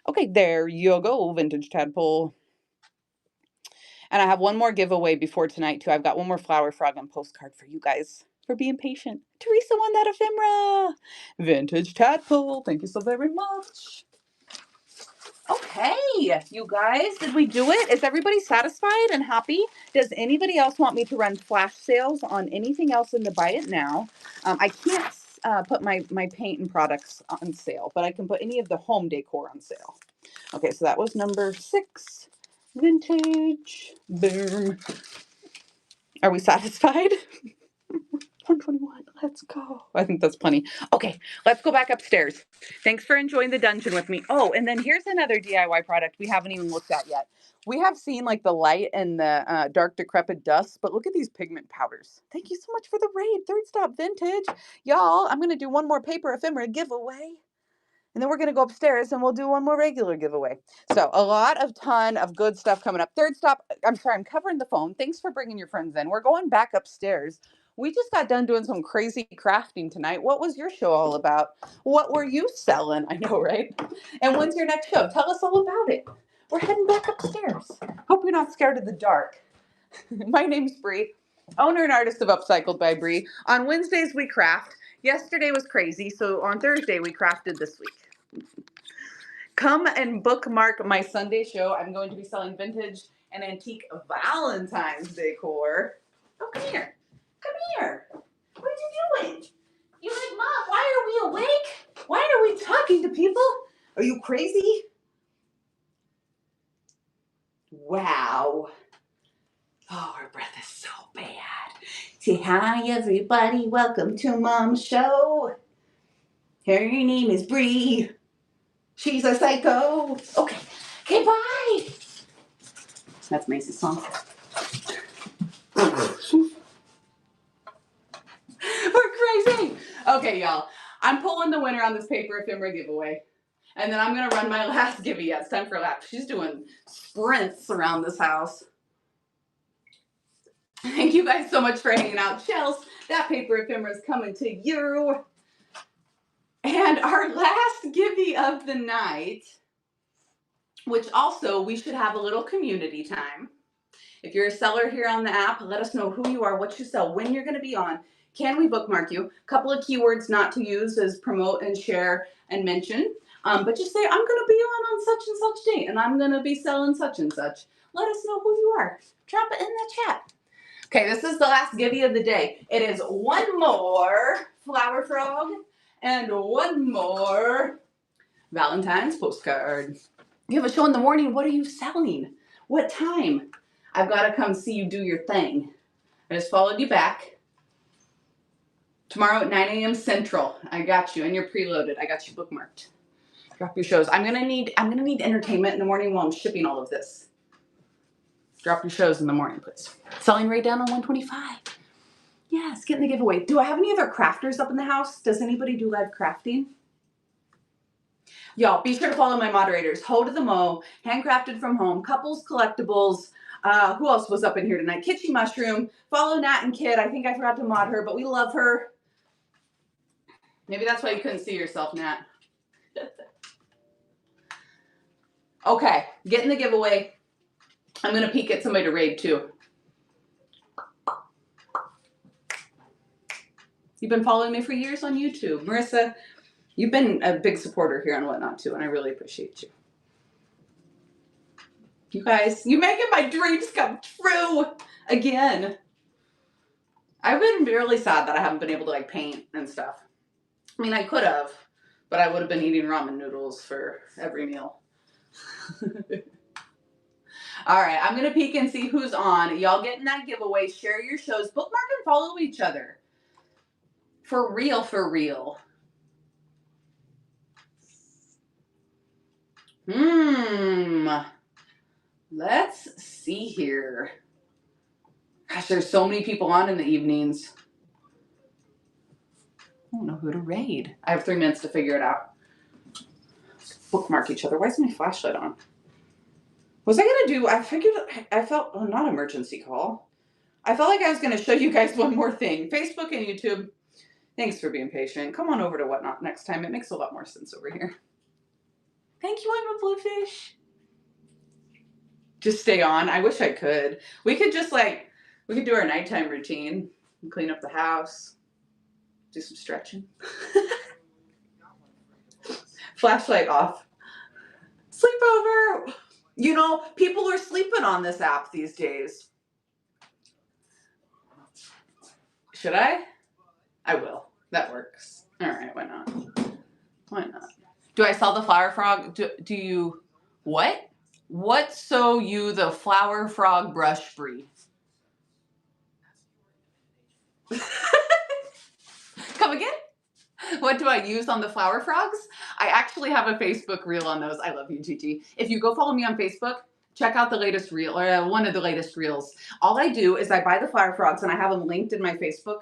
Okay, there you go, Vintage Tadpole. And I have one more giveaway before tonight, too. I've got one more Flower Frog and postcard for you guys for being patient. Teresa won that ephemera. Vintage Tadpole, thank you so very much. Okay, you guys, did we do it? Is everybody satisfied and happy? Does anybody else want me to run flash sales on anything else in the Buy It Now? I can't put my paint and products on sale, but I can put any of the home decor on sale. Okay, so that was number 6. Vintage. Boom. Are we satisfied? 121. Let's go. I think that's plenty. Okay, let's go back upstairs. Thanks for enjoying the dungeon with me. Oh, and then here's another DIY product we haven't even looked at yet. We have seen like the light and the dark decrepit dust, but look at these pigment powders. Thank you so much for the raid. Third Stop Vintage. Y'all, I'm going to do one more paper ephemera giveaway. And then we're going to go upstairs and we'll do one more regular giveaway. So a ton of good stuff coming up. Third Stop. I'm sorry, I'm covering the phone. Thanks for bringing your friends in. We're going back upstairs. We just got done doing some crazy crafting tonight. What was your show all about? What were you selling? I know, right? And when's your next show? Tell us all about it. We're heading back upstairs. Hope you're not scared of the dark. My name's Bree, owner and artist of Upcycled by Bree. On Wednesdays, we craft. Yesterday was crazy, so on Thursday, we crafted this week. Come and bookmark my Sunday show. I'm going to be selling vintage and antique Valentine's decor. Oh, come here. Come here. What are you doing? You like, Mom, why are we awake? Why are we talking to people? Are you crazy? Wow. Oh, her breath is so bad. Say hi, everybody. Welcome to Mom's show. Her name is Bree. She's a psycho. Okay. Okay, bye. That's Macy's song. We're crazy. Okay, y'all. I'm pulling the winner on this paper ephemera giveaway. And then I'm going to run my last giveaway. Yeah, it's time for a lap. She's doing sprints around this house. Thank you guys so much for hanging out. Chels, that paper ephemera is coming to you. And our last giveaway of the night, which also we should have a little community time. If you're a seller here on the app, let us know who you are, what you sell, when you're going to be on. Can we bookmark you? A couple of keywords not to use is promote and share and mention. But just say, I'm going to be on such and such date, and I'm going to be selling such and such. Let us know who you are. Drop it in the chat. Okay, this is the last giveaway of the day. It is one more Flower Frog And one more Valentine's postcard. You have a show in the morning. What are you selling? What time? I've got to come see you do your thing. I just followed you back. Tomorrow at 9 a.m. Central. I got you, and you're preloaded. I got you bookmarked. Drop your shows. I'm gonna need entertainment in the morning while I'm shipping all of this. Drop your shows in the morning, please. Selling right down on 125. Yes, getting the giveaway. Do I have any other crafters up in the house? Does anybody do live crafting? Y'all, be sure to follow my moderators. Ho to the Mo, Handcrafted from Home, Couples Collectibles. Who else was up in here tonight? Kitschy Mushroom. Follow Nat and Kid. I think I forgot to mod her, but we love her. Maybe that's why you couldn't see yourself, Nat. Okay, getting the giveaway. I'm going to peek at somebody to raid too. You've been following me for years on YouTube. Marissa, you've been a big supporter here on Whatnot too, and I really appreciate you. You guys, you're making my dreams come true again. I've been really sad that I haven't been able to like paint and stuff. I mean, I could have, but I would have been eating ramen noodles for every meal. All right, I'm going to peek and see who's on. Y'all getting that giveaway. Share your shows. Bookmark and follow each other. For real, for real. Let's see here. Gosh, there's so many people on in the evenings. I don't know who to raid. I have 3 minutes to figure it out. Bookmark each other. Why is my flashlight on? Was I going to do, I felt, oh, not emergency call. I felt like I was going to show you guys one more thing. Facebook and YouTube, thanks for being patient. Come on over to Whatnot next time. It makes a lot more sense over here. Thank you, I'm a bluefish. Just stay on. I wish I could. We could just we could do our nighttime routine, clean up the house, do some stretching. Flashlight off. Sleepover. You know, people are sleeping on this app these days. Should I? I will. That works. All right, why not? Why not? Do I sell the flower frog? Do you, what? What sew you the flower frog brush free? Come again? What do I use on the flower frogs? I actually have a Facebook reel on those. I love you, Gigi. If you go follow me on Facebook, check out the latest reel, or one of the latest reels. All I do is I buy the flower frogs and I have them linked in my Facebook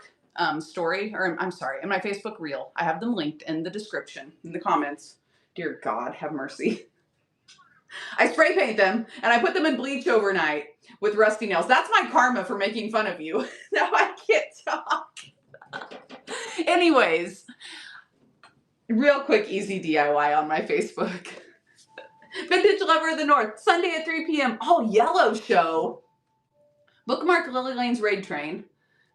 story, or I'm sorry, in my Facebook reel. I have them linked in the description, in the comments. Dear God, have mercy. I spray paint them and I put them in bleach overnight with rusty nails. That's my karma for making fun of you. Now I can't talk. Anyways, real quick, easy DIY on my Facebook. Vintage Lover of the North, Sunday at 3 p.m. Oh, Yellow Show. Bookmark Lily Lane's Raid Train.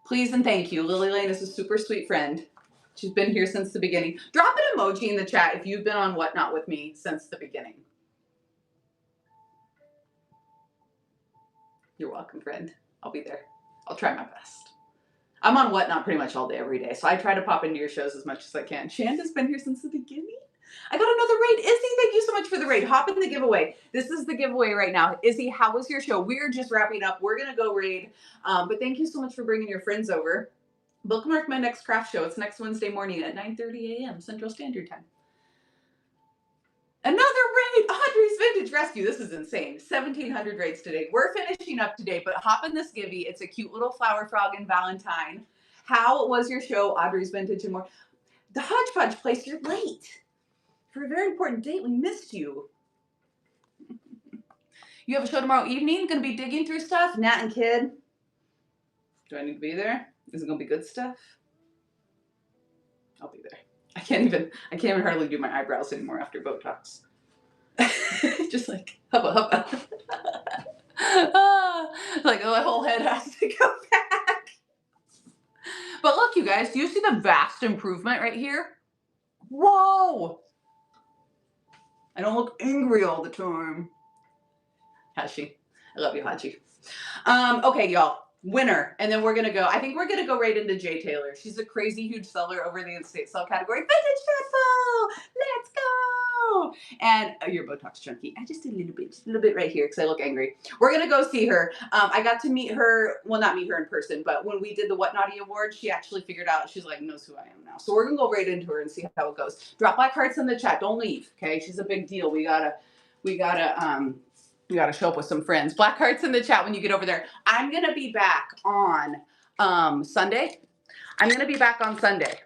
Please and thank you. Lily Lane is a super sweet friend. She's been here since the beginning. Drop an emoji in the chat if you've been on Whatnot with me since the beginning. You're welcome, friend. I'll be there. I'll try my best. I'm on Whatnot pretty much all day, every day, so I try to pop into your shows as much as I can. Shanda's been here since the beginning. I got another raid. Izzy, thank you so much for the raid. Hop in the giveaway. This is the giveaway right now. Izzy, how was your show? We're just wrapping up. We're going to go raid. But thank you so much for bringing your friends over. Bookmark my next craft show. It's next Wednesday morning at 9:30 a.m. Central Standard Time. Another raid, Audrey's Vintage Rescue. This is insane. 1,700 raids today. We're finishing up today, but hop in this givey. It's a cute little flower frog and Valentine. How was your show, Audrey's Vintage and more? The Hodgepodge place, you're late. For a very important date, we missed you. You have a show tomorrow evening? Gonna be digging through stuff? Nat and Kid? Do I need to be there? Is it gonna be good stuff? I'll be there. I can't even hardly do my eyebrows anymore after Botox. Just like, hubba hubba. Like, oh, my whole head has to go back. But look, you guys, do you see the vast improvement right here? Whoa! I don't look angry all the time. Hashi. I love you, Hachi. Okay, y'all. winner. And then we're going to go, I think we're going to go right into Jay Taylor. She's a crazy huge seller over the estate sale category. Vintage Dreadful! Let's go! And your Botox junkie. I just did a little bit right here because I look angry. We're going to go see her. I got to meet her, well, not meet her in person, but when we did the What Naughty Awards, she actually figured out, she's like, knows who I am now. So we're going to go right into her and see how it goes. Drop like hearts in the chat. Don't leave, okay? She's a big deal. We gotta show up with some friends. Black hearts in the chat when you get over there. I'm gonna be back on Sunday. I'm gonna be back on Sunday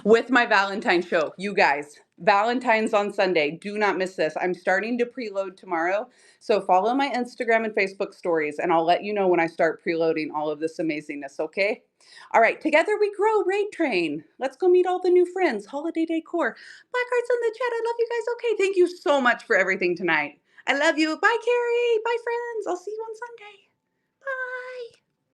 with my Valentine show. You guys, Valentine's on Sunday. Do not miss this. I'm starting to preload tomorrow. So follow my Instagram and Facebook stories and I'll let you know when I start preloading all of this amazingness, okay? All right, together we grow, Raid Train. Let's go meet all the new friends. Holiday decor. Black hearts in the chat. I love you guys. Okay, thank you so much for everything tonight. I love you. Bye, Carrie. Bye, friends. I'll see you on Sunday. Bye.